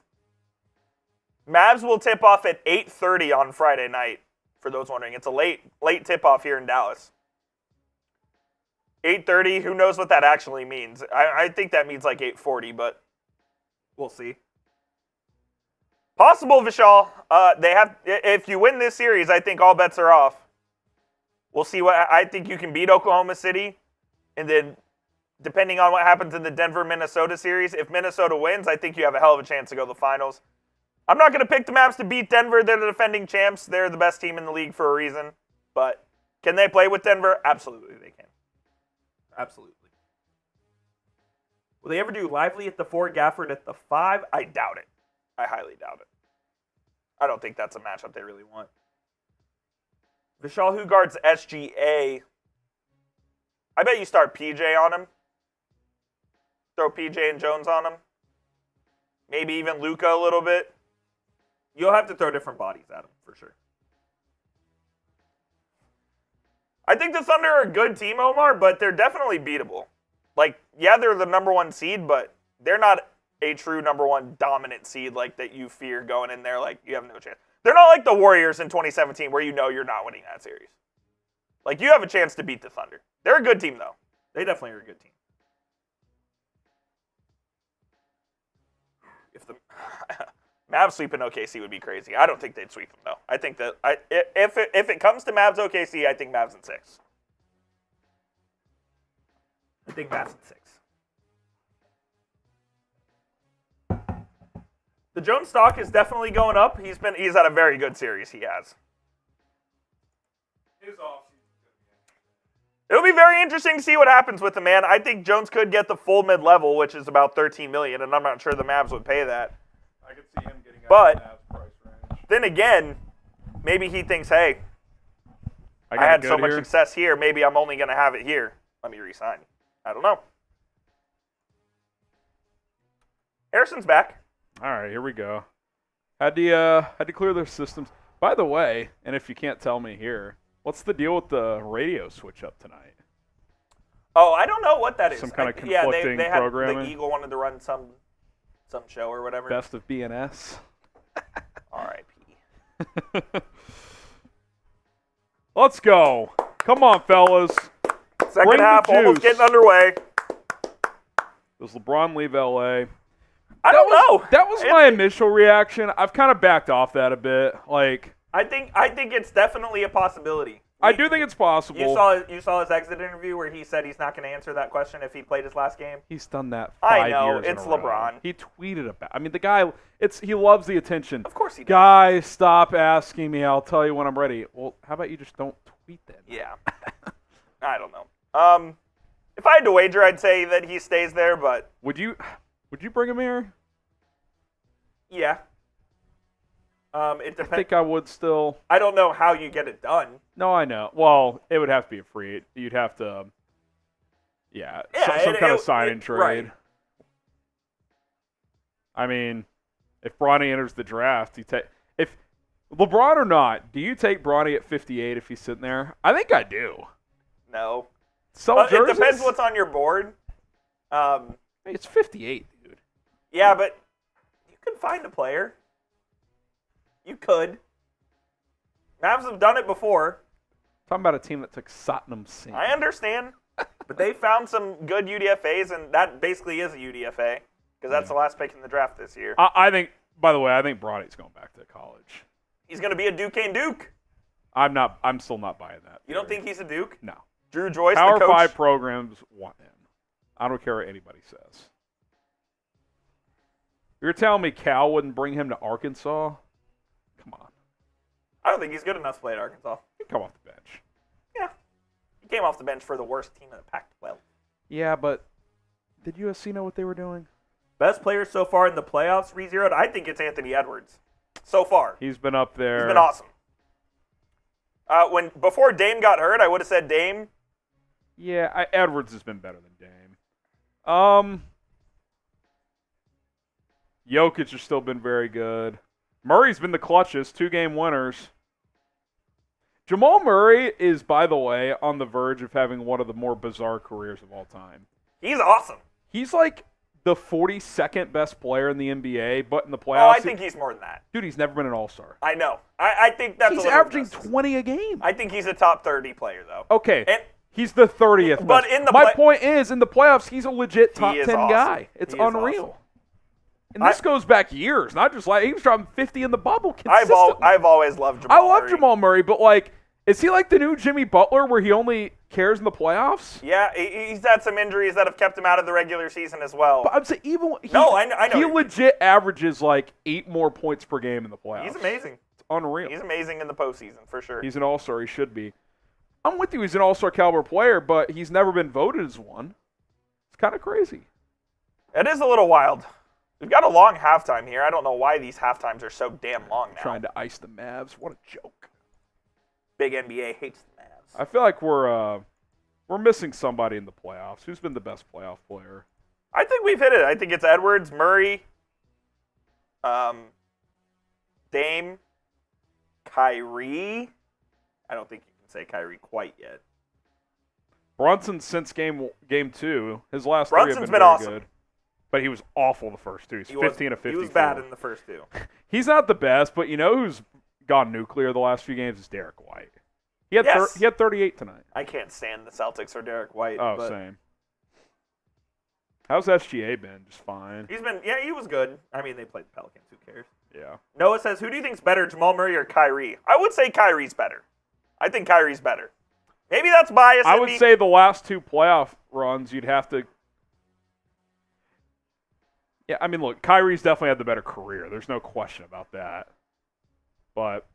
Speaker 2: Mavs will tip off at 8:30 on Friday night, for those wondering. It's a late tip-off here in Dallas. 8:30, who knows what that actually means. I think that means like 8:40, but we'll see. Possible, Vishal. If you win this series, I think all bets are off. We'll see I think you can beat Oklahoma City, and then depending on what happens in the Denver-Minnesota series, if Minnesota wins, I think you have a hell of a chance to go to the finals. I'm not going to pick the Mavs to beat Denver. They're the defending champs. They're the best team in the league for a reason. But can they play with Denver? Absolutely, they can. Absolutely. Will they ever do Lively at the 4, Gafford at the 5? I doubt it. I highly doubt it. I don't think that's a matchup they really want. Vishal, who guards SGA? I bet you start PJ on him. Throw PJ and Jones on him. Maybe even Luka a little bit. You'll have to throw different bodies at him, for sure. I think the Thunder are a good team, Omar, but they're definitely beatable. Like, yeah, they're the number 1 seed, but they're not a true number 1 dominant seed like that you fear going in there. Like, you have no chance. They're not like the Warriors in 2017 where you know you're not winning that series. Like, you have a chance to beat the Thunder. They're a good team, though. They definitely are a good team. If the Mavs sweeping OKC would be crazy. I don't think they'd sweep them, though. I think that if it comes to Mavs OKC, I think Mavs in 6. I think Mavs in 6. The Jones' stock is definitely going up. He's had a very good series. He has.
Speaker 1: His offseason.
Speaker 2: It'll be very interesting to see what happens with the man. I think Jones could get the full mid-level, which is about $13 million, and I'm not sure the Mavs would pay that.
Speaker 1: I could see him getting out
Speaker 2: But
Speaker 1: of the Mavs price range.
Speaker 2: then again, maybe he thinks, hey, I had so much success here. Maybe I'm only going to have it here. Let me resign. I don't know. Harrison's back.
Speaker 1: All right, here we go. Had to clear their systems. By the way, and if you can't tell me here, what's the deal with the radio switch up tonight?
Speaker 2: Oh, I don't know what that is.
Speaker 1: Some kind of conflicting
Speaker 2: they had,
Speaker 1: programming?
Speaker 2: The Eagle wanted to run some show or whatever.
Speaker 1: Best of BNS.
Speaker 2: R.I.P.
Speaker 1: Let's go. Come on, fellas.
Speaker 2: Second
Speaker 1: Bring
Speaker 2: half
Speaker 1: the
Speaker 2: almost
Speaker 1: juice.
Speaker 2: getting underway.
Speaker 1: Does LeBron leave LA?
Speaker 2: I don't know.
Speaker 1: That was my initial reaction. I've kind of backed off that a bit. Like,
Speaker 2: I think it's definitely a possibility.
Speaker 1: I do think it's possible.
Speaker 2: You saw his exit interview where he said he's not going to answer that question if he played his last game.
Speaker 1: He's done that 5
Speaker 2: I know,
Speaker 1: years in
Speaker 2: it's
Speaker 1: a row.
Speaker 2: LeBron.
Speaker 1: He tweeted about. I mean, the guy. He loves the attention.
Speaker 2: Of course he does.
Speaker 1: Guys, stop asking me. I'll tell you when I'm ready. Well, how about you just don't tweet then?
Speaker 2: Yeah. I don't know. If I had to wager, I'd say that he stays there, but
Speaker 1: Would you bring him here?
Speaker 2: yeah. It depends.
Speaker 1: I think I would still.
Speaker 2: I don't know how you get it done.
Speaker 1: No, I know. Well, it would have to be a free. You'd have to. Yeah, some kind of sign-in trade.
Speaker 2: Right.
Speaker 1: I mean, if Bronny enters the draft, if LeBron or not, do you take Bronny at 58 if he's sitting there? I think I do.
Speaker 2: No.
Speaker 1: Sell
Speaker 2: It
Speaker 1: jerseys?
Speaker 2: depends what's on your board.
Speaker 1: It's 58, dude.
Speaker 2: Yeah, but you can find a player. You could. Mavs have done it before.
Speaker 1: Talking about a team that took Satnam Singh.
Speaker 2: I understand. But they found some good UDFAs, and that basically is a UDFA because that's the last pick in the draft this year.
Speaker 1: I think, by the way, I think Bronny's going back to college.
Speaker 2: He's going to be a Duquesne Duke.
Speaker 1: I'm still not buying that.
Speaker 2: You don't think he's a Duke?
Speaker 1: No.
Speaker 2: Drew Joyce,
Speaker 1: Power
Speaker 2: the coach?
Speaker 1: 5 programs want him. I don't care what anybody says. You're telling me Cal wouldn't bring him to Arkansas? Come on.
Speaker 2: I don't think he's good enough to play at Arkansas.
Speaker 1: He can come off the bench.
Speaker 2: Yeah. He came off the bench for the worst team in the Pac-12.
Speaker 1: Yeah, but did USC know what they were doing?
Speaker 2: Best player so far in the playoffs, re-zeroed? I think it's Anthony Edwards. So far.
Speaker 1: He's been up there.
Speaker 2: He's been awesome. Before Dame got hurt, I would have said Dame.
Speaker 1: Yeah, Edwards has been better than Dame. Jokic has still been very good. Murray's been the clutchest, 2-game winners. Jamal Murray is, by the way, on the verge of having one of the more bizarre careers of all time.
Speaker 2: He's awesome.
Speaker 1: He's like the 42nd best player in the NBA, but in the playoffs.
Speaker 2: Oh, I think he's more than that.
Speaker 1: Dude, he's never been an all-star.
Speaker 2: I know. I think that's
Speaker 1: He's
Speaker 2: a little
Speaker 1: averaging
Speaker 2: excessive.
Speaker 1: 20 a game.
Speaker 2: I think he's a top 30 player, though.
Speaker 1: Okay.
Speaker 2: And
Speaker 1: he's the 30th
Speaker 2: But
Speaker 1: best.
Speaker 2: in the
Speaker 1: My point is, in the playoffs, he's a legit top
Speaker 2: He is
Speaker 1: 10
Speaker 2: awesome.
Speaker 1: guy. It's
Speaker 2: He is
Speaker 1: unreal.
Speaker 2: awesome.
Speaker 1: And this goes back years, not just like he was dropping 50 in the bubble consistently.
Speaker 2: I've always loved Jamal
Speaker 1: I love
Speaker 2: Murray.
Speaker 1: Jamal Murray, but like, is he like the new Jimmy Butler where he only cares in the playoffs?
Speaker 2: Yeah, he's had some injuries that have kept him out of the regular season as well.
Speaker 1: But I'm saying even he,
Speaker 2: I know.
Speaker 1: He legit averages like 8 more points per game in the playoffs.
Speaker 2: He's amazing.
Speaker 1: It's unreal.
Speaker 2: He's amazing in the postseason for sure.
Speaker 1: He's an all-star. He should be. I'm with you. He's an all-star caliber player, but he's never been voted as one. It's kind of crazy.
Speaker 2: It is a little wild. We've got a long halftime here. I don't know why these halftimes are so damn long now.
Speaker 1: Trying to ice the Mavs. What a joke.
Speaker 2: Big NBA hates the Mavs.
Speaker 1: I feel like we're missing somebody in the playoffs. Who's been the best playoff player?
Speaker 2: I think we've hit it. I think it's Edwards, Murray, Dame, Kyrie. I don't think you can say Kyrie quite yet.
Speaker 1: Brunson since game 2, his last
Speaker 2: Brunson's
Speaker 1: 3 have been
Speaker 2: been
Speaker 1: very
Speaker 2: awesome.
Speaker 1: good. But he was awful the first 2. He's 15 of 54.
Speaker 2: He was bad in the first 2.
Speaker 1: He's not the best, but you know who's gone nuclear the last few games is Derrick White. He had
Speaker 2: Yes.
Speaker 1: he had 38 tonight.
Speaker 2: I can't stand the Celtics or Derrick White.
Speaker 1: Oh,
Speaker 2: but
Speaker 1: same. How's SGA been? Just fine.
Speaker 2: he was good. I mean, they played the Pelicans. Who cares?
Speaker 1: Yeah.
Speaker 2: Noah says, who do you think's better, Jamal Murray or Kyrie? I would say Kyrie's better. I think Kyrie's better. Maybe that's bias.
Speaker 1: I would say the last 2 playoff runs, you'd have to. Yeah, I mean, look, Kyrie's definitely had the better career. There's no question about that. But,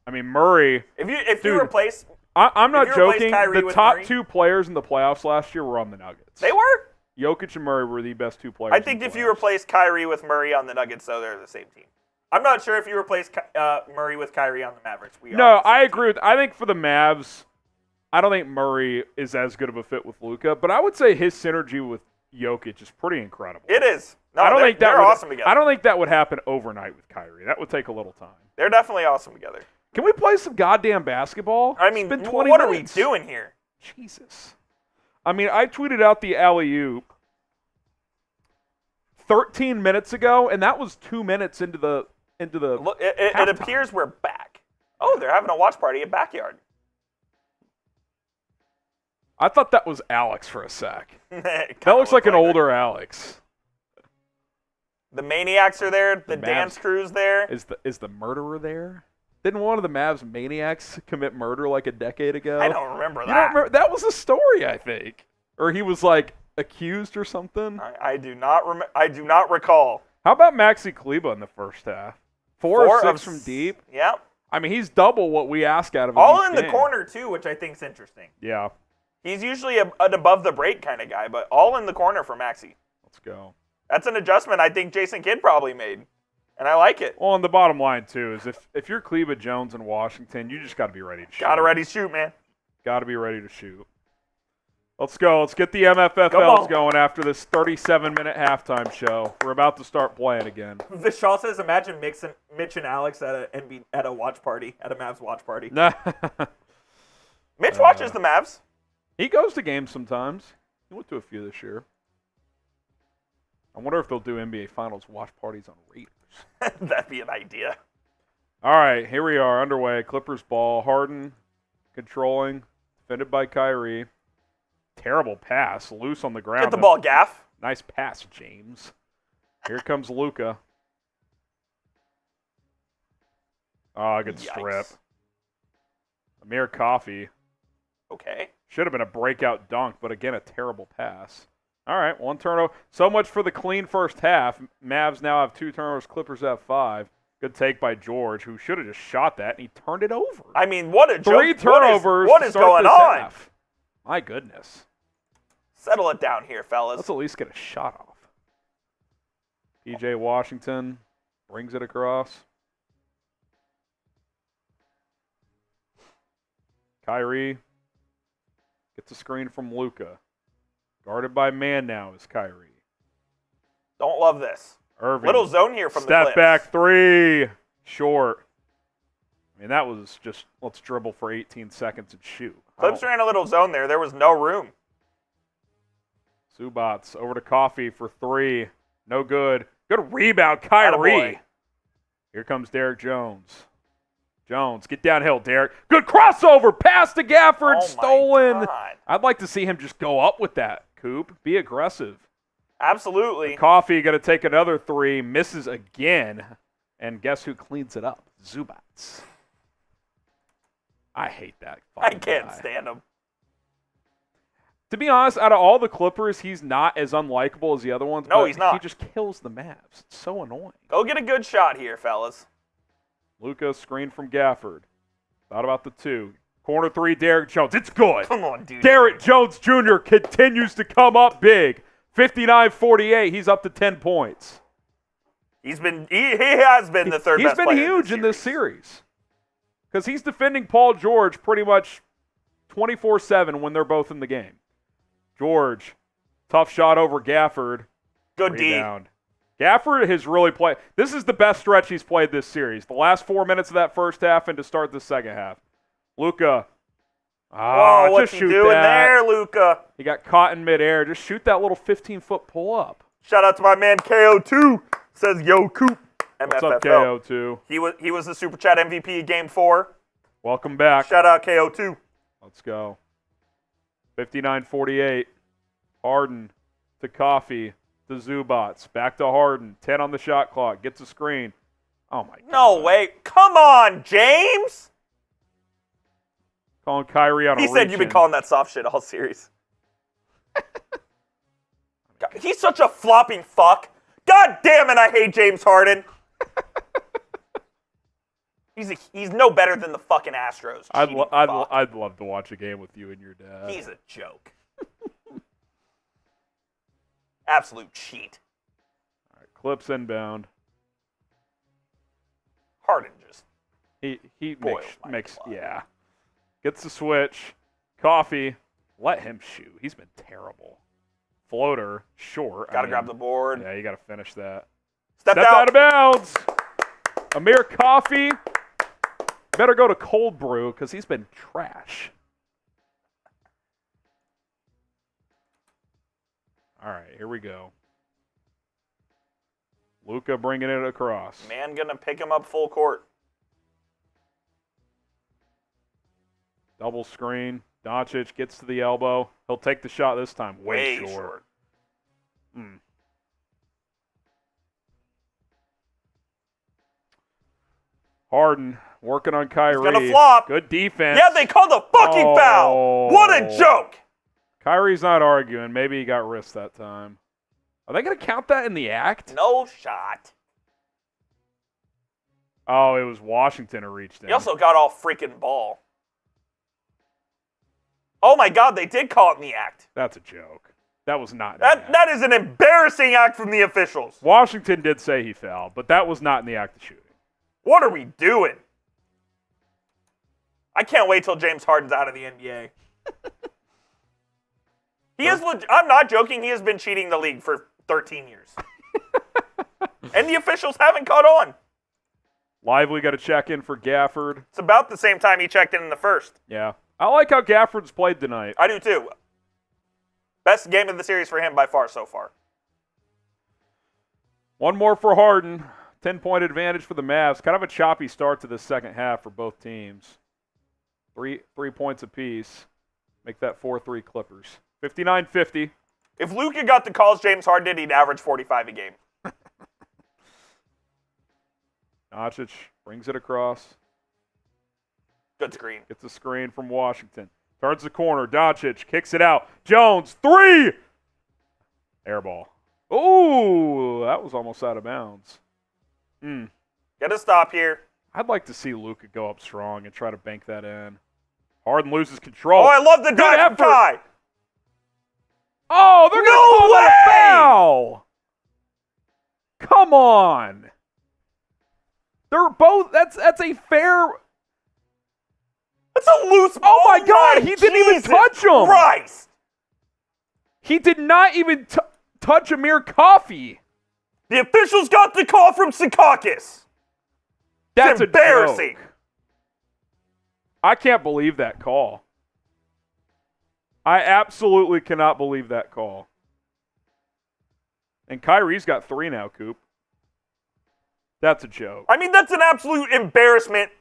Speaker 1: I mean, Murray.
Speaker 2: If you replace,
Speaker 1: I'm not
Speaker 2: if you replace
Speaker 1: joking.
Speaker 2: Kyrie
Speaker 1: The
Speaker 2: with
Speaker 1: top
Speaker 2: Murray,
Speaker 1: 2 players in the playoffs last year were on the Nuggets.
Speaker 2: they were.
Speaker 1: Jokic and Murray were the best 2 players.
Speaker 2: I think if you replace Kyrie with Murray on the Nuggets, though, they're the same team. I'm not sure if you replace Murray with Kyrie on the Mavericks.
Speaker 1: No, I agree. I think for the Mavs, I don't think Murray is as good of a fit with Luka, but I would say his synergy with Jokic is pretty incredible.
Speaker 2: It is. No,
Speaker 1: I don't think
Speaker 2: they're awesome together.
Speaker 1: I don't think that would happen overnight with Kyrie. That would take a little time.
Speaker 2: They're definitely awesome together.
Speaker 1: Can we play some goddamn basketball?
Speaker 2: I mean,
Speaker 1: it's been 20
Speaker 2: what
Speaker 1: minutes.
Speaker 2: are we doing here?
Speaker 1: Jesus. I mean, I tweeted out the alley-oop 13 minutes ago, and that was 2 minutes into the
Speaker 2: Look, it appears we're back. Oh, they're having a watch party at Backyard.
Speaker 1: I thought that was Alex for a sec.
Speaker 2: That
Speaker 1: looks like an older Alex.
Speaker 2: The Maniacs are there. The
Speaker 1: Mavs.
Speaker 2: dance crew's there.
Speaker 1: Is the murderer there? Didn't one of the Mavs Maniacs commit murder like a decade ago?
Speaker 2: I don't remember
Speaker 1: You
Speaker 2: that.
Speaker 1: don't remember? That was a story, I think. Or he was like accused or something.
Speaker 2: I do not I do not recall.
Speaker 1: How about Maxi Kleba in the first half? 4 of 6 from deep.
Speaker 2: Yeah.
Speaker 1: I mean, he's double what we ask out of him.
Speaker 2: All in
Speaker 1: each
Speaker 2: the
Speaker 1: game.
Speaker 2: corner, too, which I think is interesting.
Speaker 1: Yeah.
Speaker 2: He's usually an above-the-break kind of guy, but all in the corner for Maxi.
Speaker 1: Let's go.
Speaker 2: That's an adjustment I think Jason Kidd probably made, and I like it.
Speaker 1: Well, and the bottom line, too, is if you're Kleba Jones in Washington, you just got to be ready to shoot.
Speaker 2: Got to ready to shoot, man.
Speaker 1: Got to be ready to shoot. Let's go. Let's get the MFFLs going after this 37-minute halftime show. We're about to start playing again.
Speaker 2: Vishal says, imagine Mitch and Alex at a watch party, at a Mavs watch party. Mitch watches the Mavs.
Speaker 1: He goes to games sometimes. He went to a few this year. I wonder if they'll do NBA Finals watch parties on Raiders.
Speaker 2: That'd be an idea.
Speaker 1: All right, here we are, underway. Clippers ball. Harden controlling, defended by Kyrie. Terrible pass, loose on the ground.
Speaker 2: Get the ball, Gaff.
Speaker 1: Nice pass, James. Here comes Luka. Oh, good strip. Amir Coffey.
Speaker 2: Okay.
Speaker 1: Should have been a breakout dunk, but again, a terrible pass. All right, 1 turnover. So much for the clean first half. Mavs now have 2 turnovers. Clippers have 5. Good take by George, who should have just shot that, and he turned it over.
Speaker 2: I mean, what a joke.
Speaker 1: 3 turnovers.
Speaker 2: What is going on?
Speaker 1: Half. My goodness.
Speaker 2: Settle it down here, fellas.
Speaker 1: Let's at least get a shot off. PJ Washington brings it across. Kyrie gets a screen from Luka. Guarded by Mann now is Kyrie.
Speaker 2: Don't love this.
Speaker 1: Irving.
Speaker 2: Little zone here from the
Speaker 1: Step
Speaker 2: Clips.
Speaker 1: back 3. Short. I mean, that was just, let's dribble for 18 seconds and shoot.
Speaker 2: Clips ran a little zone there. There was no room.
Speaker 1: Zubats over to Coffey for 3. No good. Good rebound, Kyrie.
Speaker 2: Attaboy.
Speaker 1: Here comes Derrick Jones. Jones, get downhill, Derrick. Good crossover. Pass to Gafford.
Speaker 2: Oh
Speaker 1: Stolen.
Speaker 2: my God.
Speaker 1: I'd like to see him just go up with that, Coop. Be aggressive.
Speaker 2: Absolutely.
Speaker 1: Coffey going to take another 3. Misses again. And guess who cleans it up? Zubats. I hate that.
Speaker 2: I can't
Speaker 1: guy.
Speaker 2: stand him.
Speaker 1: To be honest, out of all the Clippers, he's not as unlikable as the other ones.
Speaker 2: No,
Speaker 1: but
Speaker 2: he's not.
Speaker 1: He just kills the Mavs. It's so annoying.
Speaker 2: Go get a good shot here, fellas.
Speaker 1: Luka screen from Gafford. Thought about the 2. Corner 3, Derrick Jones. It's good.
Speaker 2: Come on, dude.
Speaker 1: Derrick Jones Jr. continues to come up big. 59-48. He's up to 10 points.
Speaker 2: He has been the third
Speaker 1: He's
Speaker 2: best
Speaker 1: been
Speaker 2: player
Speaker 1: huge in this series. Because he's defending Paul George pretty much 24/7 when they're both in the game. George, tough shot over Gafford.
Speaker 2: Good
Speaker 1: Rebound. Gafford has really played. This is the best stretch he's played this series. The last 4 minutes of that first half and to start the second half. Luka.
Speaker 2: Oh, what's
Speaker 1: just
Speaker 2: he
Speaker 1: shoot
Speaker 2: doing
Speaker 1: that.
Speaker 2: there, Luka?
Speaker 1: He got caught in midair. Just shoot that little 15-foot pull-up.
Speaker 2: Shout out to my man KO2. Says Yo Coop.
Speaker 1: What's up,
Speaker 2: MFFL.
Speaker 1: KO2?
Speaker 2: He was the Super Chat MVP of Game 4.
Speaker 1: Welcome back.
Speaker 2: Shout out KO2.
Speaker 1: Let's go. 59-48. Harden to Coffey to Zubats. Back to Harden. 10 on the shot clock. Gets a screen. Oh, my God.
Speaker 2: No way. Come on, James.
Speaker 1: Calling Kyrie on a
Speaker 2: He said you've been calling that soft shit all series. God, he's such a flopping fuck. God God damn it, I hate James Harden. He's no better than the fucking Astros.
Speaker 1: I'd love to watch a game with you and your dad.
Speaker 2: He's a joke. Absolute cheat.
Speaker 1: All right, Clips inbound.
Speaker 2: Harden just
Speaker 1: He
Speaker 2: boils
Speaker 1: makes
Speaker 2: my blood.
Speaker 1: yeah. Gets the switch. Coffee. Let him shoot. He's been terrible. Floater. Short.
Speaker 2: Gotta grab the board.
Speaker 1: Yeah, you got to finish that.
Speaker 2: Step
Speaker 1: Step
Speaker 2: out.
Speaker 1: out of bounds. Amir Coffee. Better go to cold brew because he's been trash. All right, here we go. Luka bringing it across.
Speaker 2: Man gonna pick him up full court.
Speaker 1: Double screen. Doncic gets to the elbow. He'll take the shot this time. Way short. Harden working on Kyrie.
Speaker 2: He's gonna flop.
Speaker 1: Good defense.
Speaker 2: Yeah, they called the fucking foul. What a joke.
Speaker 1: Kyrie's not arguing. Maybe he got wrist that time. Are they going to count that in the act?
Speaker 2: No shot.
Speaker 1: Oh, it was Washington who reached in.
Speaker 2: He also got all freaking ball. Oh my God, they did call it in the act.
Speaker 1: That's a joke. That was not in the act.
Speaker 2: That is an embarrassing act from the officials.
Speaker 1: Washington did say he fouled, but that was not in the act of shooting.
Speaker 2: What are we doing? I can't wait till James Harden's out of the NBA. I'm not joking. He has been cheating the league for 13 years. And the officials haven't caught on.
Speaker 1: Lively got to check in for Gafford.
Speaker 2: It's about the same time he checked in the first.
Speaker 1: Yeah. I like how Gafford's played tonight.
Speaker 2: I do too. Best game of the series for him by far so far.
Speaker 1: One more for Harden. 10-point advantage for the Mavs. Kind of a choppy start to the second half for both teams. Three points apiece. Make that 4-3 Clippers. 59-50.
Speaker 2: If Luka got the calls James Harden did, he'd average 45 a game.
Speaker 1: Doncic brings it across.
Speaker 2: Good screen.
Speaker 1: Gets a screen from Washington. Turns the corner. Doncic kicks it out. Jones, 3! Air ball. Ooh, that was almost out of bounds.
Speaker 2: Get a stop here.
Speaker 1: I'd like to see Luka go up strong and try to bank that in. Harden loses control.
Speaker 2: Oh, I love the dive from Ty.
Speaker 1: Oh, they're going to call that a foul. Come on. They're both, that's a fair.
Speaker 2: That's a loose.
Speaker 1: Oh my God, he didn't even touch him.
Speaker 2: Christ.
Speaker 1: He did not even touch Amir Coffee.
Speaker 2: The officials got the call from Secaucus.
Speaker 1: That's
Speaker 2: embarrassing.
Speaker 1: A joke. I can't believe that call. I absolutely cannot believe that call. And Kyrie's got 3 now, Coop. That's a joke.
Speaker 2: I mean, that's an absolute embarrassment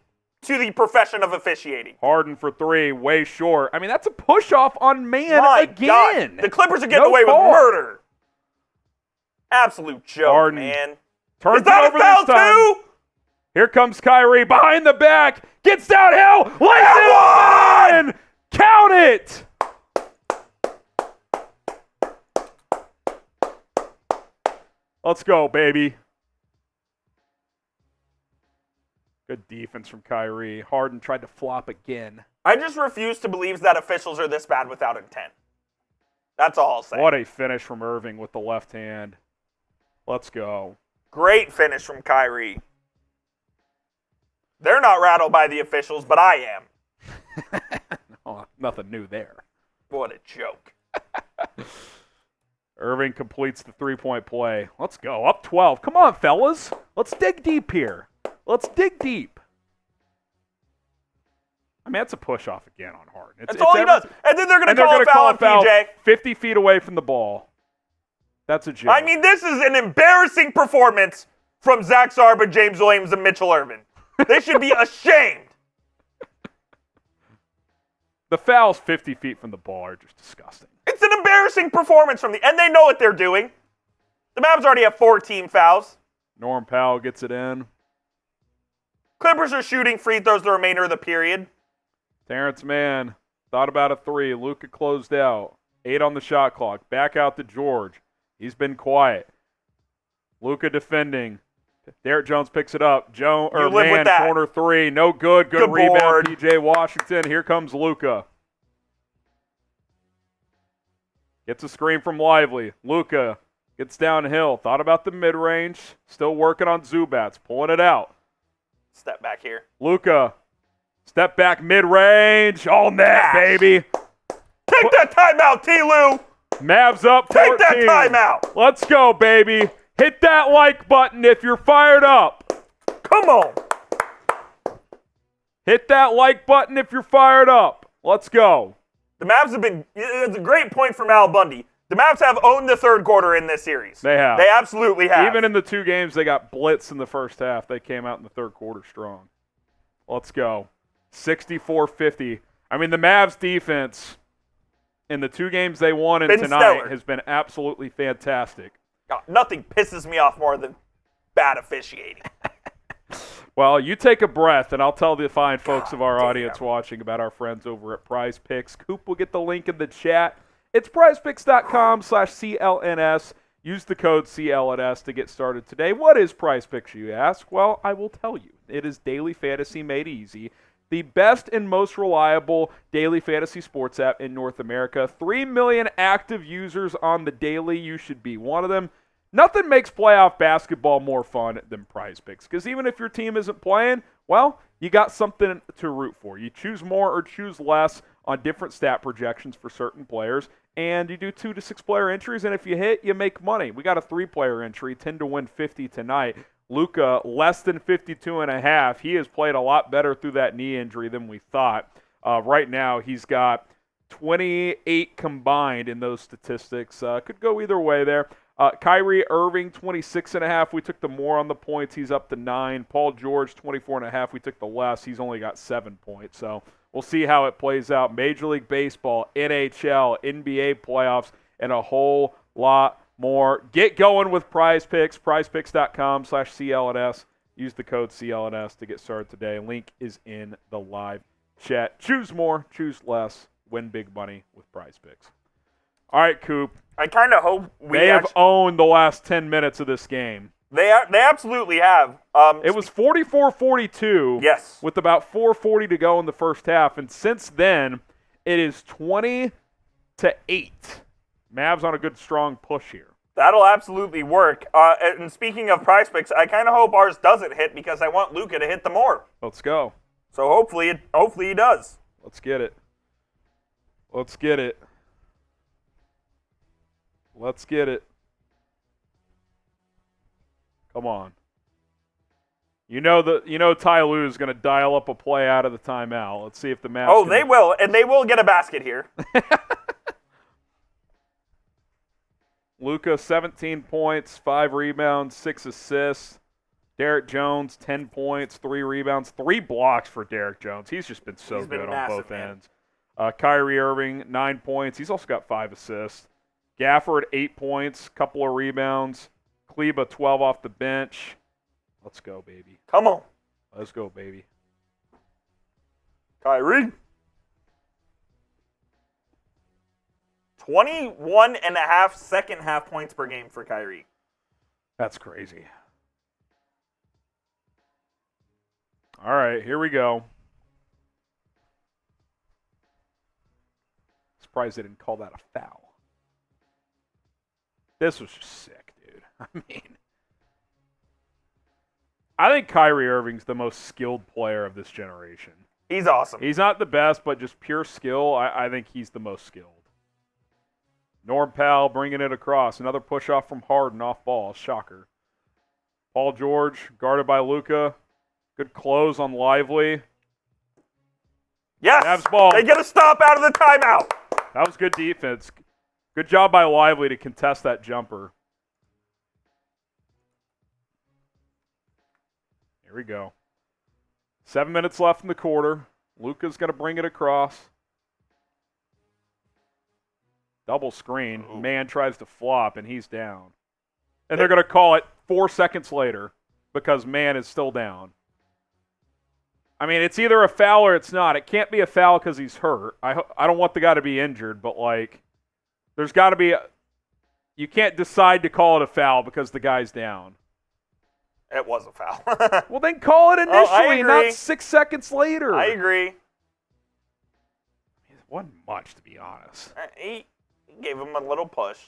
Speaker 2: to the profession of officiating.
Speaker 1: Harden for 3, way short. I mean, that's a push-off on Mann
Speaker 2: My
Speaker 1: again.
Speaker 2: God. The Clippers are getting away with murder. Absolute joke,
Speaker 1: Harden
Speaker 2: man.
Speaker 1: Turns
Speaker 2: Is that
Speaker 1: it over
Speaker 2: a foul
Speaker 1: this time.
Speaker 2: too?
Speaker 1: Here comes Kyrie behind the back. Gets downhill. Lays it in. Count it. Let's go, baby. Good defense from Kyrie. Harden tried to flop again.
Speaker 2: I just refuse to believe that officials are this bad without intent. That's all I'll say.
Speaker 1: What a finish from Irving with the left hand. Let's go.
Speaker 2: Great finish from Kyrie. They're not rattled by the officials, but I am.
Speaker 1: Oh, nothing new there.
Speaker 2: What a joke.
Speaker 1: Irving completes the 3-point play. Let's go. Up 12. Come on, fellas. Let's dig deep here. Let's dig deep. I mean, that's a push-off again on Harden.
Speaker 2: That's all he does. And then they're going to call a foul on PJ.
Speaker 1: 50 feet away from the ball. That's a joke.
Speaker 2: I mean, this is an embarrassing performance from Zach Zarba, James Williams, and Mitchell Irvin. They should be ashamed.
Speaker 1: The fouls 50 feet from the ball are just disgusting.
Speaker 2: It's an embarrassing performance from and they know what they're doing. The Mavs already have 4 team fouls.
Speaker 1: Norm Powell gets it in.
Speaker 2: Clippers are shooting free throws the remainder of the period.
Speaker 1: Terance Mann thought about a 3. Luka closed out. 8 on the shot clock. Back out to George. He's been quiet. Luka defending. Derrick Jones picks it up.
Speaker 2: live with
Speaker 1: Man,
Speaker 2: that.
Speaker 1: corner three. No good. Good rebound,
Speaker 2: board.
Speaker 1: P.J. Washington. Here comes Luka. Gets a screen from Lively. Luka gets downhill. Thought about the mid-range. Still working on Zubats. Pulling it out.
Speaker 2: Step back here.
Speaker 1: Luka. Step back mid-range. All net, baby.
Speaker 2: Take that timeout, T-Lou.
Speaker 1: Mavs up 14.
Speaker 2: Take that timeout.
Speaker 1: Let's go, baby. Hit that like button if you're fired up.
Speaker 2: Come on.
Speaker 1: Hit that like button if you're fired up. Let's go.
Speaker 2: The Mavs have been, it's a great point from Al Bundy. The Mavs have owned the third quarter in this series.
Speaker 1: They have.
Speaker 2: They absolutely have.
Speaker 1: Even in the 2 games they got blitzed in the first half, they came out in the third quarter strong. Let's go. 64-50. I mean, the Mavs defense in the 2 games they won and tonight
Speaker 2: stellar.
Speaker 1: has been absolutely fantastic.
Speaker 2: Nothing pisses me off more than bad officiating.
Speaker 1: Well, you take a breath, and I'll tell the fine folks of our
Speaker 2: damn.
Speaker 1: audience watching about our friends over at Prize Picks. Coop will get the link in the chat. It's prizepicks.com/CLNS. Use the code CLNS to get started today. What is Prize Picks, you ask? Well, I will tell you. It is daily fantasy made easy. The best and most reliable daily fantasy sports app in North America. 3 million active users on the daily. You should be one of them. Nothing makes playoff basketball more fun than Prize Picks, because even if your team isn't playing, well, you got something to root for. You choose more or choose less on different stat projections for certain players, and you do 2 to 6 player entries, and if you hit, you make money. We got a 3-player entry, 10 to win 50 tonight. Luka, less than 52.5. He has played a lot better through that knee injury than we thought. Right now, he's got 28 combined in those statistics. Could go either way there. Kyrie Irving, 26.5. We took the more on the points. He's up to 9. Paul George, 24.5. We took the less. He's only got 7 points. So we'll see how it plays out. Major League Baseball, NHL, NBA playoffs, and a whole lot more. Get going with Prize Picks. PrizePicks.com/CLNS. Use the code CLNS to get started today. Link is in the live chat. Choose more, choose less, win big money with Prize Picks. All right, Coop.
Speaker 2: I kind of hope
Speaker 1: They have owned the last 10 minutes of this game.
Speaker 2: They absolutely have.
Speaker 1: It was 44-42.
Speaker 2: Yes.
Speaker 1: With about 4:40 to go in the first half, and since then, it is 20-8. Mavs on a good, strong push here.
Speaker 2: That'll absolutely work. And speaking of Prize Picks, I kind of hope ours doesn't hit because I want Luka to hit the more.
Speaker 1: Let's go.
Speaker 2: So hopefully he does.
Speaker 1: Let's get it. Let's get it. Let's get it. Come on. You know Ty Lue is going to dial up a play out of the timeout. Let's see if the Mavs.
Speaker 2: Oh, they will, and they will get a basket here.
Speaker 1: Luka, 17 points, 5 rebounds, 6 assists. Derrick Jones, 10 points, 3 rebounds, 3 blocks for Derrick Jones. He's just been so good on both ends. Kyrie Irving, 9 points. He's also got 5 assists. Gafford, 8 points, couple of rebounds. Kleba, 12 off the bench. Let's go, baby.
Speaker 2: Come on.
Speaker 1: Let's go, baby.
Speaker 2: Kyrie. 21.5 second half points per game for Kyrie.
Speaker 1: That's crazy. All right, here we go. Surprised they didn't call that a foul. This was just sick, dude. I mean, I think Kyrie Irving's the most skilled player of this generation.
Speaker 2: He's awesome.
Speaker 1: He's not the best, but just pure skill, I think he's the most skilled. Norm Powell bringing it across. Another push-off from Harden off ball. Shocker. Paul George guarded by Luka. Good close on Lively.
Speaker 2: Yes!
Speaker 1: Mavs ball.
Speaker 2: They get a stop out of the timeout.
Speaker 1: That was good defense. Good job by Lively to contest that jumper. Here we go. 7 minutes left in the quarter. Luka's going to bring it across. Double screen.
Speaker 2: Ooh.
Speaker 1: Man tries to flop, and he's down. And they're going to call it 4 seconds later because Man is still down. I mean, it's either a foul or it's not. It can't be a foul because he's hurt. I don't want the guy to be injured, but, like, there's got to be you can't decide to call it a foul because the guy's down.
Speaker 2: It was a foul.
Speaker 1: Well, then call it initially,
Speaker 2: agree.
Speaker 1: not 6 seconds later.
Speaker 2: I agree.
Speaker 1: It wasn't much, to be honest.
Speaker 2: He gave him a little push.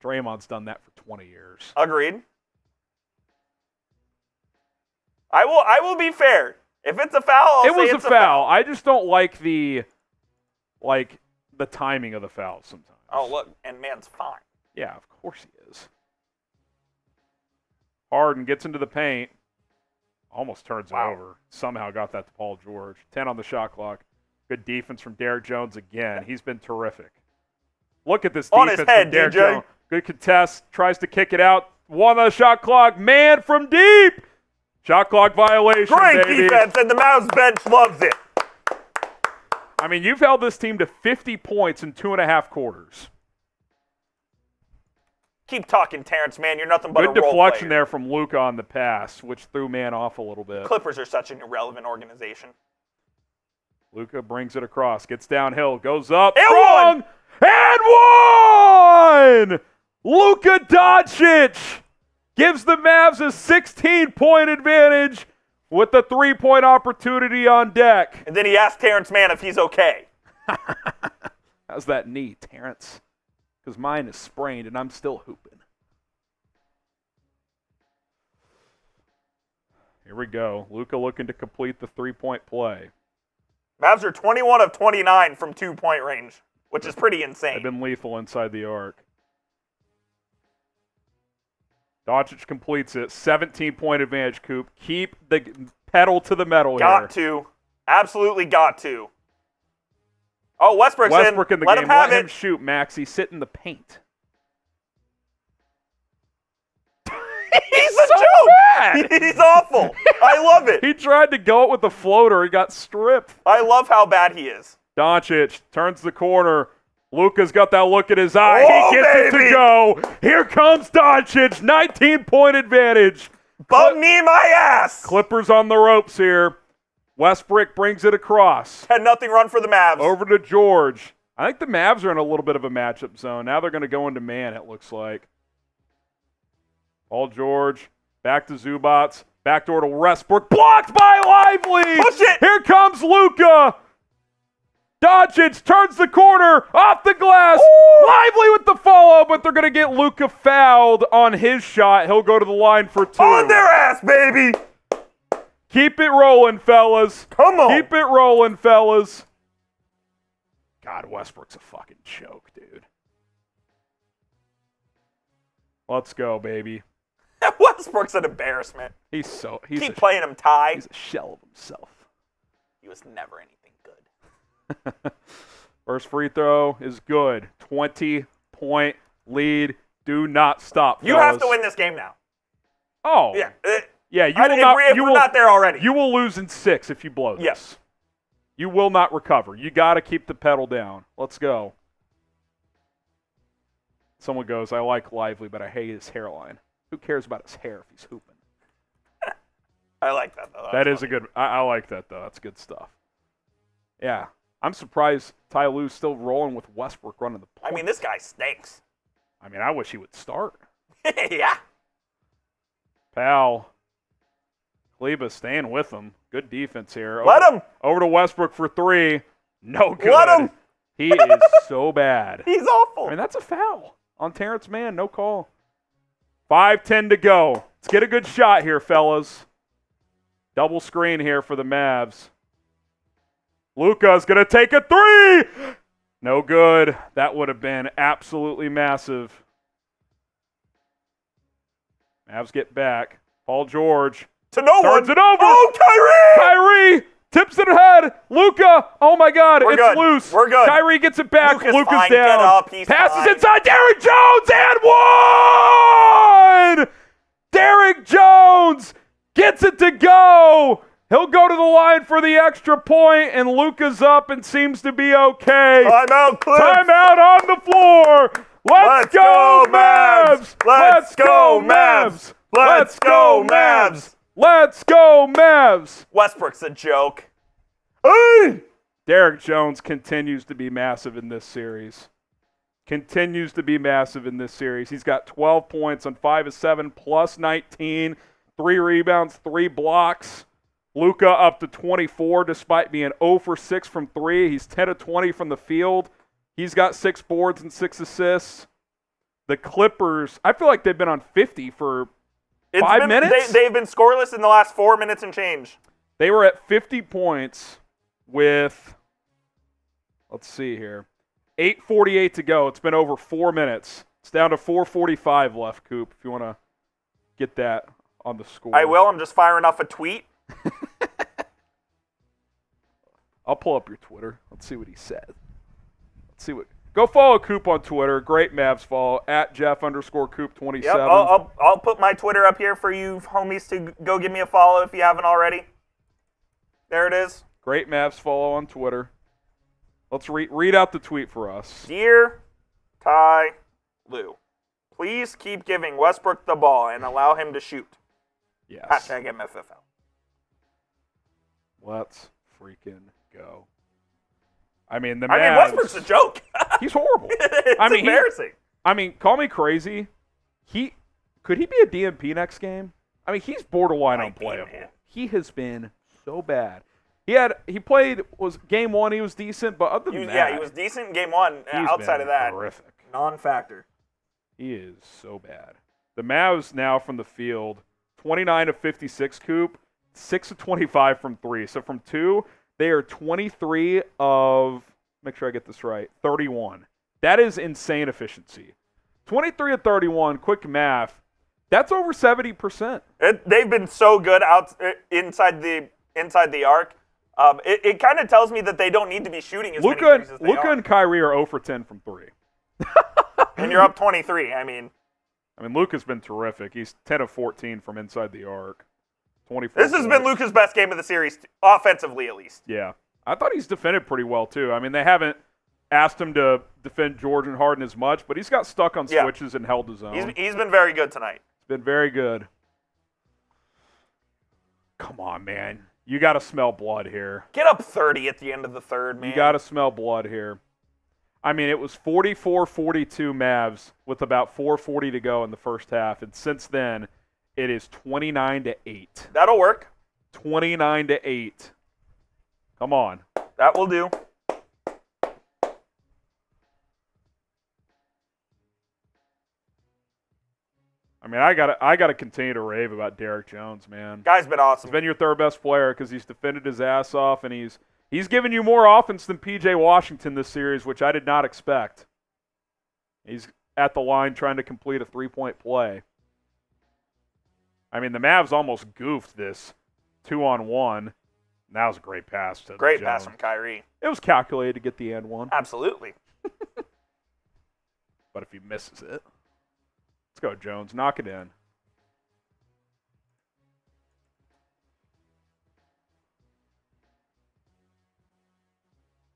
Speaker 1: Draymond's done that for 20 years.
Speaker 2: Agreed. I will be fair. If it's a foul, I'll say it's a foul.
Speaker 1: I just don't like the timing of the foul sometimes.
Speaker 2: Oh, look, and Mann's fine.
Speaker 1: Yeah, of course he is. Harden gets into the paint. Almost turns it over. Somehow got that to Paul George. 10 on the shot clock. Good defense from Derrick Jones again. He's been terrific. Look at this
Speaker 2: On
Speaker 1: defense
Speaker 2: his head,
Speaker 1: from Derrick
Speaker 2: DJ.
Speaker 1: Jones. Good contest. Tries to kick it out. 1 on the shot clock. Man from deep. Shot clock violation,
Speaker 2: Great
Speaker 1: baby.
Speaker 2: defense, and the Mavs bench loves it.
Speaker 1: I mean, you've held this team to 50 points in 2.5 quarters.
Speaker 2: Keep talking, Terance Mann. You're nothing but
Speaker 1: Good
Speaker 2: a role
Speaker 1: deflection
Speaker 2: player.
Speaker 1: there from Luka on the pass, which threw Mann off a little bit.
Speaker 2: Clippers are such an irrelevant organization.
Speaker 1: Luka brings it across, gets downhill, goes up,
Speaker 2: And
Speaker 1: strong, and one! Luka Doncic gives the Mavs a 16-point advantage with the 3-point opportunity on deck.
Speaker 2: And then he asked Terance Mann if he's okay.
Speaker 1: How's that knee, Terrence? Because mine is sprained and I'm still hooping. Here we go. Luka looking to complete the 3-point play.
Speaker 2: Mavs are 21 of 29 from 2-point range, which is pretty insane.
Speaker 1: They've been lethal inside the arc. Doncic completes it. 17-point advantage, Coop. Keep the pedal to the metal
Speaker 2: Got
Speaker 1: here.
Speaker 2: to. Absolutely got to. Oh, Westbrook's
Speaker 1: Westbrook in the
Speaker 2: Let
Speaker 1: game.
Speaker 2: him have
Speaker 1: Let him
Speaker 2: it.
Speaker 1: shoot, Maxey. Sit in the paint.
Speaker 2: He's a
Speaker 1: so
Speaker 2: joke.
Speaker 1: bad.
Speaker 2: He's awful. I love it.
Speaker 1: He tried to go it with the floater. He got stripped.
Speaker 2: I love how bad he is.
Speaker 1: Doncic turns the corner. Luka's got that look in his eye.
Speaker 2: Oh,
Speaker 1: He gets it
Speaker 2: baby.
Speaker 1: to go. Here comes Doncic. 19-point advantage.
Speaker 2: Bum knee my ass.
Speaker 1: Clippers on the ropes here. Westbrook brings it across.
Speaker 2: 10-0 run for the Mavs.
Speaker 1: Over to George. I think the Mavs are in a little bit of a matchup zone. Now they're going to go into man, it looks like. Paul George. Back to Zubats. Backdoor to Westbrook. Blocked by Lively.
Speaker 2: Push it.
Speaker 1: Here comes Luka. Doncic turns the corner. Off the glass.
Speaker 2: Ooh.
Speaker 1: Lively with the follow, but they're going to get Luka fouled on his shot. He'll go to the line for 2.
Speaker 2: On their ass, baby.
Speaker 1: Keep it rolling, fellas.
Speaker 2: Come on.
Speaker 1: Keep it rolling, fellas. God, Westbrook's a fucking joke, dude. Let's go, baby.
Speaker 2: Westbrook's an embarrassment.
Speaker 1: He's
Speaker 2: Keep playing him, Ty.
Speaker 1: He's a shell of himself.
Speaker 2: He was never anything good.
Speaker 1: First free throw is good. 20-point lead. Do not stop,
Speaker 2: You
Speaker 1: fellas.
Speaker 2: have to win this game now.
Speaker 1: Oh.
Speaker 2: Yeah.
Speaker 1: Yeah,
Speaker 2: If we're not there already.
Speaker 1: You will lose in 6 if you blow this.
Speaker 2: Yes.
Speaker 1: You will not recover. You got to keep the pedal down. Let's go. Someone goes, I like Lively, but I hate his hairline. Who cares about his hair if he's hooping?
Speaker 2: I like that, though.
Speaker 1: That is a good – I like that, though. That's good stuff. Yeah. I'm surprised Ty Lue's still rolling with Westbrook running the point.
Speaker 2: I mean, this guy stinks.
Speaker 1: I mean, I wish he would start.
Speaker 2: Yeah.
Speaker 1: Powell. Kleba staying with him. Good defense here.
Speaker 2: Let him.
Speaker 1: Over to Westbrook for 3. No good.
Speaker 2: Let him.
Speaker 1: He is so bad.
Speaker 2: He's awful.
Speaker 1: I mean, that's a foul on Terance Mann. No call. 5:10 to go. Let's get a good shot here, fellas. Double screen here for the Mavs. Luka's going to take a 3. No good. That would have been absolutely massive. Mavs get back. Paul George.
Speaker 2: To no
Speaker 1: Turns
Speaker 2: one.
Speaker 1: it over.
Speaker 2: Oh, Kyrie!
Speaker 1: Kyrie tips it ahead. Luka. Oh my God,
Speaker 2: We're
Speaker 1: it's
Speaker 2: good.
Speaker 1: loose.
Speaker 2: We're good.
Speaker 1: Kyrie gets it back.
Speaker 2: Luka's
Speaker 1: Luka's
Speaker 2: fine.
Speaker 1: down.
Speaker 2: Get up. He's
Speaker 1: Passes
Speaker 2: fine.
Speaker 1: inside. Derrick Jones and 1. Derrick Jones gets it to go. He'll go to the line for the extra point, and Luka's up and seems to be okay.
Speaker 2: Timeout, Clips.
Speaker 1: Timeout on the floor. Let's go, Mavs.
Speaker 2: Let's go, Mavs. Let's go, Mavs.
Speaker 1: Let's go, Mavs.
Speaker 2: Westbrook's a joke. Hey!
Speaker 1: Derrick Jones continues to be massive in this series. continues to be massive in this series. He's got 12 points on 5 of 7, plus 19, 3 rebounds, 3 blocks. Luka up to 24 despite being 0 for 6 from 3. He's 10 of 20 from the field. He's got 6 boards and 6 assists. The Clippers, I feel like they've been on 50 for 5 minutes.
Speaker 2: They've been scoreless in the last 4 minutes and change.
Speaker 1: They were at 50 points with, let's see here, 8:48 to go. It's been over 4 minutes. It's down to 4:45 left, Coop, if you want to get that on the score.
Speaker 2: I will. I'm just firing off a tweet.
Speaker 1: I'll pull up your Twitter. Let's see what he said. Let's see what. Go follow Coop on Twitter. Great Mavs follow at Jeff_Coop27.
Speaker 2: Yep, I'll put my Twitter up here for you homies to go give me a follow if you haven't already. There it is.
Speaker 1: Great Mavs follow on Twitter. Let's read out the tweet for us.
Speaker 2: Dear Ty Lue, please keep giving Westbrook the ball and allow him to shoot.
Speaker 1: Yes.
Speaker 2: Hashtag MFFL.
Speaker 1: Let's freaking go. I mean, the Mavs.
Speaker 2: Westbrook's a joke.
Speaker 1: He's horrible.
Speaker 2: It's embarrassing.
Speaker 1: Call me crazy. Could he be a DMP next game? I mean, he's borderline unplayable. He has been so bad. He played game 1. He was decent, but other than that,
Speaker 2: yeah, he was decent in game 1. Outside of that,
Speaker 1: horrific,
Speaker 2: non-factor.
Speaker 1: He is so bad. The Mavs now from the field, 29 of 56, Coop, 6 of 25 from 3. So from 2, they are 23 of, make sure I get this right, 31. That is insane efficiency. 23 of 31, quick math. That's over 70%.
Speaker 2: They've been so good inside the arc. It kind of tells me that they don't need to be shooting as many threes as they are.
Speaker 1: Luka and Kyrie are 0 for 10 from 3.
Speaker 2: And you're up 23. I mean,
Speaker 1: Luka's been terrific. He's 10 of 14 from inside the arc. 24.
Speaker 2: This has been Luka's best game of the series, offensively at least.
Speaker 1: Yeah. I thought he's defended pretty well, too. I mean, they haven't asked him to defend George and Harden as much, but he's got stuck on switches and held his own.
Speaker 2: He's been very good tonight.
Speaker 1: He's been very good. Come on, man. You got to smell blood here.
Speaker 2: Get up 30 at the end of the third, man.
Speaker 1: You got to smell blood here. I mean, it was 44-42 Mavs with about 4:40 to go in the first half, and since then, it is 29-8.
Speaker 2: That'll work.
Speaker 1: 29-8. Come on.
Speaker 2: That will do.
Speaker 1: I mean, I gotta continue to rave about Derrick Jones, man.
Speaker 2: Guy's been awesome.
Speaker 1: He's been your third best player because he's defended his ass off, and he's given you more offense than P.J. Washington this series, which I did not expect. He's at the line trying to complete a 3-point play. I mean, the Mavs almost goofed this 2-on-1. That was a great pass to
Speaker 2: Great
Speaker 1: Jones.
Speaker 2: pass from Kyrie.
Speaker 1: It was calculated to get the end one.
Speaker 2: Absolutely.
Speaker 1: But if he misses it, let's go, Jones. Knock it in.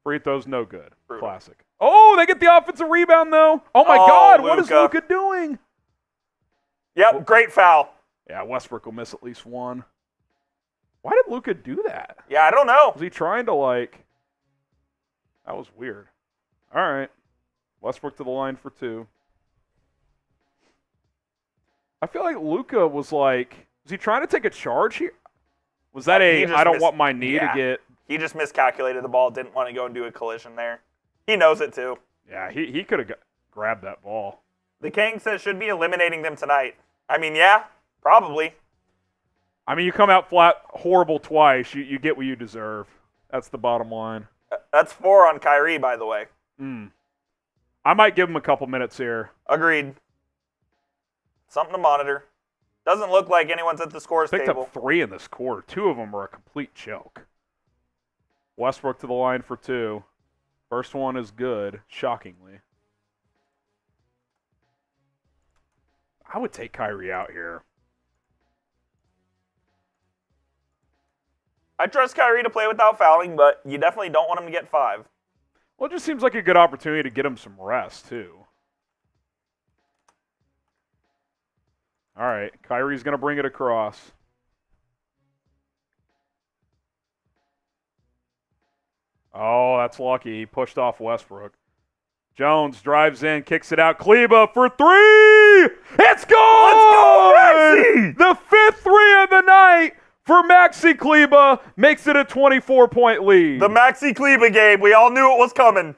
Speaker 1: Free throws, no good.
Speaker 2: Brutal.
Speaker 1: Classic. Oh, they get the offensive rebound, though. Oh, my God. What is Luka doing?
Speaker 2: Yep, great foul.
Speaker 1: Yeah, Westbrook will miss at least one. Why did Luka do that?
Speaker 2: Yeah, I don't know.
Speaker 1: Was he trying to, that was weird. All right. Westbrook to the line for 2. I feel like Luka was he trying to take a charge here? Was that I don't want my knee to get...
Speaker 2: He just miscalculated the ball, didn't want to go and do a collision there. He knows it, too.
Speaker 1: Yeah, he could have grabbed that ball.
Speaker 2: The King says should be eliminating them tonight. I mean, yeah, probably.
Speaker 1: I mean, you come out flat horrible twice, you get what you deserve. That's the bottom line.
Speaker 2: That's 4 on Kyrie, by the way.
Speaker 1: I might give him a couple minutes here.
Speaker 2: Agreed. Something to monitor. Doesn't look like anyone's at the scores
Speaker 1: Picked
Speaker 2: table.
Speaker 1: up 3 in this quarter. 2 of them are a complete joke. Westbrook to the line for 2. First one is good, shockingly. I would take Kyrie out here.
Speaker 2: I trust Kyrie to play without fouling, but you definitely don't want him to get 5.
Speaker 1: Well, it just seems like a good opportunity to get him some rest, too. All right, Kyrie's going to bring it across. Oh, that's lucky. He pushed off Westbrook. Jones drives in, kicks it out. Kleba for three. It's good!
Speaker 2: Let's go, Maxey!
Speaker 1: The fifth three of the night for Maxi Kleba makes it a 24-point lead.
Speaker 2: The Maxi Kleba game. We all knew it was coming.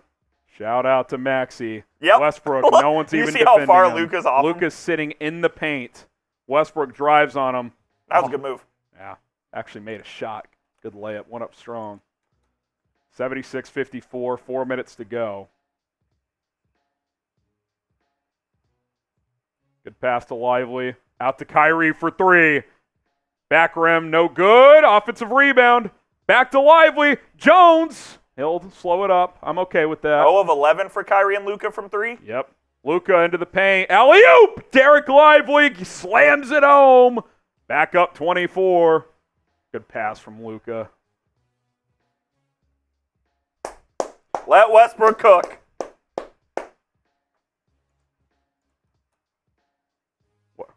Speaker 1: Shout out to Maxi.
Speaker 2: Yep.
Speaker 1: Westbrook, no one's even defending him.
Speaker 2: You see how far Luka's off him?
Speaker 1: Luka's sitting in the paint. Westbrook drives on him.
Speaker 2: That was a good move.
Speaker 1: Yeah, actually made a shot. Good layup, one up strong. 76-54, 4 minutes to go. Good pass to Lively. Out to Kyrie for three. Back rim, no good. Offensive rebound. Back to Lively. Jones. He'll slow it up. I'm okay with that.
Speaker 2: 0 of 11 for Kyrie and Luka from three.
Speaker 1: Yep. Luka into the paint. Alley-oop! Derrick Lively slams it home. Back up 24. Good pass from Luka.
Speaker 2: Let Westbrook cook.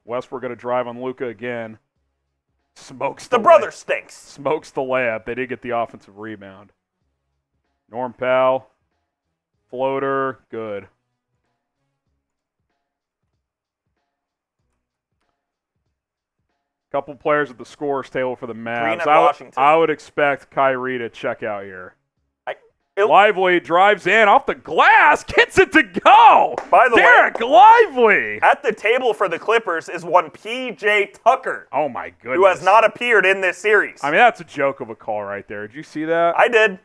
Speaker 1: Westbrook going to drive on Luka again. Smokes
Speaker 2: The brother stinks.
Speaker 1: Smokes the layup. They did get the offensive rebound. Norm Powell. Floater. Good. Couple players at the scorers table for the Mavs.
Speaker 2: Green and Washington.
Speaker 1: I would expect Kyrie to check out here.
Speaker 2: It-
Speaker 1: Lively drives in off the glass, gets it to go.
Speaker 2: By the way-
Speaker 1: Derrick Lively.
Speaker 2: At the table for the Clippers is one P.J. Tucker,
Speaker 1: Oh my goodness.
Speaker 2: who has not appeared in this series.
Speaker 1: I mean, that's a joke of a call right there. Did you see that?
Speaker 2: I did.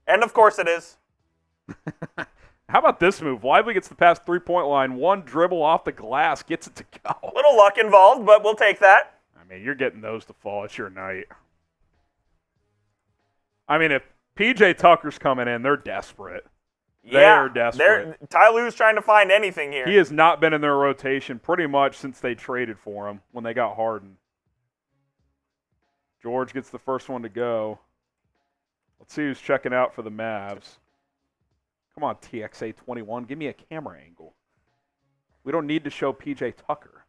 Speaker 2: And of course it is.
Speaker 1: How about this move? Lively gets the past three-point line, one dribble off the glass, gets it to go.
Speaker 2: Little luck involved, but we'll take that.
Speaker 1: I mean, you're getting those to fall. It's your night. I mean, if P.J. Tucker's coming in, they're desperate.
Speaker 2: Yeah,
Speaker 1: They're desperate.
Speaker 2: Ty Lue's trying to find anything here.
Speaker 1: He has not been in their rotation pretty much since they traded for him when they got Harden. George gets the first one to go. Let's see who's checking out for the Mavs. Come on, TXA21, give me a camera angle. We don't need to show P.J. Tucker.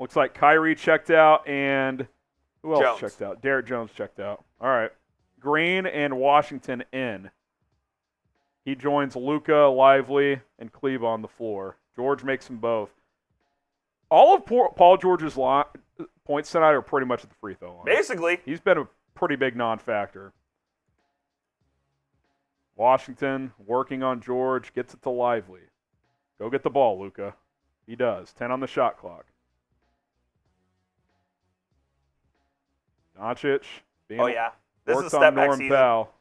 Speaker 1: Looks like Kyrie checked out and who else checked out? Derrick Jones checked out. All right. Green and Washington in. He joins Luka, Lively, and Kleba on the floor. George makes them both. All of Paul George's points tonight are pretty much at the free throw line.
Speaker 2: Basically.
Speaker 1: He's been a pretty big non-factor. Washington working on George, gets it to Lively. Go get the ball, Luka. He does. 10 on the shot clock. Doncic.
Speaker 2: Oh, yeah. This is
Speaker 1: Worked
Speaker 2: step
Speaker 1: on
Speaker 2: back
Speaker 1: Norm
Speaker 2: season.
Speaker 1: Powell.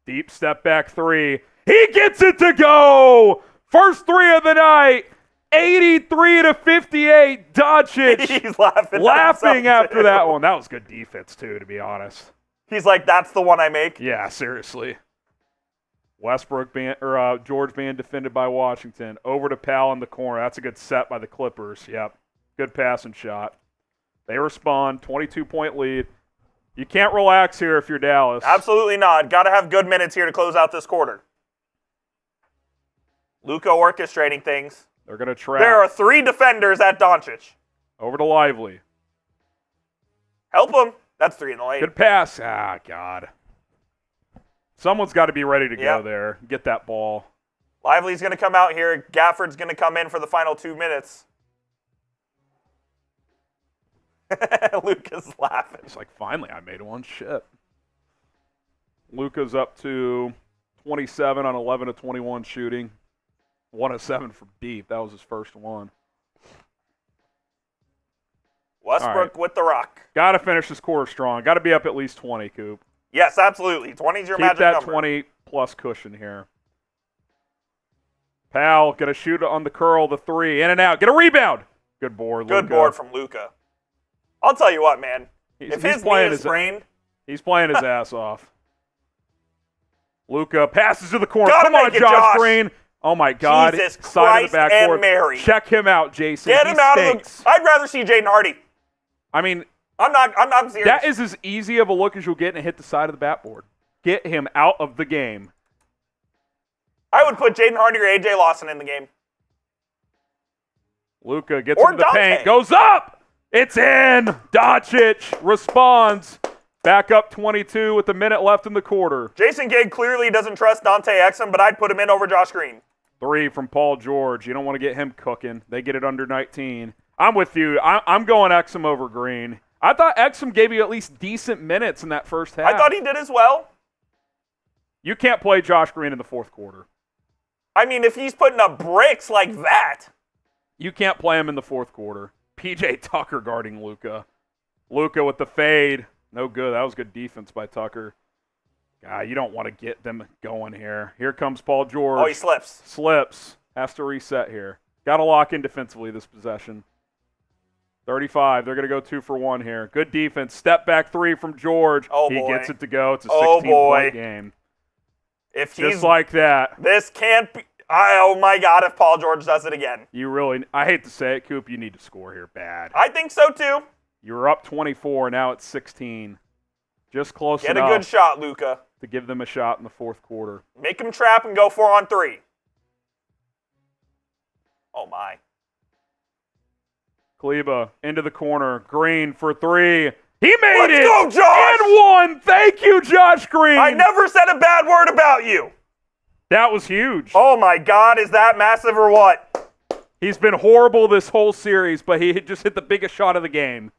Speaker 1: Deep step back three. He gets it to go. First three of the night. 83-58. Doncic
Speaker 2: He's laughing.
Speaker 1: laughing
Speaker 2: at
Speaker 1: after that one. That was good defense, too, to be honest.
Speaker 2: He's like, that's the one I make.
Speaker 1: Yeah, seriously. Westbrook George being defended by Washington. Over to Powell in the corner. That's a good set by the Clippers. Yep. Good passing shot. They respond. 22-point lead. You can't relax here if you're Dallas.
Speaker 2: Absolutely not. Got to have good minutes here to close out this quarter. Luka orchestrating things.
Speaker 1: They're going to trap.
Speaker 2: There are 3 defenders at Doncic.
Speaker 1: Over to Lively.
Speaker 2: Help him. That's 3 in the lane.
Speaker 1: Good pass. Ah, God. Someone's got to be ready to go
Speaker 2: Yep.
Speaker 1: there. Get that ball.
Speaker 2: Lively's going to come out here. Gafford's going to come in for the final 2 minutes. Luka's laughing.
Speaker 1: It's like, finally, I made one. Shit. Luka's up to 27 on 11 of 21 shooting. 1 of 7 from deep. That was his first one.
Speaker 2: Westbrook
Speaker 1: right.
Speaker 2: with the rock.
Speaker 1: Got to finish this quarter strong. Got to be up at least 20, Coop.
Speaker 2: Yes, absolutely. 20's your
Speaker 1: Keep
Speaker 2: magic
Speaker 1: that
Speaker 2: number.
Speaker 1: 20-plus cushion here. Powell going to shoot on the curl, the three. In and out. Get a rebound. Good board,
Speaker 2: Good
Speaker 1: Luka.
Speaker 2: board from Luka. I'll tell you what, man.
Speaker 1: He's
Speaker 2: If his knee
Speaker 1: playing
Speaker 2: is sprained,
Speaker 1: He's playing his ass off. Luka passes to the corner.
Speaker 2: Gotta
Speaker 1: Come on,
Speaker 2: make it,
Speaker 1: Josh
Speaker 2: Josh.
Speaker 1: Green. Oh, my God.
Speaker 2: Jesus
Speaker 1: Side of the
Speaker 2: Christ and
Speaker 1: backboard.
Speaker 2: Mary.
Speaker 1: Check him out, Jason.
Speaker 2: get
Speaker 1: He
Speaker 2: him out
Speaker 1: stinks.
Speaker 2: of the... I'd rather see Jaden Hardy.
Speaker 1: I mean,
Speaker 2: I'm serious.
Speaker 1: that is as easy of a look as you'll get and hit the side of the backboard. Get him out of the game.
Speaker 2: I would put Jaden Hardy or AJ Lawson in the game.
Speaker 1: Luka gets
Speaker 2: Or
Speaker 1: into the
Speaker 2: Dante.
Speaker 1: paint. Goes up. It's in. Doncic responds. Back up 22 with a minute left in the quarter.
Speaker 2: Jason Kidd clearly doesn't trust Dante Exum, but I'd put him in over Josh Green.
Speaker 1: 3 from Paul George. You don't want to get him cooking. They get it under 19. I'm with you. I'm going Exum over Green. I thought Exum gave you at least decent minutes in that first half.
Speaker 2: I thought he did as well.
Speaker 1: You can't play Josh Green in the fourth quarter.
Speaker 2: I mean, if he's putting up bricks like that.
Speaker 1: You can't play him in the fourth quarter. P.J. Tucker guarding Luka. Luka with the fade. No good. That was good defense by Tucker. God, you don't want to get them going here. Here comes Paul George.
Speaker 2: Oh, he slips.
Speaker 1: Slips. Has to reset here. Got to lock in defensively this possession. 35. They're going to go 2 for 1 here. Good defense. Step back 3 from George.
Speaker 2: Oh,
Speaker 1: he
Speaker 2: boy.
Speaker 1: gets it to go. It's a 16-point game.
Speaker 2: If he's,
Speaker 1: Just like that.
Speaker 2: This can't be. Oh, my God, if Paul George does it again.
Speaker 1: I hate to say it, Coop, you need to score here bad.
Speaker 2: I think so, too.
Speaker 1: You were up 24. Now it's 16. Just close
Speaker 2: Get
Speaker 1: enough.
Speaker 2: a good shot, Luka.
Speaker 1: To give them a shot in the fourth quarter.
Speaker 2: Make him trap and go 4 on 3. Oh, my.
Speaker 1: Kleba into the corner. Green for 3. He made
Speaker 2: Let's
Speaker 1: it!
Speaker 2: go, Josh!
Speaker 1: And 1! Thank you, Josh Green!
Speaker 2: I never said a bad word about you.
Speaker 1: That was huge.
Speaker 2: Oh, my God. Is that massive or what?
Speaker 1: He's been horrible this whole series, but he just hit the biggest shot of the game.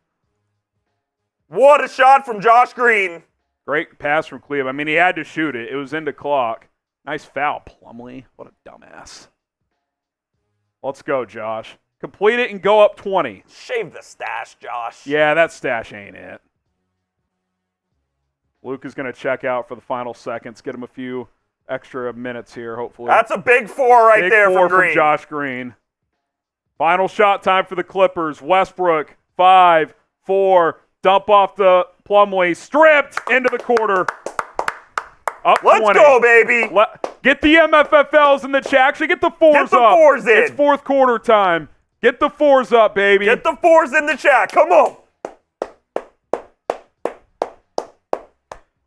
Speaker 2: What a shot from Josh Green.
Speaker 1: Great pass from Kleba. I mean, he had to shoot it. It was into clock. Nice foul, Plumlee. What a dumbass. Let's go, Josh. Complete it and go up 20.
Speaker 2: Shave the stash, Josh.
Speaker 1: Yeah, that stash ain't it. Luke is going to check out for the final seconds. Get him a few extra minutes here, hopefully.
Speaker 2: That's a big 4 right there
Speaker 1: Big 4
Speaker 2: from Green.
Speaker 1: Josh Green. Final shot time for the Clippers. Westbrook, 5, 4, dump off the Plumlee, stripped into the quarter. Up
Speaker 2: Let's
Speaker 1: 20.
Speaker 2: go, baby.
Speaker 1: Get the MFFLs in the chat. Actually, get the 4s
Speaker 2: Get the
Speaker 1: up.
Speaker 2: 4s in.
Speaker 1: It's fourth quarter time. Get the 4s up, baby.
Speaker 2: Get the 4s in the chat. Come on.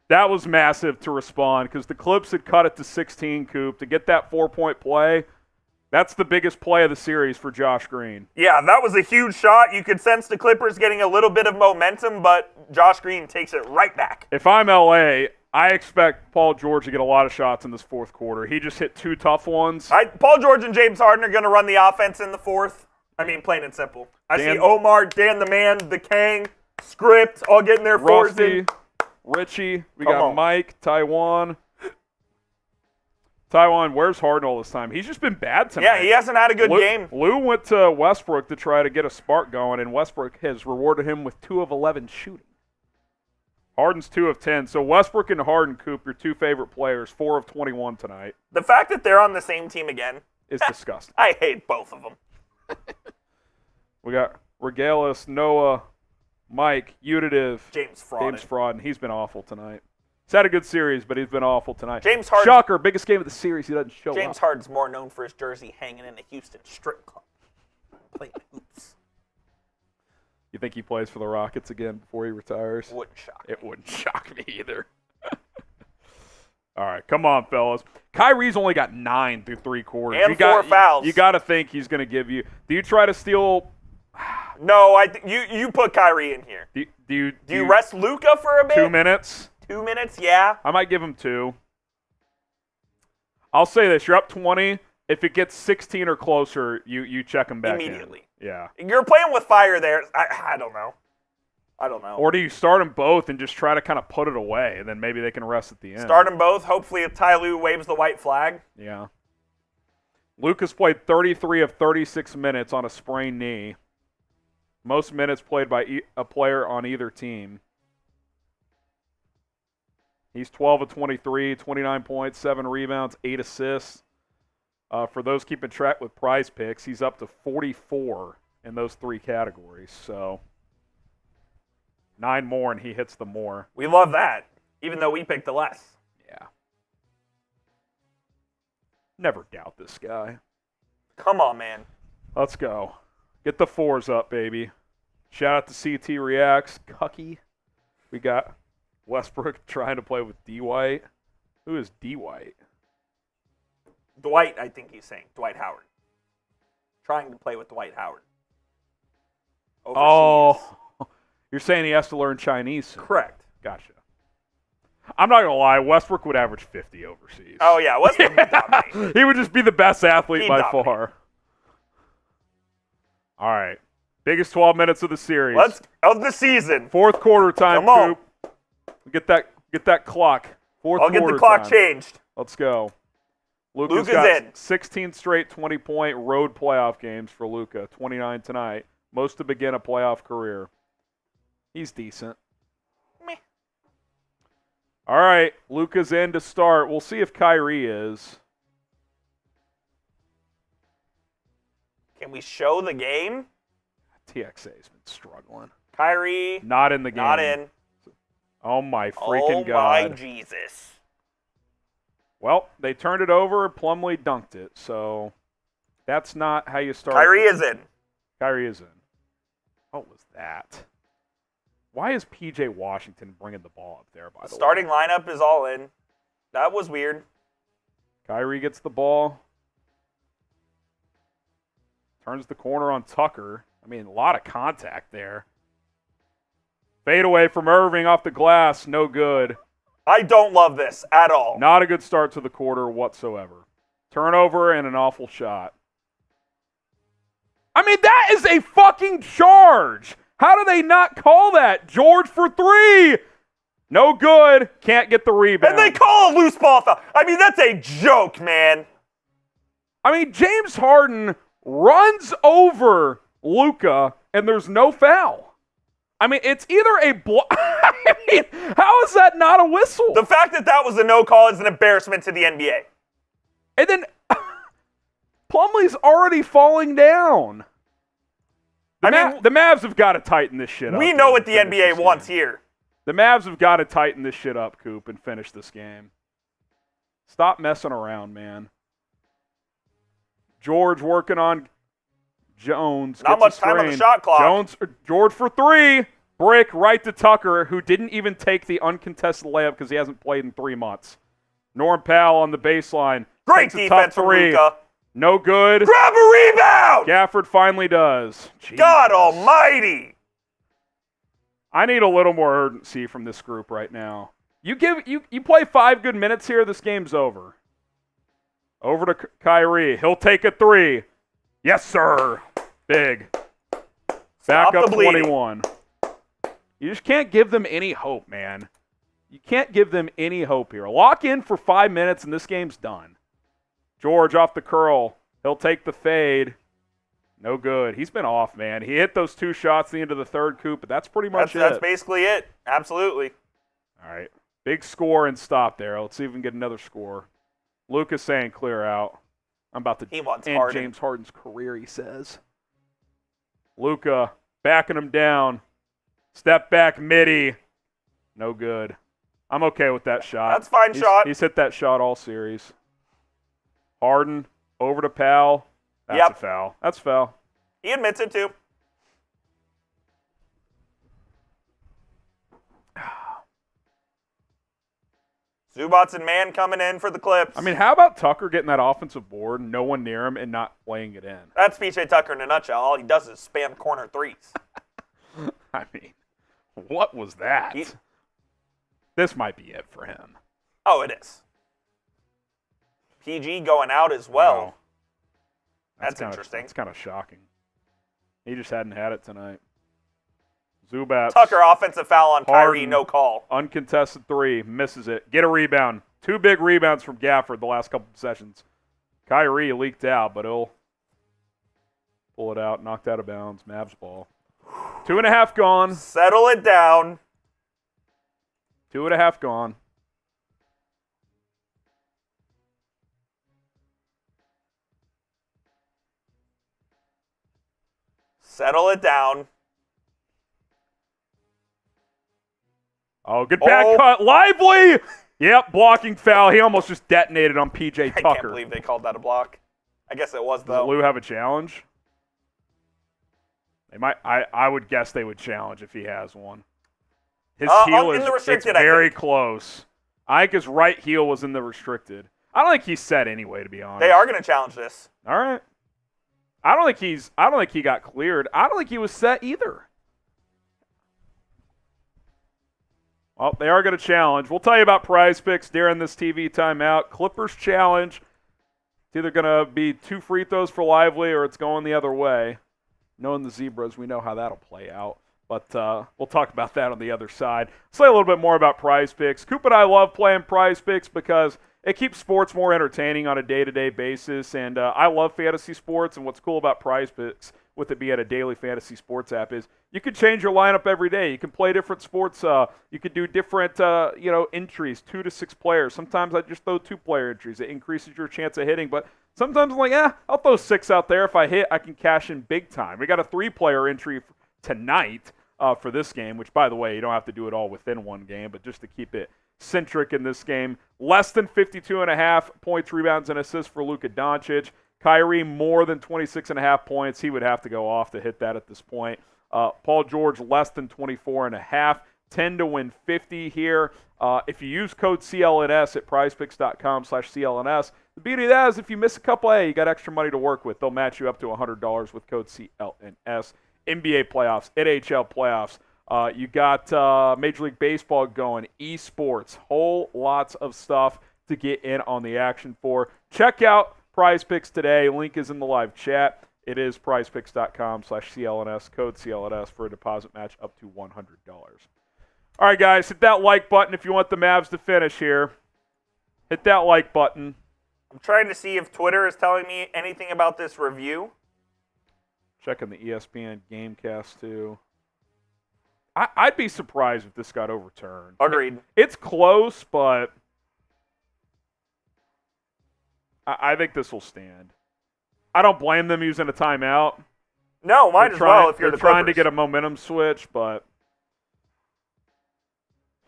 Speaker 1: That was massive to respond because the Clips had cut it to 16, Coop. To get that 4-point play, that's the biggest play of the series for Josh Green.
Speaker 2: Yeah, that was a huge shot. You could sense the Clippers getting a little bit of momentum, but Josh Green takes it right back.
Speaker 1: If I'm LA, I expect Paul George to get a lot of shots in this fourth quarter. He just hit 2 tough ones.
Speaker 2: Paul George and James Harden are going to run the offense in the fourth. I mean, plain and simple. I see Omar, Dan the Man, the Kang, Script, all getting their 4s
Speaker 1: Rusty,
Speaker 2: in.
Speaker 1: Richie, we
Speaker 2: Come
Speaker 1: got
Speaker 2: on.
Speaker 1: Mike, Taiwan. Taiwan, where's Harden all this time? He's just been bad tonight.
Speaker 2: Yeah, he hasn't had a good game.
Speaker 1: Lou went to Westbrook to try to get a spark going, and Westbrook has rewarded him with 2 of 11 shooting. Harden's 2 of 10. So Westbrook and Harden, Coop, your 2 favorite players, 4 of 21 tonight.
Speaker 2: The fact that they're on the same team again
Speaker 1: is disgusting.
Speaker 2: I hate both of them.
Speaker 1: We got Regalis, Noah, Mike, Uditive,
Speaker 2: James Fraud.
Speaker 1: He's been awful tonight. He's had a good series, but he's been awful tonight.
Speaker 2: James Harden.
Speaker 1: Shocker, biggest game of the series. He doesn't show up.
Speaker 2: James Harden's more known for his jersey hanging in a Houston strip club. Playing hoops.
Speaker 1: You think he plays for the Rockets again before he retires?
Speaker 2: Wouldn't shock me.
Speaker 1: It wouldn't shock me either. All right, come on, fellas. Kyrie's only got 9 through 3 quarters.
Speaker 2: And 4 fouls.
Speaker 1: You got to think he's going to give you. Do you try to steal?
Speaker 2: No, you put Kyrie in here.
Speaker 1: Do
Speaker 2: you rest Luka for a bit?
Speaker 1: 2 minutes?
Speaker 2: 2 minutes, yeah.
Speaker 1: I might give him 2. I'll say this: you're up 20. If it gets 16 or closer, you check him back
Speaker 2: immediately.
Speaker 1: In. Yeah.
Speaker 2: You're playing with fire there. I don't know.
Speaker 1: Or do you start them both and just try to kind of put it away, and then maybe they can rest at the end?
Speaker 2: Start them both. Hopefully, if Ty Lue waves the white flag.
Speaker 1: Yeah. Lucas played 33 of 36 minutes on a sprained knee. Most minutes played by a player on either team. He's 12 of 23, 29 points, 7 rebounds, 8 assists. For those keeping track with Prize Picks, he's up to 44 in those 3 categories. So 9 more and he hits the more.
Speaker 2: We love that, even though we picked the less.
Speaker 1: Yeah. Never doubt this guy.
Speaker 2: Come on, man.
Speaker 1: Let's go. Get the 4s up, baby. Shout out to CT Reacts. Cucky. We got Westbrook trying to play with D. White. Who is D. White?
Speaker 2: Dwight, I think he's saying. Dwight Howard. Trying to play with Dwight Howard. Overseas.
Speaker 1: Oh, you're saying he has to learn Chinese soon.
Speaker 2: Correct.
Speaker 1: Gotcha. I'm not going to lie. Westbrook would average 50 overseas.
Speaker 2: Oh, yeah. Westbrook would dominate.
Speaker 1: He would just be the best athlete
Speaker 2: He'd
Speaker 1: by
Speaker 2: dominate.
Speaker 1: far. All right. Biggest 12 minutes of the series.
Speaker 2: Of the season.
Speaker 1: Fourth quarter time,
Speaker 2: Come on.
Speaker 1: Coop. Get that clock. Fourth
Speaker 2: I'll
Speaker 1: quarter
Speaker 2: get the clock
Speaker 1: time.
Speaker 2: changed.
Speaker 1: Let's go.
Speaker 2: Luka's
Speaker 1: got
Speaker 2: in.
Speaker 1: 16 straight 20-point road playoff games for Luka. 29 tonight. Most to begin a playoff career. He's decent.
Speaker 2: Meh.
Speaker 1: All right. Luka's in to start. We'll see if Kyrie is.
Speaker 2: Can we show the game?
Speaker 1: TXA's been struggling.
Speaker 2: Kyrie.
Speaker 1: Not in the game.
Speaker 2: Not in.
Speaker 1: Oh, my freaking
Speaker 2: Oh,
Speaker 1: God.
Speaker 2: my Jesus.
Speaker 1: Well, they turned it over. Plumlee dunked it. So that's not how you start.
Speaker 2: Kyrie is in.
Speaker 1: Kyrie is in. What was that? Why is P.J. Washington bringing the ball up there, by the
Speaker 2: Starting
Speaker 1: way?
Speaker 2: lineup is all in. That was weird.
Speaker 1: Kyrie gets the ball. Turns the corner on Tucker. I mean, a lot of contact there. Fade away from Irving off the glass. No good.
Speaker 2: I don't love this at all.
Speaker 1: Not a good start to the quarter whatsoever. Turnover and an awful shot. I mean, that is a fucking charge. How do they not call that? George for three. No good. Can't get the rebound.
Speaker 2: And they call a loose ball foul. I mean, that's a joke, man.
Speaker 1: I mean, James Harden runs over Luka, and there's no foul. I mean, it's either a I mean, how is that not a whistle?
Speaker 2: The fact that that was a no call is an embarrassment to the NBA.
Speaker 1: And then Plumlee's already falling down. The Mavs have got to tighten this shit up.
Speaker 2: We know what the
Speaker 1: and finish
Speaker 2: NBA
Speaker 1: this
Speaker 2: wants
Speaker 1: game.
Speaker 2: here.
Speaker 1: The Mavs have got to tighten this shit up, Coop, and finish this game. Stop messing around, man. George working on Jones.
Speaker 2: Not much time on the shot clock.
Speaker 1: George for three. Brick right to Tucker, who didn't even take the uncontested layup because he hasn't played in 3 months. Norm Powell on the baseline.
Speaker 2: Great
Speaker 1: Takes a tough
Speaker 2: defense from
Speaker 1: three.
Speaker 2: Luka.
Speaker 1: No good.
Speaker 2: Grab a rebound!
Speaker 1: Gafford finally does.
Speaker 2: God
Speaker 1: Jesus.
Speaker 2: almighty!
Speaker 1: I need a little more urgency from this group right now. You play 5 good minutes here, this game's over. Over to Kyrie. He'll take a three. Yes, sir. Big.
Speaker 2: Stop
Speaker 1: Back up
Speaker 2: the bleeding.
Speaker 1: 21. You just can't give them any hope, man. You can't give them any hope here. Lock in for 5 minutes and this game's done. George off the curl. He'll take the fade. No good. He's been off, man. He hit those 2 shots at the end of the third, Coop, but that's pretty much it.
Speaker 2: That's basically it. Absolutely.
Speaker 1: All right. Big score and stop there. Let's see if we can get another score. Luka's saying clear out. I'm about to
Speaker 2: He wants
Speaker 1: end
Speaker 2: Harden.
Speaker 1: James Harden's career, he says. Luka backing him down. Step back midi. No good. I'm okay with that shot.
Speaker 2: That's a fine shot.
Speaker 1: He's hit that shot all series. Harden over to Powell. That's a foul. That's a foul.
Speaker 2: He admits it too. Zubats and Mann coming in for the Clips.
Speaker 1: I mean, how about Tucker getting that offensive board, no one near him, and not laying it in?
Speaker 2: That's PJ Tucker in a nutshell. All he does is spam corner threes.
Speaker 1: I mean, what was that? This might be it for him.
Speaker 2: Oh, it is. PG going out as well.
Speaker 1: Wow.
Speaker 2: That's interesting.
Speaker 1: That's kind of shocking. He just hadn't had it tonight. Zubats.
Speaker 2: Tucker offensive foul on Kyrie,
Speaker 1: Harden.
Speaker 2: no call.
Speaker 1: Uncontested three, misses it. Get a rebound. 2 big rebounds from Gafford the last couple of sessions. Kyrie leaked out, but he'll pull it out, knocked out of bounds. Mavs ball. 2.5 gone.
Speaker 2: Settle it down.
Speaker 1: 2.5 gone.
Speaker 2: Settle it down.
Speaker 1: Oh, good back cut. Lively! Yep, blocking foul. He almost just detonated on P.J. Tucker.
Speaker 2: I can't believe they called that a block. I guess it was,
Speaker 1: Does
Speaker 2: though.
Speaker 1: Lou have a challenge? They might. I would guess they would challenge if he has one. His heel
Speaker 2: in
Speaker 1: is
Speaker 2: the restricted,
Speaker 1: it's very
Speaker 2: I think.
Speaker 1: close. I think his right heel was in the restricted. I don't think he's set anyway, to be honest.
Speaker 2: They are going to challenge this.
Speaker 1: All right. I don't think he got cleared. I don't think he was set either. Well, they are going to challenge. We'll tell you about prize picks during this TV timeout. Clippers challenge. It's either going to be 2 free throws for Lively or it's going the other way. Knowing the Zebras, we know how that'll play out. But we'll talk about that on the other side. Say a little bit more about prize picks. Coop and I love playing prize picks because it keeps sports more entertaining on a day-to-day basis. And I love fantasy sports. And what's cool about prize picks, with it being a daily fantasy sports app, is you can change your lineup every day. You can play different sports. You can do different, entries, 2 to 6 players. Sometimes I just throw 2-player entries. It increases your chance of hitting. But sometimes I'm like, I'll throw 6 out there. If I hit, I can cash in big time. We got a 3-player entry tonight for this game, which, by the way, you don't have to do it all within one game, but just to keep it centric in this game. Less than 52.5 points, rebounds, and assists for Luka Doncic. Kyrie, more than 26.5 points. He would have to go off to hit that at this point. Paul George, less than 24.5. 10 to win 50 here. If you use code CLNS at prizepicks.com/CLNS, the beauty of that is if you miss a couple, you got extra money to work with. They'll match you up to $100 with code CLNS. NBA playoffs, NHL playoffs. You got Major League Baseball going, esports, whole lots of stuff to get in on the action for. Check out Prize Picks today. Link is in the live chat. It is prizepicks.com/CLNS, code CLNS for a deposit match up to $100. All right, guys, hit that like button if you want the Mavs to finish here. Hit that like button.
Speaker 2: I'm trying to see if Twitter is telling me anything about this review.
Speaker 1: Checking the ESPN Gamecast, too. I'd be surprised if this got overturned.
Speaker 2: Agreed.
Speaker 1: It's close, but I think this will stand. I don't blame them using a timeout.
Speaker 2: No, might as well if you're the Clippers.
Speaker 1: They're trying to get a momentum switch, but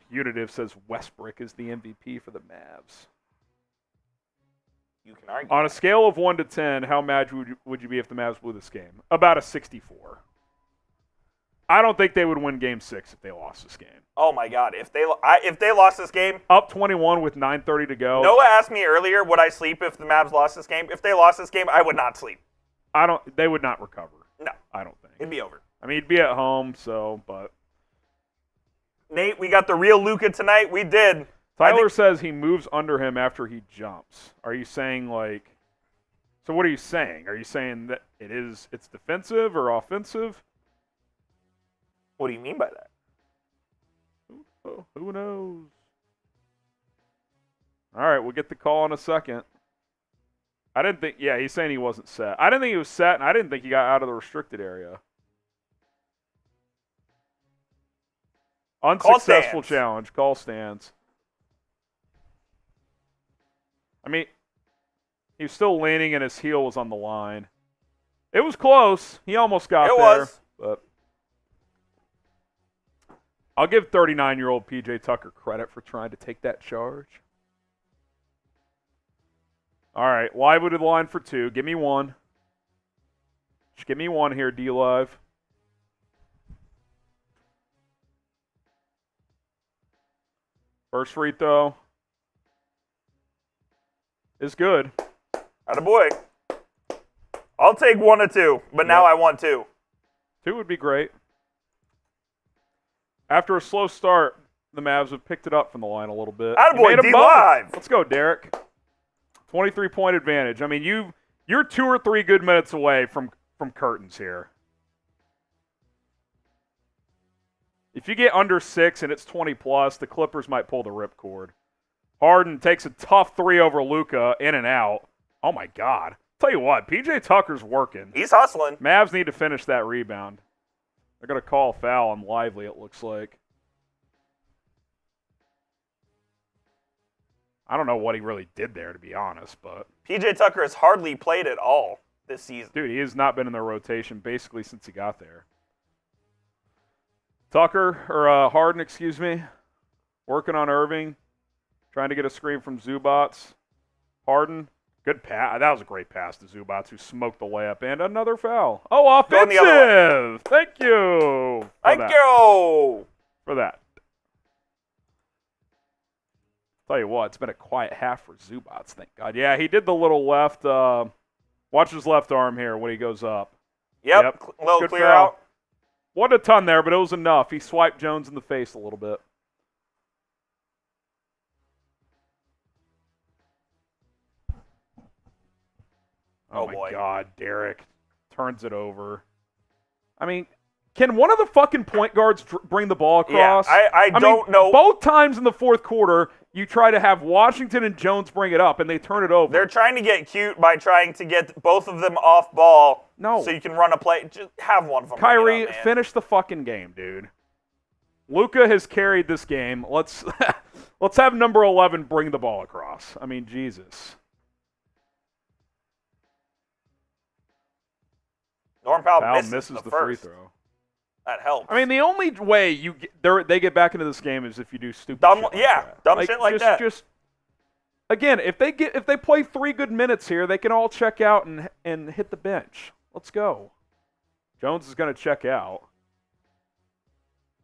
Speaker 1: Unitive says Westbrook is the MVP for the Mavs.
Speaker 2: You can argue.
Speaker 1: On a scale of 1 to 10, how mad would you be if the Mavs blew this game? About a 64. I don't think they would win Game 6 if they lost this game.
Speaker 2: Oh, my God. If they lost this game.
Speaker 1: Up 21 with 9:30 to go.
Speaker 2: Noah asked me earlier, would I sleep if the Mavs lost this game? If they lost this game, I would not sleep.
Speaker 1: They would not recover.
Speaker 2: No.
Speaker 1: I don't think.
Speaker 2: It'd be over.
Speaker 1: I mean, he'd be at home, but.
Speaker 2: Nate, we got the real Luka tonight. We did.
Speaker 1: Tyler says he moves under him after he jumps. Are you saying so what are you saying? Are you saying that it's defensive or offensive?
Speaker 2: What do you mean by that?
Speaker 1: Who knows? All right, we'll get the call in a second. I didn't think, he's saying he wasn't set. I didn't think he was set, and I didn't think he got out of the restricted area. Unsuccessful challenge. Call stands. I mean, he was still leaning and his heel was on the line. It was close. He almost got there.
Speaker 2: It was.
Speaker 1: But I'll give 39-year-old PJ Tucker credit for trying to take that charge. All right, Lively to the line for 2. Give me 1. Just give me 1 here, D-Live. First free throw is good.
Speaker 2: Attaboy. I'll take 1 or 2, but now I want 2.
Speaker 1: 2 would be great. After a slow start, the Mavs have picked it up from the line a little bit.
Speaker 2: Attaboy, D-Live.
Speaker 1: Let's go, Derek. 23-point advantage. I mean, you're 2 or 3 good minutes away from curtains here. If you get under 6 and it's 20+, the Clippers might pull the ripcord. Harden takes a tough 3 over Luka, in and out. Oh, my God. Tell you what, PJ Tucker's working.
Speaker 2: He's hustling.
Speaker 1: Mavs need to finish that rebound. They're going to call a foul on Lively, it looks like. I don't know what he really did there, to be honest, but
Speaker 2: PJ Tucker has hardly played at all this season.
Speaker 1: Dude, he has not been in their rotation basically since he got there. Harden, working on Irving, trying to get a screen from Zubats. Harden, good pass. That was a great pass to Zubats, who smoked the layup, and another foul. Oh, offensive! Thank you.
Speaker 2: Thank you
Speaker 1: for that. Tell you what, it's been a quiet half for Zubats, thank God. Yeah, he did the little left. Watch his left arm here when he goes up.
Speaker 2: Yep. Little
Speaker 1: good
Speaker 2: clear
Speaker 1: foul.
Speaker 2: out.
Speaker 1: Wasn't a ton there, but it was enough. He swiped Jones in the face a little bit. Oh,
Speaker 2: Oh,
Speaker 1: my
Speaker 2: boy.
Speaker 1: God, Derrick turns it over. I mean, can one of the fucking point guards bring the ball across?
Speaker 2: Yeah, I don't know.
Speaker 1: Both times in the fourth quarter, you try to have Washington and Jones bring it up, and they turn it over.
Speaker 2: They're trying to get cute by trying to get both of them off ball.
Speaker 1: No.
Speaker 2: So you can run a play. Just have one of them.
Speaker 1: Kyrie,
Speaker 2: bring it up, man.
Speaker 1: finish the fucking game, dude. Luka has carried this game. Let's have number 11 bring the ball across. I mean, Jesus.
Speaker 2: Norm Powell
Speaker 1: Powell
Speaker 2: misses
Speaker 1: the free
Speaker 2: first.
Speaker 1: throw.
Speaker 2: That helps.
Speaker 1: I mean, the only way they get back into this game is if you do stupid
Speaker 2: Dumb-
Speaker 1: shit like
Speaker 2: yeah,
Speaker 1: that.
Speaker 2: dumb shit like that.
Speaker 1: Just again, if they play 3 good minutes here, they can all check out and hit the bench. Let's go. Jones is going to check out.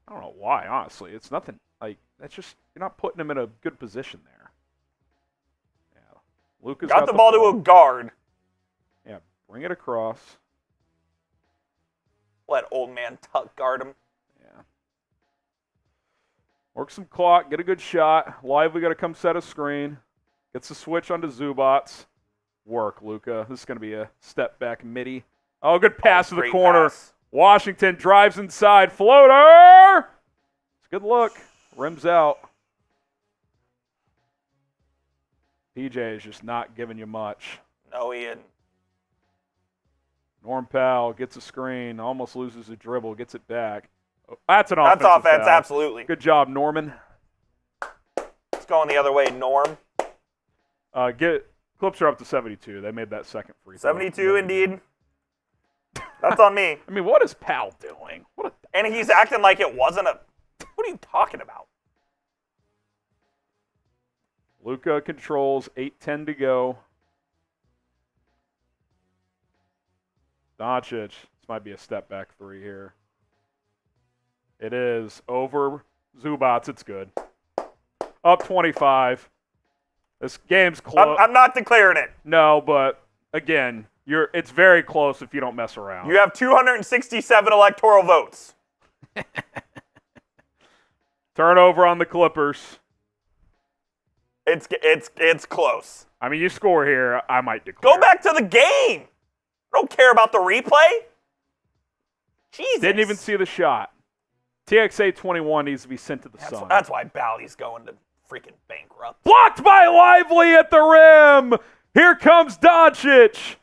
Speaker 1: I don't know why, honestly. It's nothing like that's just you're not putting him in a good position there. Yeah, Luka's
Speaker 2: got the ball to a guard.
Speaker 1: Yeah, bring it across.
Speaker 2: Let old man Tuck guard him.
Speaker 1: Yeah. Work some clock, get a good shot. Lively got to come set a screen. Gets the switch onto Zubats. Work, Luka. This is going to be a step back midi. Oh, good pass to the
Speaker 2: Great
Speaker 1: corner.
Speaker 2: pass.
Speaker 1: Washington drives inside. Floater! It's a good look. Rims out. PJ is just not giving you much.
Speaker 2: No, he didn't.
Speaker 1: Norm Powell gets a screen, almost loses a dribble, gets it back. Oh, that's an offensive
Speaker 2: That's offense,
Speaker 1: foul.
Speaker 2: absolutely.
Speaker 1: Good job, Norman.
Speaker 2: It's going the other way, Norm.
Speaker 1: Clips are up to 72. They made that second free throw.
Speaker 2: 72, indeed. That's on me.
Speaker 1: I mean, what is Powell doing?
Speaker 2: And he's acting like it wasn't a... What are you talking about?
Speaker 1: Luka controls, 8:10 to go. Doncic. This might be a step back 3 here. It is. Over Zubats. It's good. Up 25. This game's close.
Speaker 2: I'm not declaring it.
Speaker 1: No, but again, it's very close if you don't mess around.
Speaker 2: You have 267 electoral votes.
Speaker 1: Turnover on the Clippers.
Speaker 2: It's close.
Speaker 1: I mean, you score here, I might declare.
Speaker 2: Go back to the game. I don't care about the replay. Jesus.
Speaker 1: Didn't even see the shot. TXA 21 needs to be sent to the sun.
Speaker 2: That's why Bally's going to freaking bankrupt.
Speaker 1: Blocked by Lively at the rim. Here comes Doncic.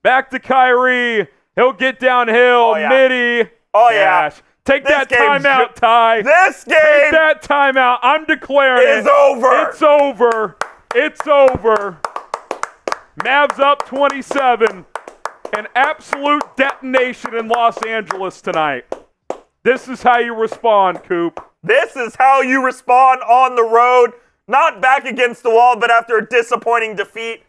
Speaker 1: Back to Kyrie. He'll get downhill.
Speaker 2: Oh, yeah.
Speaker 1: Midi.
Speaker 2: Oh, yeah.
Speaker 1: Cash. Take
Speaker 2: This
Speaker 1: that
Speaker 2: game's
Speaker 1: timeout, Ty.
Speaker 2: This
Speaker 1: Take
Speaker 2: game
Speaker 1: that timeout. I'm declaring
Speaker 2: is
Speaker 1: it.
Speaker 2: over.
Speaker 1: It's over. It's over. Mavs up 27. An absolute detonation in Los Angeles tonight. This is how you respond, Coop.
Speaker 2: This is how you respond on the road. Not back against the wall, but after a disappointing defeat.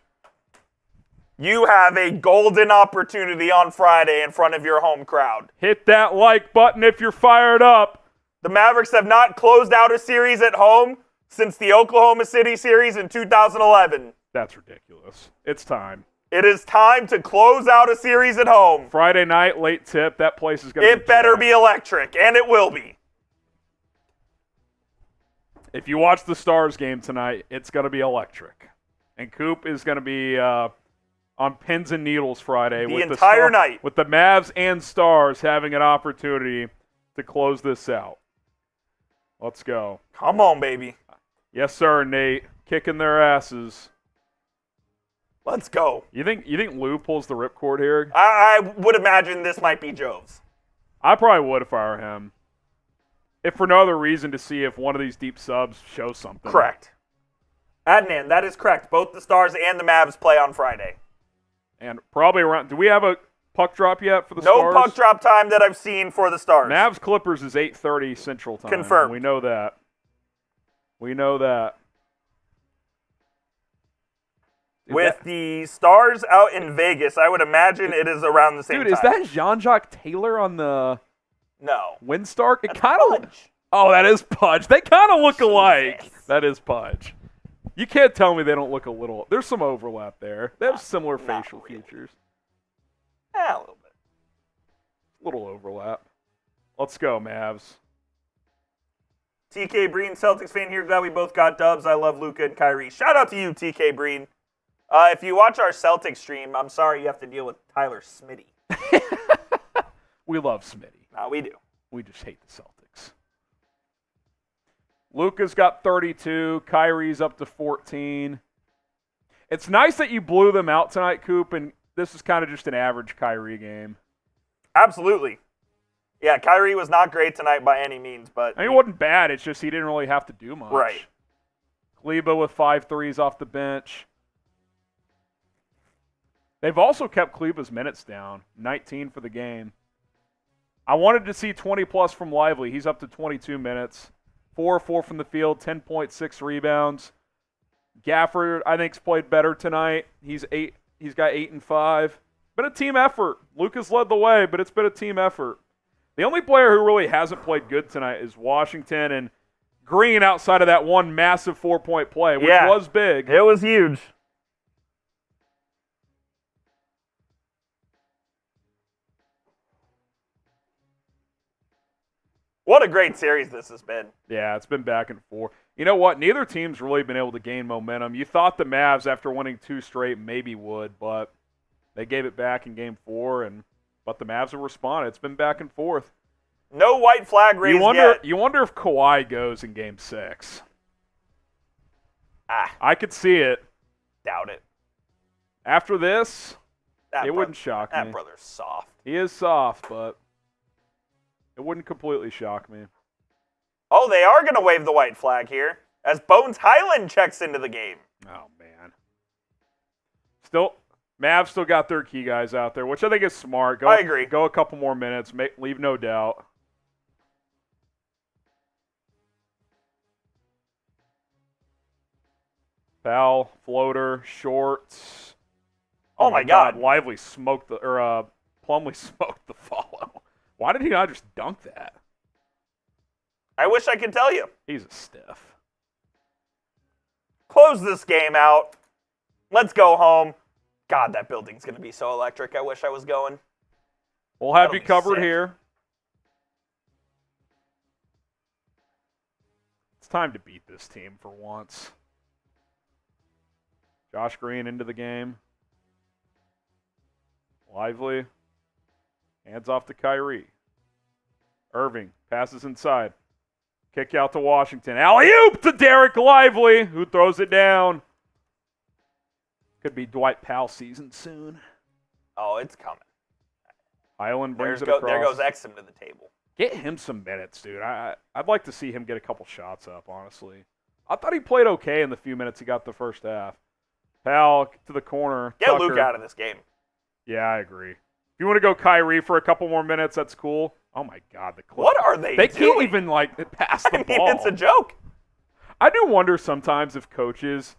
Speaker 2: You have a golden opportunity on Friday in front of your home crowd.
Speaker 1: Hit that like button if you're fired up.
Speaker 2: The Mavericks have not closed out a series at home since the Oklahoma City series in 2011.
Speaker 1: That's ridiculous. It's time.
Speaker 2: It is time to close out a series at home.
Speaker 1: Friday night, late tip. That place is going to be
Speaker 2: It better
Speaker 1: jacked.
Speaker 2: be electric, and it will be.
Speaker 1: If you watch the Stars game tonight, it's going to be electric. And Coop is going to be on pins and needles Friday.
Speaker 2: The entire night.
Speaker 1: With the Mavs and Stars having an opportunity to close this out. Let's go.
Speaker 2: Come on, baby.
Speaker 1: Yes, sir, Nate. Kicking their asses.
Speaker 2: Let's go.
Speaker 1: You think Lou pulls the ripcord here?
Speaker 2: I would imagine this might be Joe's.
Speaker 1: I probably would if I were him. If for no other reason to see if one of these deep subs shows something.
Speaker 2: Correct. Adnan, that is correct. Both the Stars and the Mavs play on Friday.
Speaker 1: And probably around. Do we have a puck drop yet for the
Speaker 2: No
Speaker 1: Stars?
Speaker 2: puck drop time that I've seen for the Stars.
Speaker 1: Mavs Clippers is 8:30 Central Time.
Speaker 2: Confirmed.
Speaker 1: We know that. We know that.
Speaker 2: With the Stars out in Vegas, I would imagine it is around the same time.
Speaker 1: Dude, is that Jean-Jacques Taylor on the
Speaker 2: No.
Speaker 1: Windstar? It
Speaker 2: That's
Speaker 1: kind of.
Speaker 2: Pudge.
Speaker 1: Oh, that is Pudge. They kind of look alike.
Speaker 2: Jesus.
Speaker 1: That is Pudge. You can't tell me they don't look a little. There's some overlap there. They have similar
Speaker 2: not
Speaker 1: facial
Speaker 2: really.
Speaker 1: features.
Speaker 2: A little bit.
Speaker 1: Little overlap. Let's go, Mavs.
Speaker 2: TK Breen, Celtics fan here. Glad we both got dubs. I love Luka and Kyrie. Shout out to you, TK Breen. If you watch our Celtics stream, I'm sorry you have to deal with Tyler Smitty.
Speaker 1: We love Smitty.
Speaker 2: No, we do.
Speaker 1: We just hate the Celtics. Luka's got 32. Kyrie's up to 14. It's nice that you blew them out tonight, Coop, and this is kind of just an average Kyrie game.
Speaker 2: Absolutely. Yeah, Kyrie was not great tonight by any means, but...
Speaker 1: I mean, it wasn't bad. It's just he didn't really have to do much.
Speaker 2: Right.
Speaker 1: Kleba with 5 threes off the bench. They've also kept Kleba's minutes down. 19 for the game. I wanted to see 20-plus from Lively. He's up to 22 minutes. 4-4 from the field, 10.6 rebounds. Gafford, I think, has played better tonight. He's got 8 and 5. Been a team effort. Luka's led the way, but it's been a team effort. The only player who really hasn't played good tonight is Washington and Green outside of that one massive 4-point play, which was big.
Speaker 2: It was huge. What a great series this has been.
Speaker 1: Yeah, it's been back and forth. You know what? Neither team's really been able to gain momentum. You thought the Mavs, after winning 2 straight, maybe would, but they gave it back in Game 4, but the Mavs have responded. It's been back and forth.
Speaker 2: No white flag raised yet.
Speaker 1: You wonder if Kawhi goes in Game 6. I could see it.
Speaker 2: Doubt it.
Speaker 1: After this, it wouldn't shock me.
Speaker 2: That brother's soft.
Speaker 1: He is soft, but it wouldn't completely shock me.
Speaker 2: Oh, they are going to wave the white flag here as Bones Highland checks into the game.
Speaker 1: Oh, man. Mavs still got their key guys out there, which I think is smart.
Speaker 2: I agree.
Speaker 1: Go a couple more minutes. Leave no doubt. Foul, floater, shorts.
Speaker 2: Oh my God.
Speaker 1: Lively smoked Plumlee smoked the follow. Why did he not just dunk that?
Speaker 2: I wish I could tell you.
Speaker 1: He's a stiff.
Speaker 2: Close this game out. Let's go home. God, that building's going to be so electric. I wish I was going.
Speaker 1: We'll have
Speaker 2: That'll
Speaker 1: you
Speaker 2: be
Speaker 1: covered
Speaker 2: sick.
Speaker 1: here. It's time to beat this team for once. Josh Green into the game. Lively. Hands off to Kyrie. Irving passes inside. Kick out to Washington. Alley-oop to Derek Lively, who throws it down. Could be Dwight Powell season soon.
Speaker 2: Oh, it's coming.
Speaker 1: Highland brings it across.
Speaker 2: There goes Exum to the table.
Speaker 1: Get him some minutes, dude. I'd like to see him get a couple shots up, honestly. I thought he played okay in the few minutes he got the first half. Powell to the corner.
Speaker 2: Get
Speaker 1: Tucker.
Speaker 2: Luke out of this game.
Speaker 1: Yeah, I agree. If you want to go Kyrie for a couple more minutes, that's cool. Oh, my God. The Clippers.
Speaker 2: What are they doing?
Speaker 1: They can't even, pass the ball.
Speaker 2: It's a joke.
Speaker 1: I do wonder sometimes if coaches,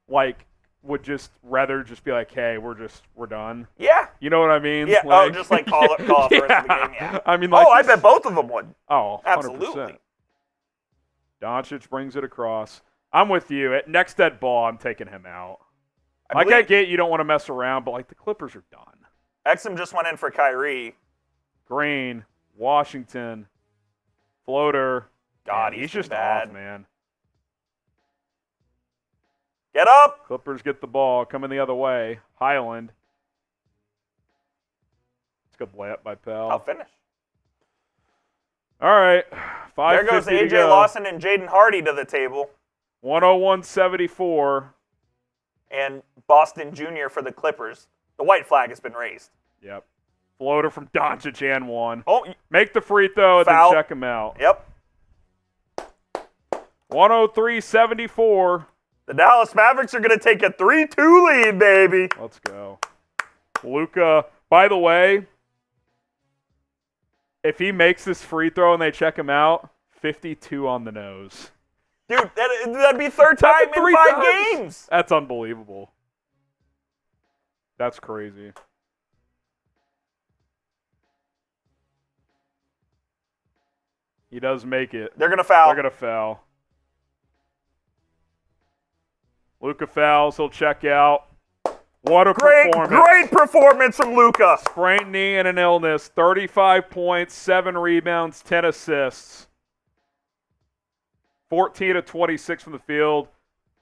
Speaker 1: would just rather just be like, hey, we're done.
Speaker 2: Yeah.
Speaker 1: You know what I mean?
Speaker 2: Yeah. Just call it for the rest of the game. Yeah.
Speaker 1: I mean,
Speaker 2: I bet both of them would.
Speaker 1: Oh, 100%.
Speaker 2: Absolutely.
Speaker 1: Doncic brings it across. I'm with you. At next dead ball, I'm taking him out. I get you don't want to mess around, but the Clippers are done.
Speaker 2: Exum just went in for Kyrie.
Speaker 1: Green, Washington, floater.
Speaker 2: God,
Speaker 1: he's just
Speaker 2: bad.
Speaker 1: off, man.
Speaker 2: Get up.
Speaker 1: Clippers get the ball, coming the other way. Highland. It's a good layup by Pell.
Speaker 2: I'll finish.
Speaker 1: All right.
Speaker 2: There goes A.J. Lawson and Jaden Hardy to the table.
Speaker 1: 101-74.
Speaker 2: And Boston Jr. for the Clippers. The white flag has been raised.
Speaker 1: Yep. Floater from Doncic and one.
Speaker 2: Oh,
Speaker 1: make the free throw and
Speaker 2: foul.
Speaker 1: Then check him out.
Speaker 2: Yep.
Speaker 1: 103-74.
Speaker 2: The Dallas Mavericks are going to take a 3-2 lead, baby.
Speaker 1: Let's go. Luka, by the way, if he makes this free throw and they check him out, 52 on the nose.
Speaker 2: Dude, that'd be third time in 5 games.
Speaker 1: That's unbelievable. That's crazy. He does make it.
Speaker 2: They're going to foul.
Speaker 1: They're going to foul. Luka fouls. He'll check out. What a performance.
Speaker 2: Great performance from Luka.
Speaker 1: Sprained knee and an illness. 35 points, 7 rebounds, 10 assists. 14 of 26 from the field.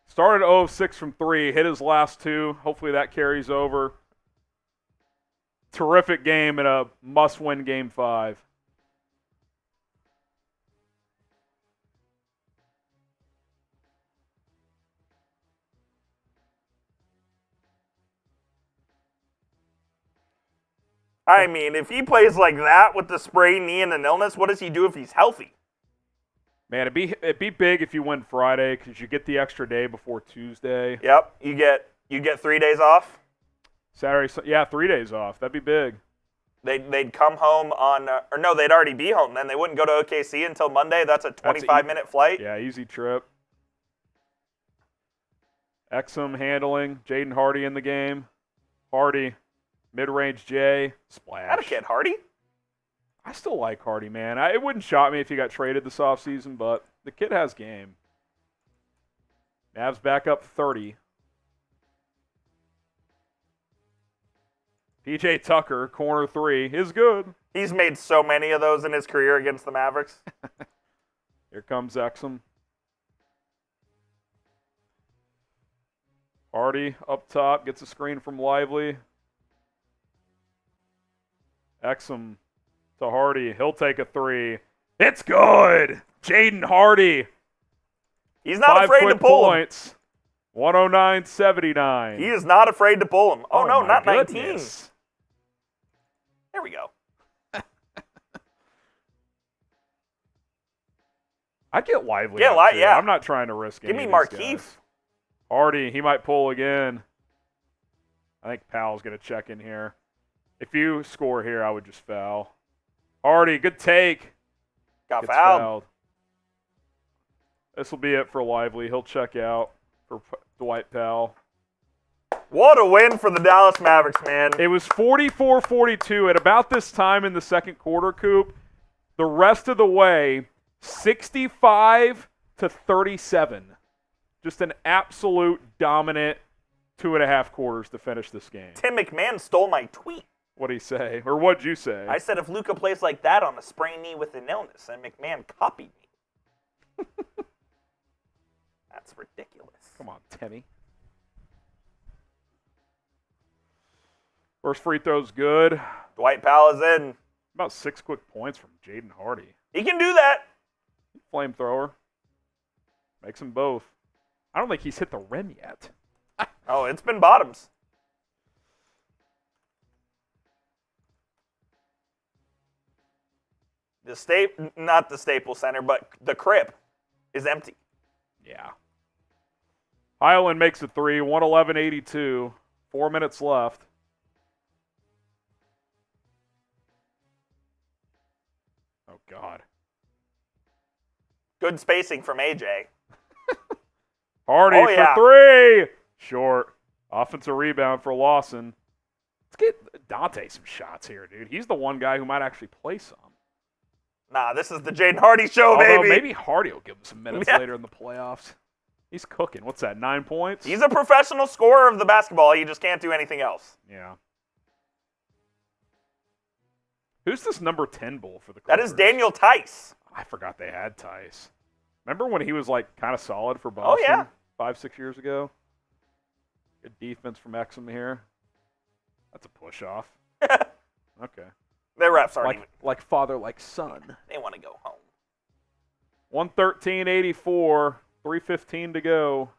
Speaker 1: Started 0 of 6 from 3, hit his last 2. Hopefully that carries over. Terrific game in a must-win Game 5.
Speaker 2: I mean, if he plays like that with the sprained knee and an illness, what does he do if he's healthy?
Speaker 1: Man, it'd be big if you win Friday because you get the extra day before Tuesday.
Speaker 2: Yep, you get 3 days off.
Speaker 1: Saturday, yeah, 3 days off. That'd be big.
Speaker 2: They'd come home on, or no, they'd already be home. Then they wouldn't go to OKC until Monday. That's a 25-minute flight.
Speaker 1: Yeah, easy trip. Exum handling. Jaden Hardy in the game. Hardy, mid-range J, splash.
Speaker 2: Had a kid, Hardy.
Speaker 1: I still like Hardy, man. It wouldn't shock me if he got traded this offseason, but the kid has game. Mavs back up 30. PJ Tucker, corner 3, is good.
Speaker 2: He's made so many of those in his career against the Mavericks.
Speaker 1: Here comes Exum. Hardy up top, gets a screen from Lively. Exum to Hardy. He'll take a 3. It's good! Jaden Hardy.
Speaker 2: He's not
Speaker 1: 5
Speaker 2: afraid to
Speaker 1: quick
Speaker 2: pull
Speaker 1: points. Him. 109-79.
Speaker 2: He is not afraid to pull him. Oh no,
Speaker 1: my
Speaker 2: not
Speaker 1: goodness.
Speaker 2: 19. There we go.
Speaker 1: I'd get Lively.
Speaker 2: Yeah.
Speaker 1: I'm not trying to risk it.
Speaker 2: Give me Markeith.
Speaker 1: Hardy, he might pull again. I think Powell's going to check in here. If you score here, I would just foul. Hardy, good take.
Speaker 2: Got
Speaker 1: Gets
Speaker 2: fouled.
Speaker 1: This will be it for Lively. He'll check out for Dwight Powell.
Speaker 2: What a win for the Dallas Mavericks, man.
Speaker 1: It was 44-42 at about this time in the second quarter, Coop. The rest of the way, 65-37. Just an absolute dominant 2.5 quarters to finish this game.
Speaker 2: Tim McMahon stole my tweet.
Speaker 1: What'd he say? Or what'd you say?
Speaker 2: I said if Luka plays like that on a sprained knee with an illness, and McMahon copied me. That's ridiculous.
Speaker 1: Come on, Timmy. First free throw's good.
Speaker 2: Dwight Powell is in.
Speaker 1: About 6 quick points from Jaden Hardy.
Speaker 2: He can do that.
Speaker 1: Flamethrower. Makes them both. I don't think he's hit the rim yet.
Speaker 2: Oh, it's been bottoms. Not the Staples Center, but the Crib is empty.
Speaker 1: Yeah. Highland makes a 3, 111-82. 4 minutes left. Oh, God.
Speaker 2: Good spacing from AJ.
Speaker 1: Hardy
Speaker 2: yeah.
Speaker 1: for 3. Short. Offensive rebound for Lawson. Let's get Dante some shots here, dude. He's the one guy who might actually play some.
Speaker 2: Nah, this is the Jaden Hardy show,
Speaker 1: Although
Speaker 2: baby.
Speaker 1: maybe Hardy will give him some minutes
Speaker 2: Yeah.
Speaker 1: later in the playoffs. He's cooking. What's that, 9 points?
Speaker 2: He's a professional scorer of the basketball. He just can't do anything else.
Speaker 1: Yeah. Who's this number 10 bull for the
Speaker 2: That
Speaker 1: Clippers?
Speaker 2: is Daniel Tice.
Speaker 1: I forgot they had Tice. Remember when he was like kind of solid for Boston?
Speaker 2: Oh, yeah.
Speaker 1: 5-6 years ago? Good defense from Exum here. That's a push-off. Okay.
Speaker 2: Their refs aren't even.
Speaker 1: Like father, like son.
Speaker 2: They want to go home.
Speaker 1: 113-84. 3:15 to go.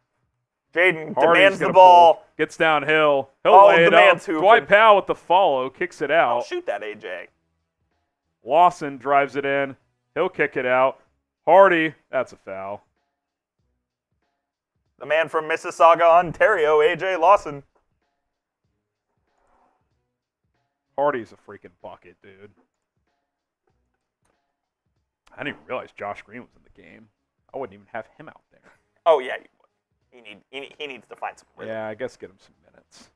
Speaker 2: Jaden
Speaker 1: Hardy's
Speaker 2: demands the
Speaker 1: gonna
Speaker 2: ball.
Speaker 1: pull. Gets downhill. He'll
Speaker 2: Oh,
Speaker 1: lay it
Speaker 2: the
Speaker 1: up.
Speaker 2: man's hooping.
Speaker 1: Dwight Powell with the follow. Kicks it
Speaker 2: Oh,
Speaker 1: out.
Speaker 2: shoot that, AJ.
Speaker 1: Lawson drives it in. He'll kick it out. Hardy. That's a foul.
Speaker 2: The man from Mississauga, Ontario, AJ Lawson.
Speaker 1: Hardy's a freaking bucket, dude. I didn't even realize Josh Green was in the game. I wouldn't even have him out there.
Speaker 2: Oh, yeah, you would. He needs to find some rhythm.
Speaker 1: Yeah, I guess get him some minutes.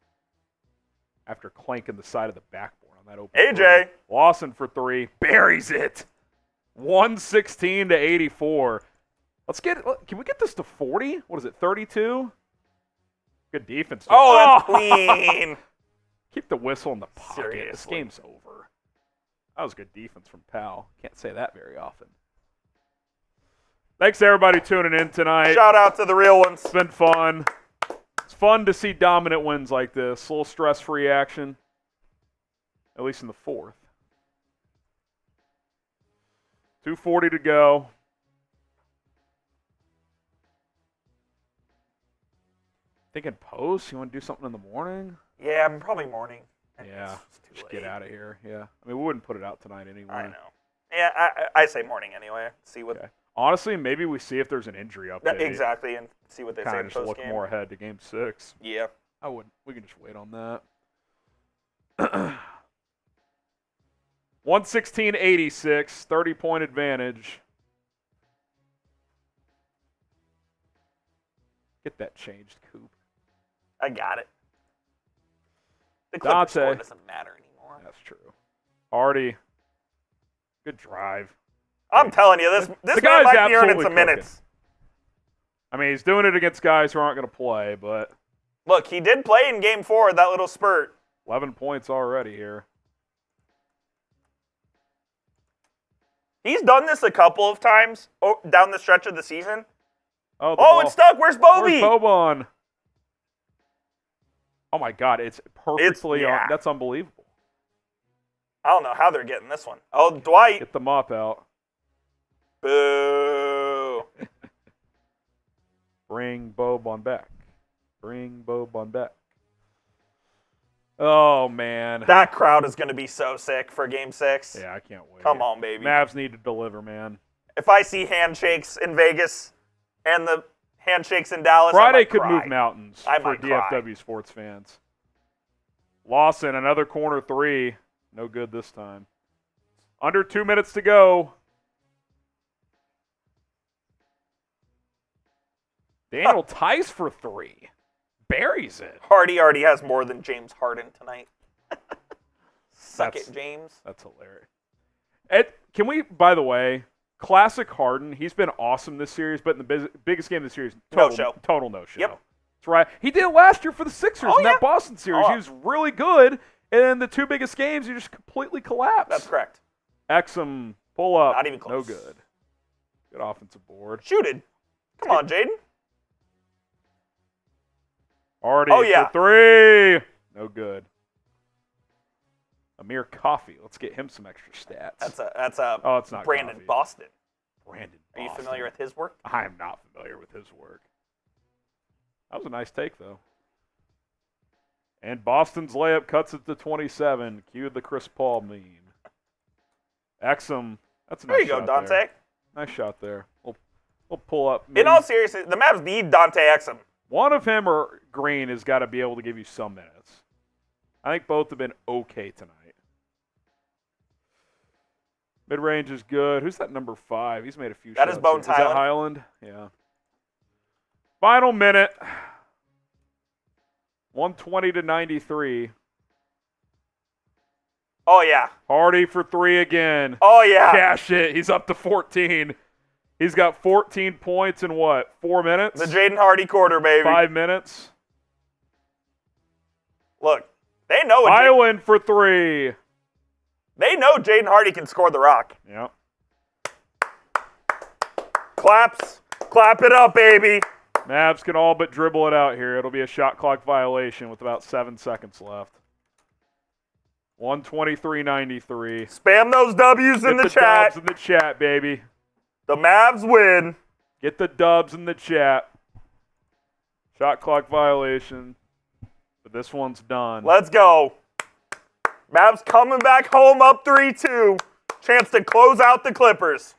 Speaker 1: After clanking the side of the backboard on that open
Speaker 2: AJ.
Speaker 1: three. Lawson for 3. Buries it. 116-84. Can we get this to 40? What is it, 32? Good defense.
Speaker 2: Oh, that's clean.
Speaker 1: Keep the whistle in the pocket. This
Speaker 2: Seriously.
Speaker 1: game's over. That was good defense from Powell. Can't say that very often. Thanks to everybody tuning in tonight.
Speaker 2: Shout out to the real ones.
Speaker 1: It's been fun. It's fun to see dominant wins like this. A little stress-free action, at least in the fourth. 2:40 to go. Thinking post? You want to do something in the morning?
Speaker 2: Yeah, I'm probably morning.
Speaker 1: Yeah,
Speaker 2: It's too
Speaker 1: just
Speaker 2: late.
Speaker 1: get out of here. Yeah, I mean, we wouldn't put it out tonight anyway.
Speaker 2: I know. Yeah, I say morning anyway. See what
Speaker 1: Okay. Honestly, maybe we see if there's an injury update.
Speaker 2: exactly and see what they say
Speaker 1: Kind
Speaker 2: in
Speaker 1: of just
Speaker 2: post
Speaker 1: look
Speaker 2: game.
Speaker 1: more ahead to Game 6.
Speaker 2: Yeah.
Speaker 1: I wouldn't. We can just wait on that. 116-86, 30-point advantage. Get that changed, Coop.
Speaker 2: I got it. The Clippers score
Speaker 1: Dante.
Speaker 2: doesn't matter anymore.
Speaker 1: That's true. Hardy. Good drive.
Speaker 2: I'm telling you, this
Speaker 1: The
Speaker 2: man
Speaker 1: guy's
Speaker 2: might be earning
Speaker 1: absolutely
Speaker 2: some
Speaker 1: cooking.
Speaker 2: minutes.
Speaker 1: I mean, he's doing it against guys who aren't going to play, but
Speaker 2: Look, he did play in Game 4, that little spurt.
Speaker 1: 11 points already here.
Speaker 2: He's done this a couple of times down the stretch of the season.
Speaker 1: Oh,
Speaker 2: It's stuck. Where's Bobby?
Speaker 1: Where's Boban? Oh, my God. It's perfectly on. That's unbelievable.
Speaker 2: I don't know how they're getting this one. Oh, Dwight.
Speaker 1: Get the mop out.
Speaker 2: Boo.
Speaker 1: Bring Boban back. Bring Boban back. Oh, man.
Speaker 2: That crowd is going to be so sick for Game 6.
Speaker 1: Yeah, I can't wait.
Speaker 2: Come on, baby.
Speaker 1: Mavs need to deliver, man.
Speaker 2: If I see handshakes in Vegas and the handshakes in Dallas, I
Speaker 1: Friday
Speaker 2: might
Speaker 1: could
Speaker 2: cry.
Speaker 1: move mountains
Speaker 2: I
Speaker 1: for
Speaker 2: might cry.
Speaker 1: DFW sports fans. Lawson, another corner three. No good this time. Under 2 minutes to go. Daniel ties for three. Buries it.
Speaker 2: Hardy already has more than James Harden tonight. Suck
Speaker 1: That's-
Speaker 2: it, James.
Speaker 1: That's hilarious. Can we, by the way, classic Harden, he's been awesome this series, but in the biggest game of the series, total no-show.
Speaker 2: Yep.
Speaker 1: That's right. He did it last year for the Sixers in
Speaker 2: yeah.
Speaker 1: that Boston series.
Speaker 2: Oh.
Speaker 1: He was really good, and in the two biggest games, he just completely collapsed.
Speaker 2: That's correct.
Speaker 1: Exum, pull up.
Speaker 2: Not even close.
Speaker 1: No good. Good offensive board.
Speaker 2: Shoot it. Come on, Jaden.
Speaker 1: Hardy
Speaker 2: Oh, yeah.
Speaker 1: for three. No good. Amir Coffee. Let's get him some extra stats.
Speaker 2: That's a
Speaker 1: Oh, it's not
Speaker 2: Brandon
Speaker 1: Coffee.
Speaker 2: Boston.
Speaker 1: Brandon
Speaker 2: Are you
Speaker 1: Boston.
Speaker 2: familiar with his work?
Speaker 1: I am not familiar with his work. That was a nice take, though. And Boston's layup cuts it to 27. Cue the Chris Paul meme. Exum. That's a nice
Speaker 2: There you go,
Speaker 1: shot
Speaker 2: Dante.
Speaker 1: there. Nice shot there. We'll pull up.
Speaker 2: In
Speaker 1: maybe
Speaker 2: all seriousness, the Mavs need Dante Exum.
Speaker 1: one of him or Green has got to be able to give you some minutes. I think both have been okay tonight. Mid-range is good. Who's that number 5? He's made a few shots.
Speaker 2: That is Bones
Speaker 1: here. Is that Highland? Yeah. Final minute. 120-93.
Speaker 2: Oh, yeah.
Speaker 1: Hardy for three again.
Speaker 2: Oh, yeah.
Speaker 1: Cash it. He's up to 14. He's got 14 points in what? 4 minutes?
Speaker 2: The Jaden Hardy quarter, baby.
Speaker 1: 5 minutes?
Speaker 2: Look, they know it.
Speaker 1: Highland for three.
Speaker 2: They know Jaden Hardy can score the rock.
Speaker 1: Yep.
Speaker 2: Claps. Clap it up, baby.
Speaker 1: Mavs can all but dribble it out here. It'll be a shot clock violation with about 7 seconds left. 123-93.
Speaker 2: Spam those W's in
Speaker 1: Get
Speaker 2: the chat.
Speaker 1: dubs in the chat, baby.
Speaker 2: The Mavs win.
Speaker 1: Get the dubs in the chat. Shot clock violation. But this one's done.
Speaker 2: Let's go. Mavs coming back home up 3-2. Chance to close out the Clippers.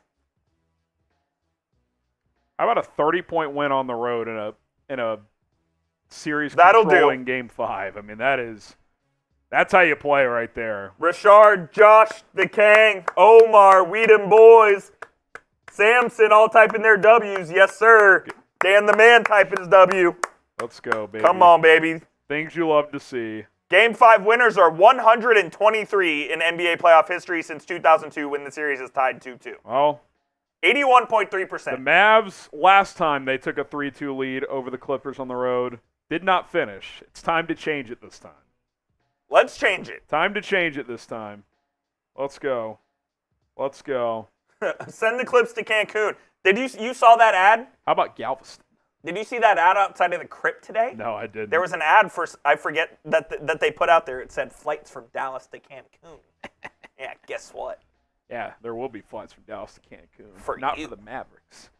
Speaker 1: How about a 30-point win on the road in a series
Speaker 2: That'll
Speaker 1: controlling Game 5? I mean, that's how you play right there.
Speaker 2: Rashard, Josh, the Kang, Omar, we them boys, Samson all typing their W's. Yes, sir. Dan the man typing his W.
Speaker 1: Let's go, baby.
Speaker 2: Come on, baby.
Speaker 1: Things you love to see.
Speaker 2: Game 5 winners are 123 in NBA playoff history since 2002 when the series is tied 2-2.
Speaker 1: Well,
Speaker 2: 81.3%.
Speaker 1: the Mavs, last time they took a 3-2 lead over the Clippers on the road, did not finish. It's time to change it this time.
Speaker 2: Let's change it.
Speaker 1: Time to change it this time. Let's go. Let's go.
Speaker 2: Send the clips to Cancun. Did you saw that ad?
Speaker 1: How about Galveston?
Speaker 2: Did you see that ad outside of the Crypt today?
Speaker 1: No, I didn't.
Speaker 2: There was an ad for, I forget, that they put out there. It said flights from Dallas to Cancun. Yeah, guess what?
Speaker 1: Yeah, there will be flights from Dallas to Cancun.
Speaker 2: Not
Speaker 1: for the Mavericks.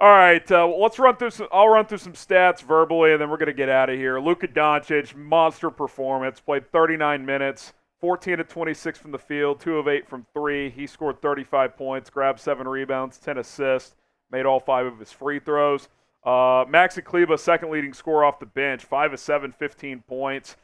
Speaker 1: All right, let's run through some. I'll run through some stats verbally, and then we're going to get out of here. Luka Doncic, monster performance. Played 39 minutes, 14 of 26 from the field, 2 of 8 from 3. He scored 35 points, grabbed 7 rebounds, 10 assists, made all 5 of his free throws. Maxi Kleber, second leading scorer off the bench, 5 of 7, 15 points.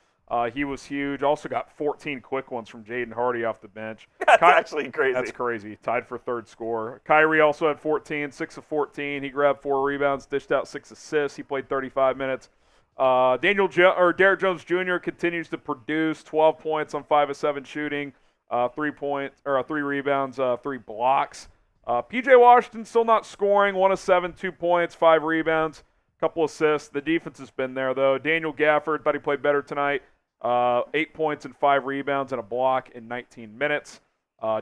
Speaker 1: He was huge. Also got 14 quick ones from Jaden Hardy off the bench.
Speaker 2: That's actually crazy.
Speaker 1: That's crazy. Tied for third scorer. Kyrie also had 14, 6 of 14. He grabbed 4 rebounds, dished out 6 assists. He played 35 minutes. Derrick Jones Jr. continues to produce 12 points on 5 of 7 shooting, 3 rebounds, 3 blocks. PJ Washington still not scoring, 1 of 7, 2 points, 5 rebounds, couple assists. The defense has been there though. Daniel Gafford thought he played better tonight. 8 points and 5 rebounds and a block in 19 minutes.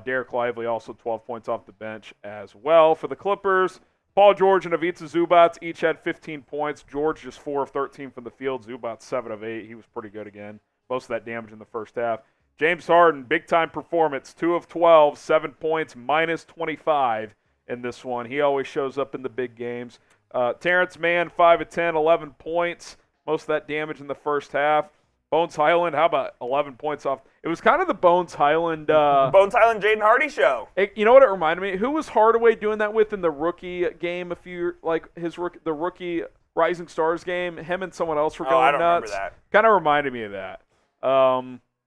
Speaker 1: Derek Lively also 12 points off the bench as well. For the Clippers, Paul George and Ivica Zubac each had 15 points. George just 4 of 13 from the field. Zubac 7 of 8. He was pretty good again. Most of that damage in the first half. James Harden, big-time performance, 2 of 12, 7 points, minus 25 in this one. He always shows up in the big games. Terance Mann, 5 of 10, 11 points. Most of that damage in the first half. Bones Highland, how about 11 points off? It was kind of the Bones Highland.
Speaker 2: Jaden Hardy show.
Speaker 1: You know what it reminded me? Who was Hardaway doing that with in the rookie game? The rookie Rising Stars game. Him and someone else were going
Speaker 2: I don't
Speaker 1: nuts.
Speaker 2: remember that.
Speaker 1: Kind of reminded me of that.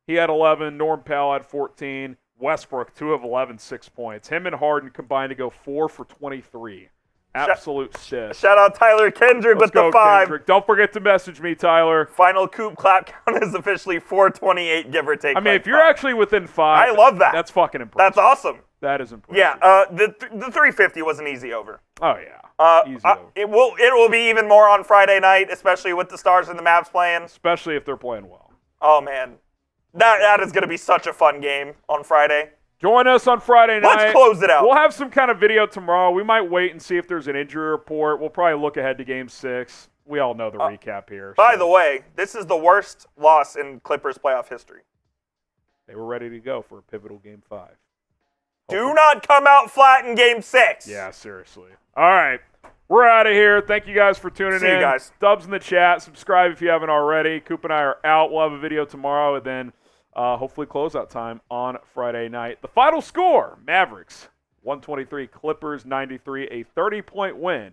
Speaker 1: He had 11. Norm Powell had 14. Westbrook, 2 of 11, 6 points. Him and Harden combined to go 4 for 23. Absolute sis.
Speaker 2: Shout out Tyler Kendrick with the 5.
Speaker 1: Kendrick. Don't forget to message me, Tyler.
Speaker 2: Final Coop clap count is officially 428, give or take.
Speaker 1: I mean, if you're actually within 5,
Speaker 2: I love that.
Speaker 1: That's fucking impressive.
Speaker 2: That's awesome.
Speaker 1: That is impressive.
Speaker 2: Yeah, the 350 was an easy over.
Speaker 1: Oh yeah. Easy over.
Speaker 2: It will be even more on Friday night, especially with the Stars and the Mavs playing.
Speaker 1: Especially if they're playing well.
Speaker 2: Oh man, that is going to be such a fun game on Friday.
Speaker 1: Join us on Friday night.
Speaker 2: Let's close it out.
Speaker 1: We'll have some kind of video tomorrow. We might wait and see if there's an injury report. We'll probably look ahead to Game 6. We all know the recap here.
Speaker 2: By the way, this is the worst loss in Clippers playoff history.
Speaker 1: They were ready to go for a pivotal Game 5.
Speaker 2: Do not come out flat in Game 6.
Speaker 1: Yeah, seriously. All right. We're out of here. Thank you guys for tuning in.
Speaker 2: See you guys.
Speaker 1: Dubs in the chat. Subscribe if you haven't already. Coop and I are out. We'll have a video tomorrow, and then hopefully closeout time on Friday night. The final score, Mavericks 123, Clippers 93, a 30-point win